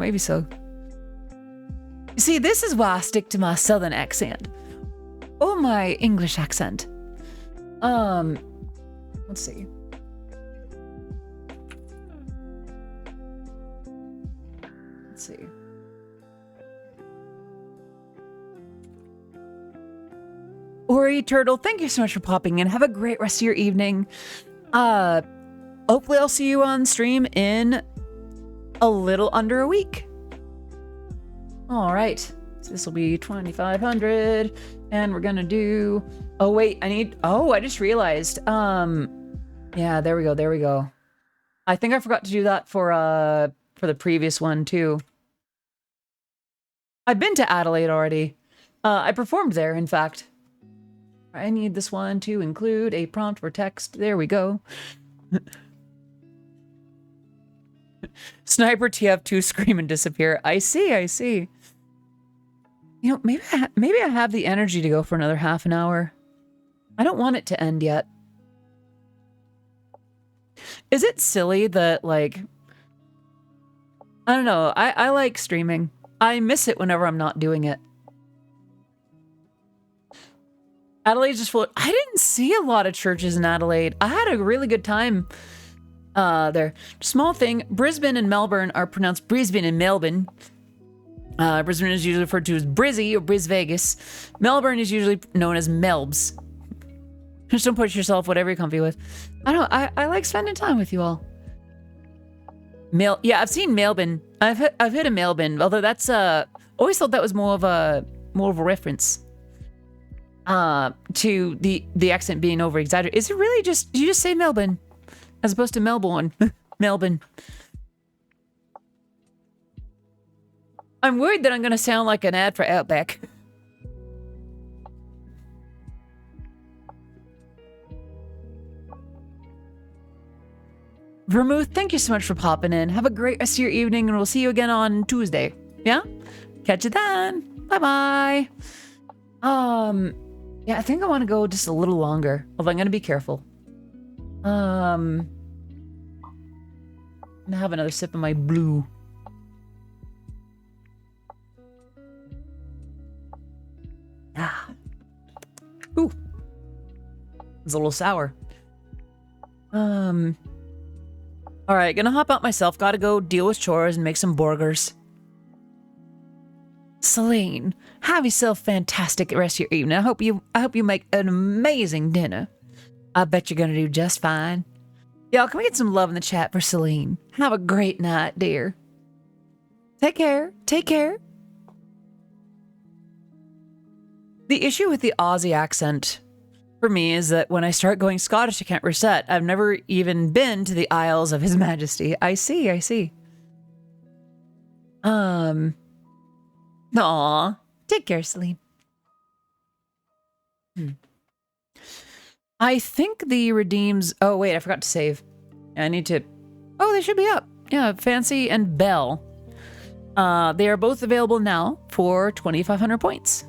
You see, this is why I stick to my southern accent. Or my English accent. Let's see. Ori Turtle, thank you so much for popping in. Have a great rest of your evening. Hopefully I'll see you on stream in a little under a week. All right, so this will be 2,500, and we're gonna do. Oh wait, I just realized. Yeah, there we go. I think I forgot to do that for the previous one too. I've been to Adelaide already. I performed there, in fact. I need this one to include a prompt for text. There we go. Sniper TF2 scream and disappear. I see. You know, maybe I have the energy to go for another half an hour. I don't want it to end yet. Is it silly that, like... I don't know. I like streaming. I miss it whenever I'm not doing it. Adelaide's just full. I didn't see a lot of churches in Adelaide. I had a really good time there. Small thing, Brisbane and Melbourne are pronounced Brisbane and Melbourne. Brisbane is usually referred to as Brizzy or Briz Vegas. Melbourne is usually known as Melbs. Just don't put yourself whatever you're comfy with. I like spending time with you all. Yeah, I've seen Melbourne. I've heard of Melbourne, although that's always thought that was more of a reference to the accent being over exaggerated. Is it really just, did you just say Melbourne as opposed to Melbourne? Melbourne. I'm worried that I'm gonna sound like an ad for Outback. Vermouth, thank you so much for popping in. Have a great rest of your evening, and we'll see you again on Tuesday. Yeah? Catch you then. Bye-bye. Yeah, I think I want to go just a little longer, although I'm going to be careful. I'm going to have another sip of my blue. Ah. Ooh. It's a little sour. All right, gonna hop out myself. Gotta go deal with chores and make some burgers. Celine, have yourself a fantastic rest of your evening. I hope you make an amazing dinner. I bet you're gonna do just fine. Y'all, can we get some love in the chat for Celine? Have a great night, dear. Take care. Take care. The issue with the Aussie accent for me is that when I start going Scottish, I can't reset. I've never even been to the Isles of His Majesty. I see. Aw. Take care, Celine. I think the redeems... Oh, wait, I forgot to save. I need to... Oh, they should be up. Yeah, Fancy and Belle. They are both available now for 2,500 points.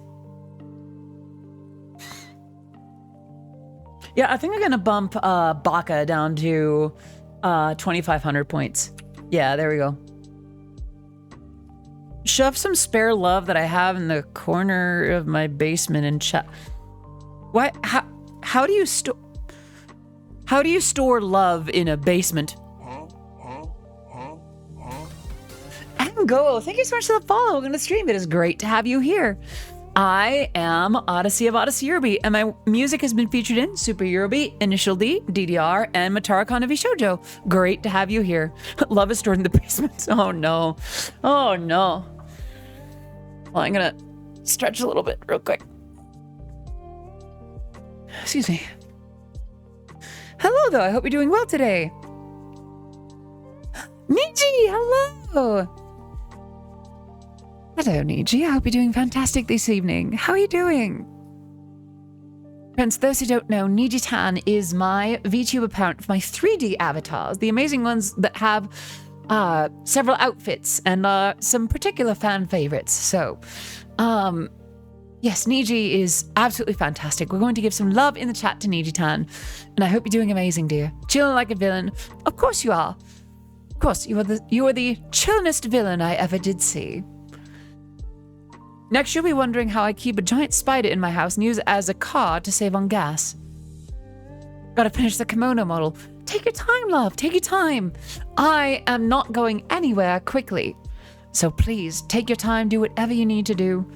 Yeah, I think I'm gonna bump Baka down to 2,500 points. Yeah, there we go. Shove some spare love that I have in the corner of my basement and chat. What? How do you store? How do you store love in a basement? Go. Thank you so much for the follow on the stream. It is great to have you here. I am Odyssey of Odyssey Eurobeat, and my music has been featured in Super Eurobeat, Initial D, DDR, and Matara Kanavi Shoujo. Great to have you here. Love is stored in the basement. Oh no. Oh no. Well, I'm gonna stretch a little bit real quick. Excuse me. Hello though, I hope you're doing well today. Niji, hello. Hello, Niji. I hope you're doing fantastic this evening. How are you doing? Friends, those who don't know, Niji-tan is my VTuber parent for my 3D avatars, the amazing ones that have several outfits and some particular fan favorites. So, yes, Niji is absolutely fantastic. We're going to give some love in the chat to Niji-tan, and I hope you're doing amazing, dear. Chilling like a villain. Of course you are. Of course, you are the chillingest villain I ever did see. Next, you'll be wondering how I keep a giant spider in my house and use it as a car to save on gas. Gotta finish the kimono model. Take your time, love. Take your time. I am not going anywhere quickly. So please, take your time. Do whatever you need to do.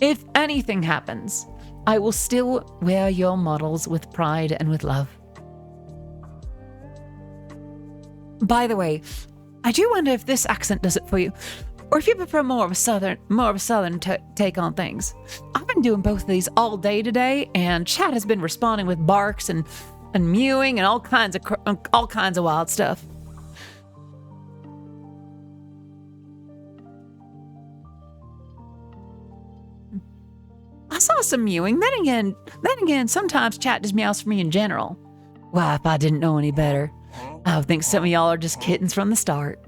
If anything happens, I will still wear your models with pride and with love. By the way, I do wonder if this accent does it for you. Or if you prefer more of a southern take on things. I've been doing both of these all day today, and chat has been responding with barks and mewing and all kinds of wild stuff. I saw some mewing. Then again, sometimes chat just meows for me in general. Well, if I didn't know any better, I would think some of y'all are just kittens from the start.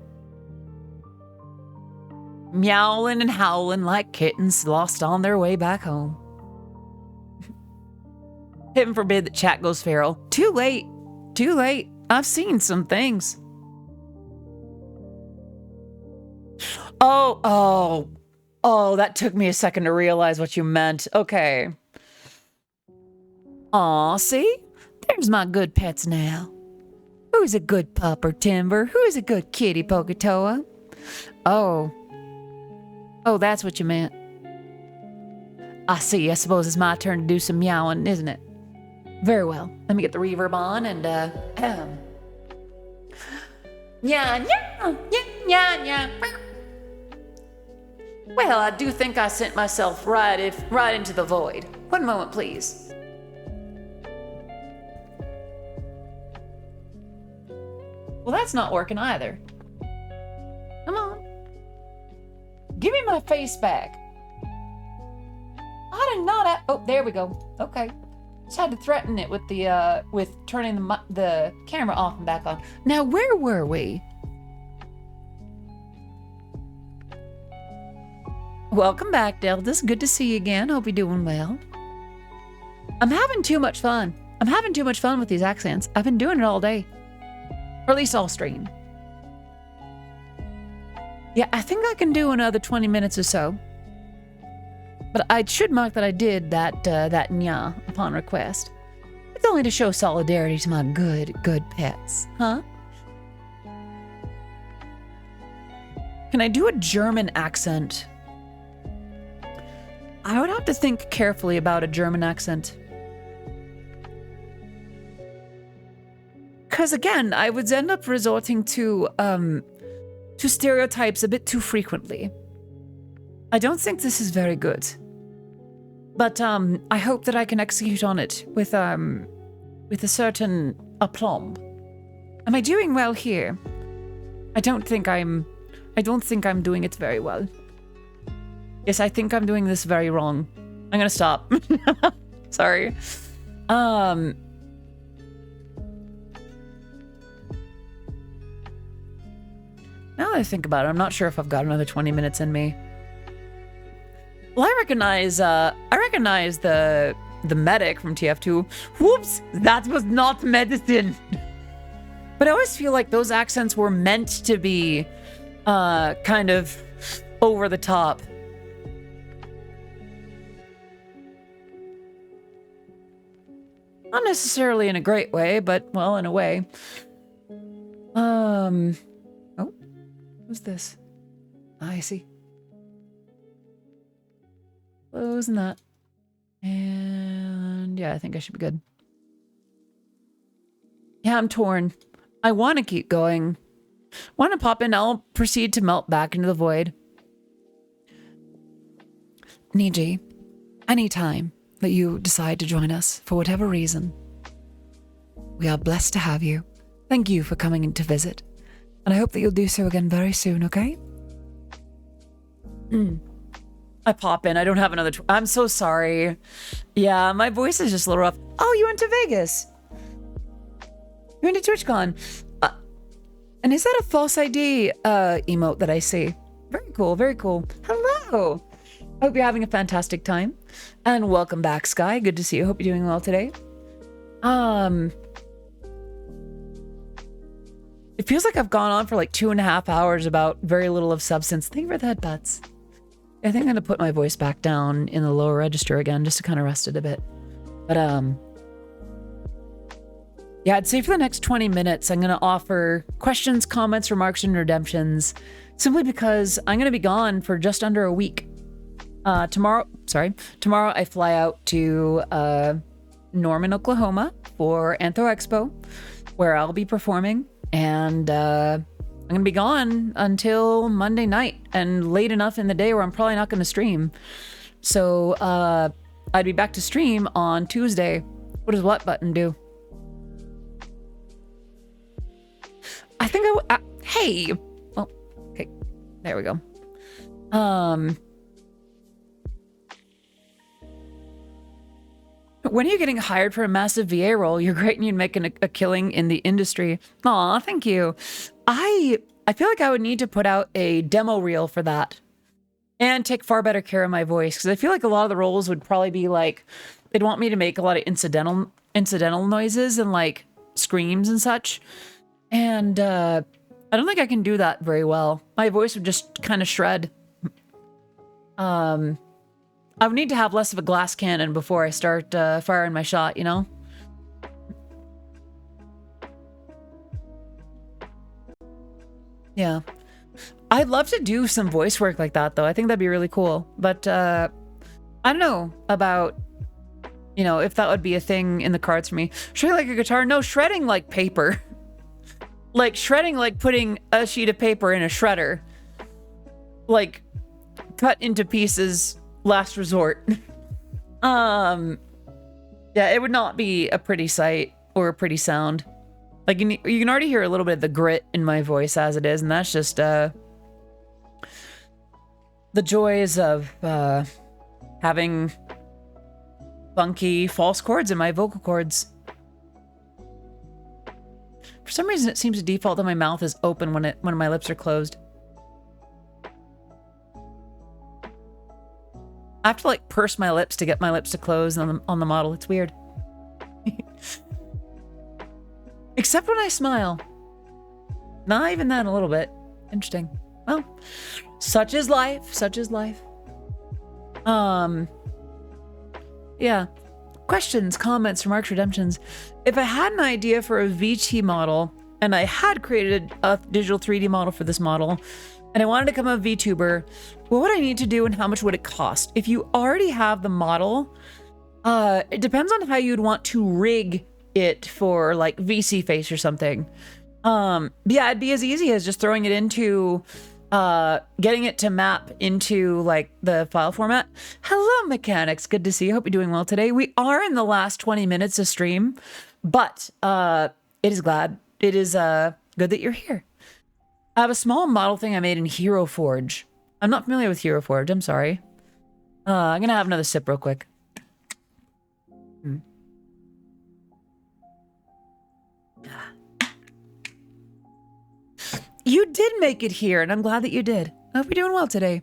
Meowing and howling like kittens lost on their way back home. Heaven forbid that chat goes feral. Too late. Too late. I've seen some things. Oh, that took me a second to realize what you meant. Okay. Aw, see? There's my good pets now. Who's a good pup or Timber? Who's a good kitty, Poketoa? Oh, that's what you meant. I see. I suppose it's my turn to do some meowing, isn't it? Very well. Let me get the reverb on and, Yeah. Well, I do think I sent myself right into the void. One moment, please. Well, that's not working either. Come on. Give me my face back. I did not. Oh, there we go. Okay. Just had to threaten it with the with turning the camera off and back on. Now, where were we? Welcome back, Deltas. Good to see you again. Hope you're doing well. I'm having too much fun. I'm having too much fun with these accents. I've been doing it all day. Or at least all stream. Yeah, I think I can do another 20 minutes or so. But I should mark that I did that nya upon request. It's only to show solidarity to my good pets, huh? Can I do a German accent? I would have to think carefully about a German accent. Because again, I would end up resorting to stereotypes a bit too frequently. I don't think this is very good. But I hope that I can execute on it with a certain aplomb. Am I doing well here? I don't think I'm doing it very well. Yes, I think I'm doing this very wrong. I'm gonna stop. Sorry. Now that I think about it, I'm not sure if I've got another 20 minutes in me. Well, I recognize the medic from TF2. Whoops, that was not medicine. But I always feel like those accents were meant to be kind of over the top. Not necessarily in a great way, but, well, in a way. Oh, what's this? I see. Closing that. And yeah, I think I should be good. Yeah, I'm torn. I want to keep going. Want to pop in, I'll proceed to melt back into the void. Niji, anytime that you decide to join us for whatever reason, we are blessed to have you. Thank you for coming in to visit. And I hope that you'll do so again very soon, okay? I pop in. I don't have another... I'm so sorry. Yeah, my voice is just a little rough. Oh, you went to Vegas. You went to TwitchCon. And is that a false ID emote that I see? Very cool, very cool. Hello. I hope you're having a fantastic time. And welcome back, Sky. Good to see you. Hope you're doing well today. It feels like I've gone on for like 2.5 hours about very little of substance. Thank you for the headbutts. I think I'm going to put my voice back down in the lower register again just to kind of rest it a bit. But, yeah, I'd say for the next 20 minutes, I'm going to offer questions, comments, remarks, and redemptions simply because I'm going to be gone for just under a week. Tomorrow I fly out to Norman, Oklahoma for Anthro Expo, where I'll be performing. And I'm going to be gone until Monday night and late enough in the day where I'm probably not going to stream. So I'd be back to stream on Tuesday. What does what button do? I think hey. Well, okay. There we go. When are you getting hired for a massive VA role? You're great and you'd make a killing in the industry. Aw, thank you. I feel like I would need to put out a demo reel for that and take far better care of my voice because I feel like a lot of the roles would probably be like, they'd want me to make a lot of incidental noises and like screams and such. And I don't think I can do that very well. My voice would just kind of shred. I would need to have less of a glass cannon before I start firing my shot, you know? Yeah. I'd love to do some voice work like that, though. I think that'd be really cool. But I don't know about, you know, if that would be a thing in the cards for me. Shredding like a guitar? No, shredding like paper. Like shredding like putting a sheet of paper in a shredder. Like cut into pieces... last resort. Yeah, it would not be a pretty sight or a pretty sound. Like you can already hear a little bit of the grit in my voice as it is, and that's just the joys of having funky false chords in my vocal cords. For some reason, it seems to default that my mouth is open when my lips are closed. I have to like purse my lips to get my lips to close on the model. It's weird. Except when I smile. Not even that, a little bit. Interesting. Well, such is life. Such is life. Yeah. Questions, comments, remarks, redemptions. If I had an idea for a VT model and I had created a digital 3D model for this model and I wanted to become a VTuber, what would I need to do and how much would it cost? If you already have the model, it depends on how you'd want to rig it for like VC face or something. Yeah, it'd be as easy as just throwing it into, getting it to map into like the file format. Hello, mechanics. Good to see you. Hope you're doing well today. We are in the last 20 minutes of stream, but it is good that you're here. I have a small model thing I made in Hero Forge. I'm not familiar with Hero Forge. I'm sorry. I'm gonna have another sip real quick. You did make it here, and I'm glad that you did. I hope you're doing well today.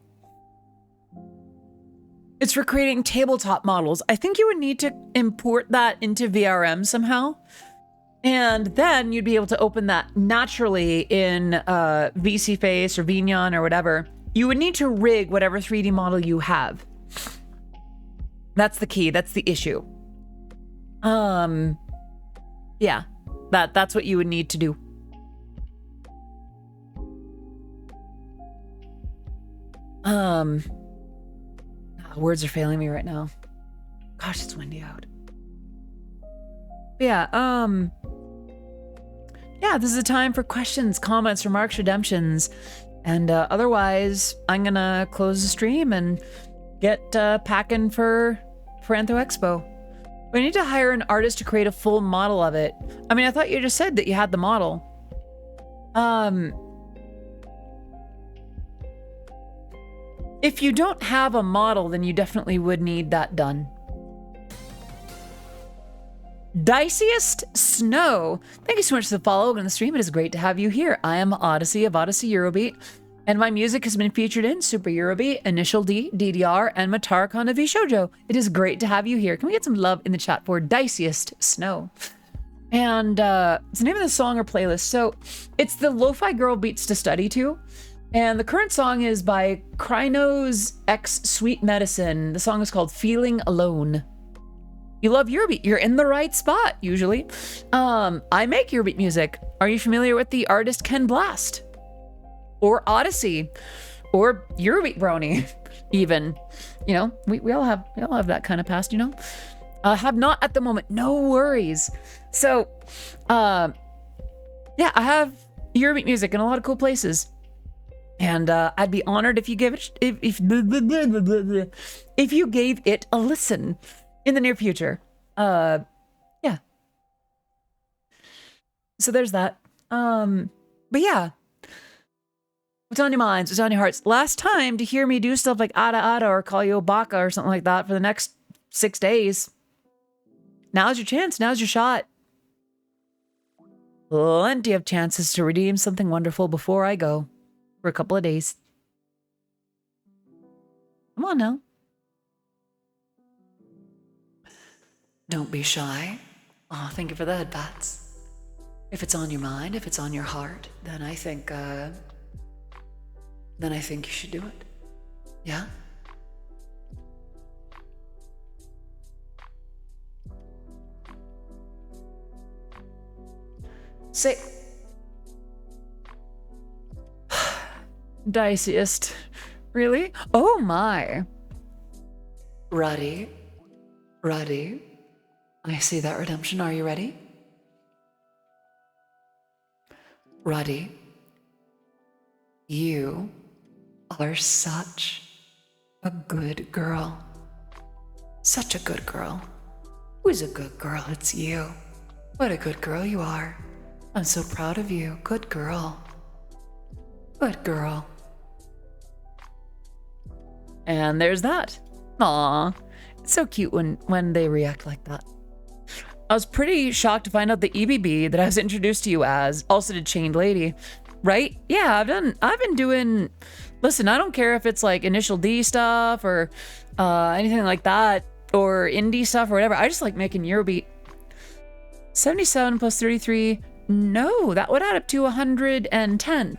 It's for creating tabletop models. I think you would need to import that into VRM somehow. And then you'd be able to open that naturally in VC Face or Vignon or whatever. You would need to rig whatever 3D model you have. That's the key. That's the issue. Yeah, that's what you would need to do. Words are failing me right now. Gosh, it's windy out. Yeah, yeah, this is a time for questions, comments, remarks, redemptions. And otherwise, I'm gonna close the stream and get packing for Anthro Expo. We need to hire an artist to create a full model of it. I mean, I thought you just said that you had the model. If you don't have a model, then you definitely would need that done. Diciest Snow. Thank you so much for the follow and the stream. It is great to have you here. I am Odyssey of Odyssey Eurobeat, and my music has been featured in Super Eurobeat, Initial D, DDR, and Matarkon of Shoujo. It is great to have you here. Can we get some love in the chat for Diciest Snow? And it's the name of the song or playlist. So it's the Lo-Fi Girl Beats to Study To. And the current song is by Krynos X Sweet Medicine. The song is called Feeling Alone. You love Eurobeat. You're in the right spot, usually. I make Eurobeat music. Are you familiar with the artist Ken Blast? Or Odyssey? Or Eurobeat Brony, even. You know, we all have that kind of past, you know? Have not at the moment. No worries. So, yeah, I have Eurobeat music in a lot of cool places. And I'd be honored if you gave it if you gave it a listen in the near future. Yeah. So there's that. But yeah. What's on your minds? What's on your hearts? Last time to hear me do stuff like Ada or call you Baka or something like that for the next 6 days. Now's your chance. Now's your shot. Plenty of chances to redeem something wonderful before I go. For a couple of days. Come on now. Don't be shy. Oh, thank you for the head pats. If it's on your mind, if it's on your heart, then I think you should do it. Yeah? Say... Diciest. Really? Oh my. Ready? Ready? I see that redemption. Are you ready? Ready? You are such a good girl. Such a good girl. Who's a good girl? It's you. What a good girl you are. I'm so proud of you. Good girl. Good girl. And there's that. Aw. It's so cute when they react like that. I was pretty shocked to find out the EBB that I was introduced to you as also did Chained Lady. Right? Yeah, I've been doing... Listen, I don't care if it's like Initial D stuff or anything like that or indie stuff or whatever. I just like making Eurobeat. 77 plus 33. No, that would add up to 110.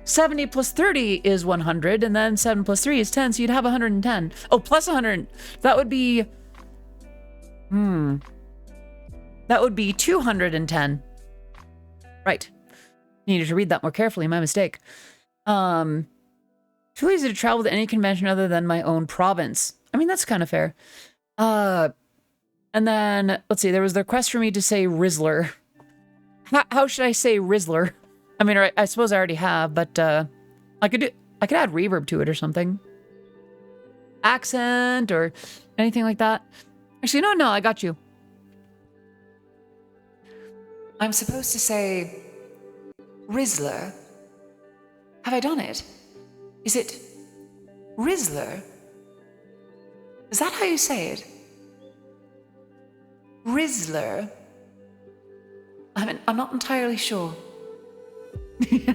70 plus 30 is 100, and then 7 plus 3 is 10, so you'd have 110. Oh, plus 100. That would be That would be 210. Right. Needed to read that more carefully. My mistake. Too easy to travel to any convention other than my own province. I mean, that's kind of fair. And then, let's see, there was the request for me to say Rizzler. How should I say Rizzler? I mean, I suppose I already have, but I could add reverb to it or something. Accent or anything like that. Actually, no, I got you. I'm supposed to say Rizzler. Have I done it? Is it Rizzler? Is that how you say it? Rizzler? I'm not entirely sure. You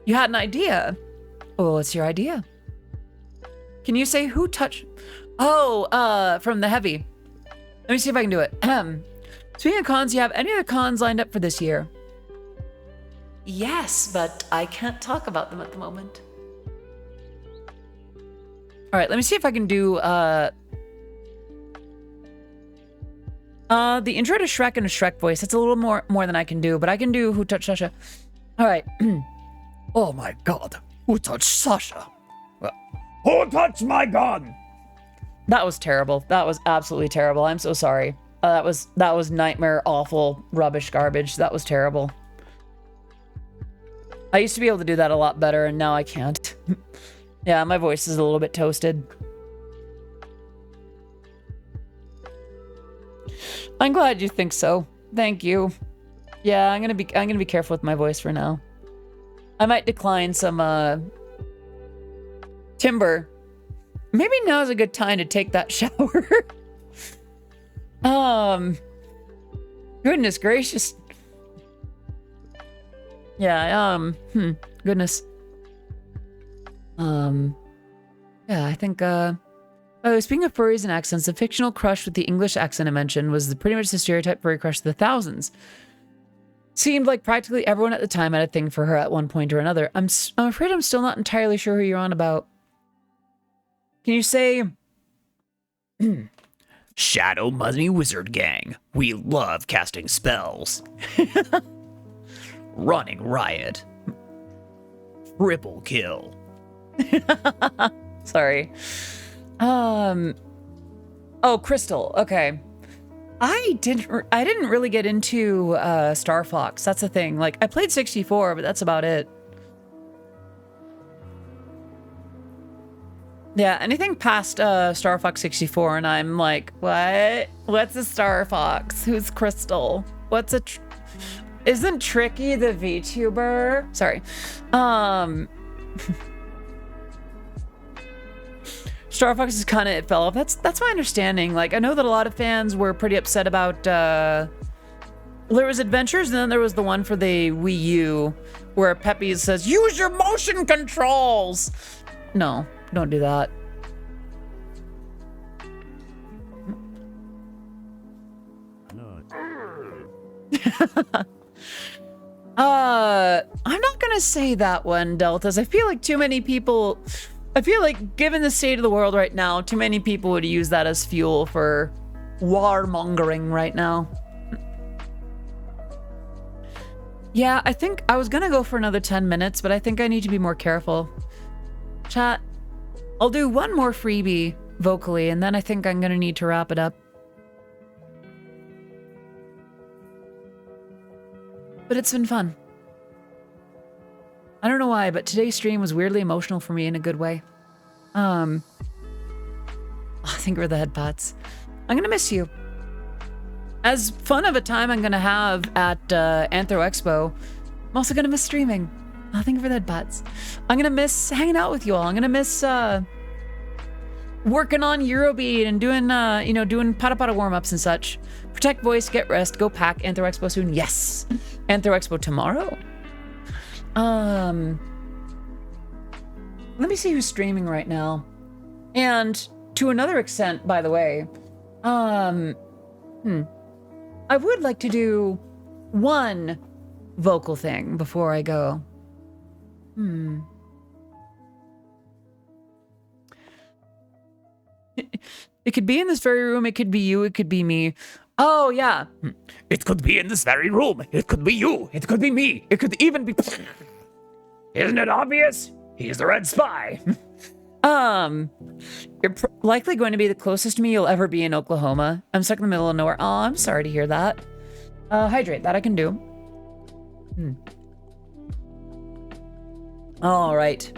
had an idea. Well, what's your idea? Can you say who touched? Oh, from the heavy. Let me see if I can do it. Speaking of cons, you have any other cons lined up for this year? Yes, but I can't talk about them at the moment. All right, let me see if I can do the intro to Shrek in a Shrek voice. That's a little more than I can do, but I can do Who Touched Sasha. All right. Oh my god. Who touched Sasha? Who touched my gun? That was terrible. That was absolutely terrible. I'm so sorry. That was nightmare, awful, rubbish, garbage. That was terrible. I used to be able to do that a lot better, and now I can't. Yeah, my voice is a little bit toasted. I'm glad you think so. Thank you. Yeah, I'm gonna be careful with my voice for now. I might decline some timber. Maybe now's a good time to take that shower. Goodness gracious. Yeah, goodness. Yeah, I think, oh, speaking of furries and accents, the fictional crush with the English accent I mentioned was pretty much the stereotype furry crush of the thousands. Seemed like practically everyone at the time had a thing for her at one point or another. I'm afraid I'm still not entirely sure who you're on about. Can you say... Shadow Money Wizard Gang. We love casting spells. Running Riot. Triple kill. Sorry. Oh, Crystal. Okay. I didn't really get into Star Fox. That's the thing. Like, I played 64, but that's about it. Yeah, anything past Star Fox 64, and I'm like, what? What's a Star Fox? Who's Crystal? What's a... Isn't Tricky the VTuber? Sorry. Star Fox is kind of, it fell off. That's my understanding. Like, I know that a lot of fans were pretty upset about, there was Adventures, and then there was the one for the Wii U, where Peppy says, use your motion controls! No, don't do that. I'm not gonna say that one, Deltas. I feel like too many people... I feel like, given the state of the world right now, too many people would use that as fuel for warmongering right now. Yeah, I think I was gonna go for another 10 minutes, but I think I need to be more careful. Chat, I'll do one more freebie vocally, and then I think I'm gonna need to wrap it up. But it's been fun. I don't know why, but today's stream was weirdly emotional for me in a good way. I think we're the head pats. I'm gonna miss you. As fun of a time I'm gonna have at Anthro Expo, I'm also gonna miss streaming. I think we're the head pats. I'm gonna miss hanging out with you all. I'm gonna miss working on Eurobeat and doing doing pata warm-ups and such. Protect voice, get rest, go pack. Anthro Expo soon. Yes. Anthro Expo tomorrow. Let me see who's streaming right now. And to another extent, by the way, I would like to do one vocal thing before I go. It could be in this very room. It could be you. It could be me. Oh, yeah. It could be in this very room. It could be you. It could be me. It could even be... Isn't it obvious? He's the Red Spy. You're likely going to be the closest to me you'll ever be in Oklahoma. I'm stuck in the middle of nowhere. Oh, I'm sorry to hear that. Hydrate. That I can do. All right.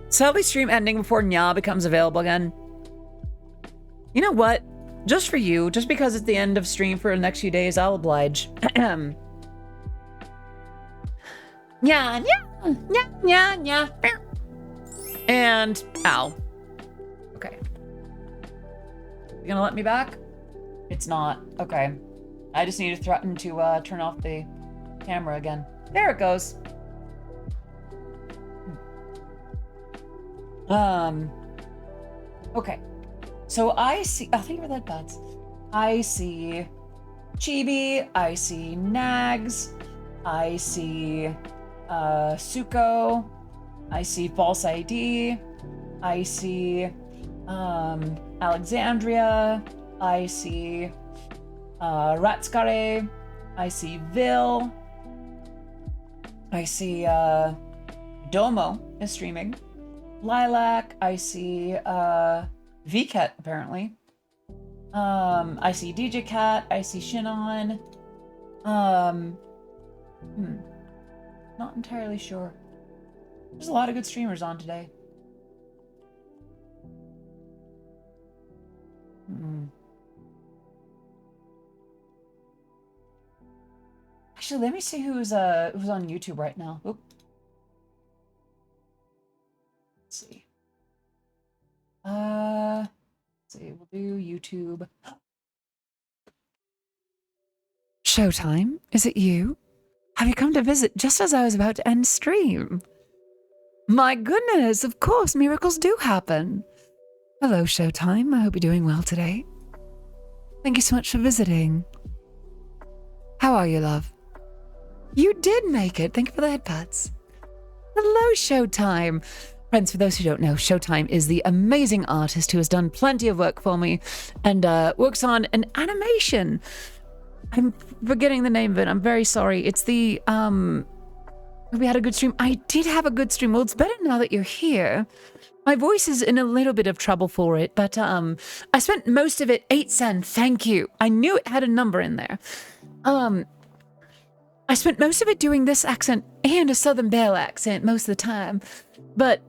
Sadly, stream ending before Nya becomes available again. You know what? Just for you, just because it's the end of stream for the next few days, I'll oblige. Yeah. And, ow. Okay. You gonna let me back? It's not. Okay. I just need to threaten to turn off the camera again. There it goes. Okay. So I see, oh, thank you for that, buds. I see Chibi, I see Nags, I see Suko, I see False ID, I see Alexandria, I see Ratskare, I see Vil, I see Domo is streaming, Lilac, I see VCat apparently. I see DJ Cat, I see Shinon. Not entirely sure. There's a lot of good streamers on today. Actually, let me see who's on YouTube right now. Oop. Let's see. Let's see, we'll do YouTube. Showtime, is it you? Have you come to visit just as I was about to end stream? My goodness, of course, miracles do happen. Hello, Showtime. I hope you're doing well today. Thank you so much for visiting. How are you, love? You did make it. Thank you for the headpads. Hello, Showtime. Friends, for those who don't know, Showtime is the amazing artist who has done plenty of work for me and works on an animation. I'm forgetting the name of it. I'm very sorry. It's the, we had a good stream. I did have a good stream. Well, it's better now that you're here. My voice is in a little bit of trouble for it, but I spent most of it 8 cents. Thank you. I knew it had a number in there. I spent most of it doing this accent and a Southern Belle accent most of the time. But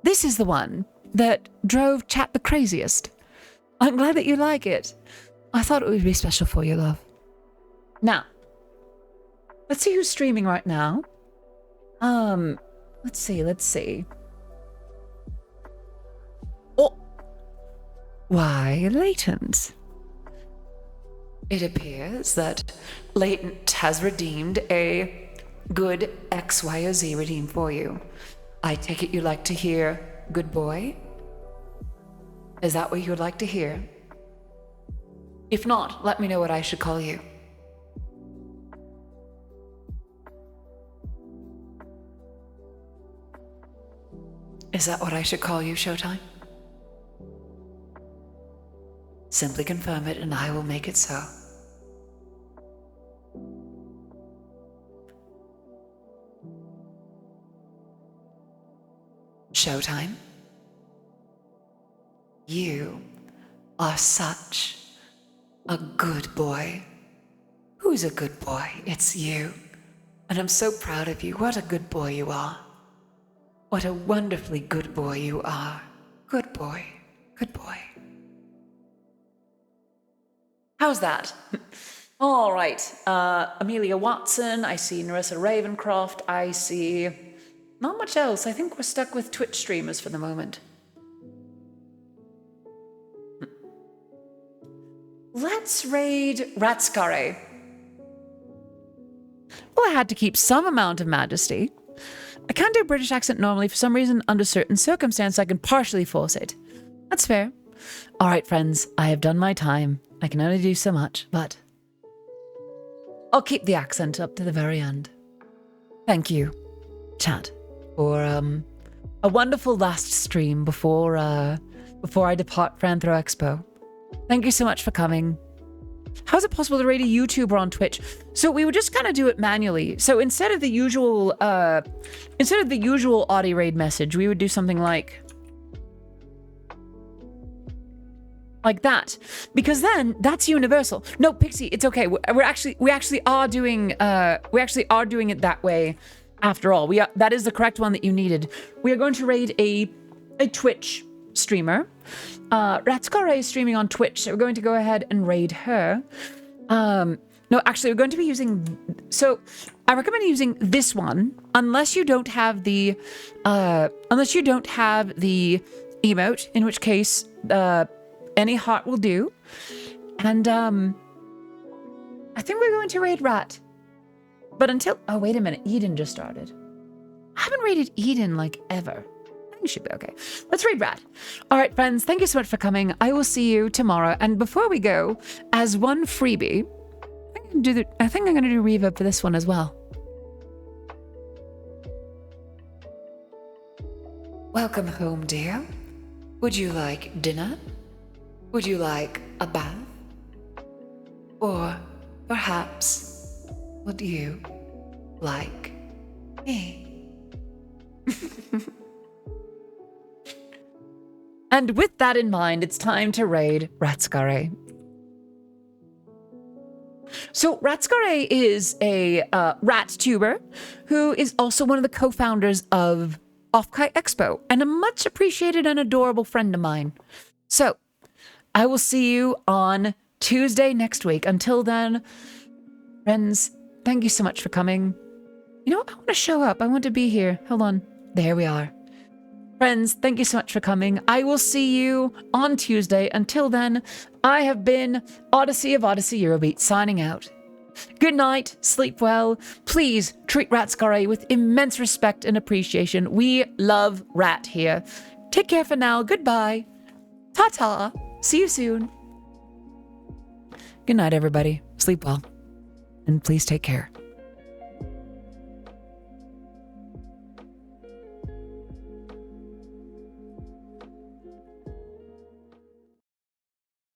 this is the one that drove chat the craziest. I'm glad that you like it. I thought it would be special for you, love. Now, let's see who's streaming right now. Let's see. Oh! Why, Latent. It appears that Latent has redeemed a good X, Y, or Z redeem for you. I take it you like to hear good boy? Is that what you would like to hear? If not, let me know what I should call you. Is that what I should call you, Showtime? Simply confirm it and I will make it so. Showtime, you are such a good boy. Who's a good boy? It's you. And I'm so proud of you. What a good boy you are. What a wonderfully good boy you are. Good boy. Good boy. How's that? All right. Amelia Watson. I see Narissa Ravencroft. I see not much else. I think we're stuck with Twitch streamers for the moment. Let's raid Ratskare. Well, I had to keep some amount of majesty. I can't do a British accent normally. For some reason, under certain circumstances, I can partially force it. That's fair. All right, friends, I have done my time. I can only do so much, but I'll keep the accent up to the very end. Thank you. chat for a wonderful last stream before I depart for Anthro Expo. Thank you so much for coming. How is it possible to raid a YouTuber on Twitch? So we would just kind of do it manually. So instead of the usual Audi raid message, we would do something like that, because then that's universal. No, Pixie, it's okay. We actually are doing it that way. After all, that is the correct one that you needed. We are going to raid a Twitch streamer. Ratskare is streaming on Twitch, so we're going to go ahead and raid her. No, actually, we're going to be using. So, I recommend using this one unless you don't have the emote, in which case, any heart will do. And I think we're going to raid Rat. But until... Oh, wait a minute. Eden just started. I haven't raided Eden, like, ever. I think it should be okay. Let's raid Rat. All right, friends. Thank you so much for coming. I will see you tomorrow. And before we go, as one freebie, I think I'm going to do reverb for this one as well. Welcome home, dear. Would you like dinner? Would you like a bath? Or perhaps... would you like me? And with that in mind, it's time to raid Ratskare. So Ratskare is a rat tuber who is also one of the co-founders of Off-Kai Expo and a much appreciated and adorable friend of mine. So I will see you on Tuesday next week. Until then, friends, thank you so much for coming. You know, I want to show up. I want to be here. Hold on. There we are. Friends, thank you so much for coming. I will see you on Tuesday. Until then, I have been Odyssey of Odyssey Eurobeat signing out. Good night. Sleep well. Please treat Ratskare with immense respect and appreciation. We love Rat here. Take care for now. Goodbye. Ta-ta. See you soon. Good night, everybody. Sleep well. And please take care.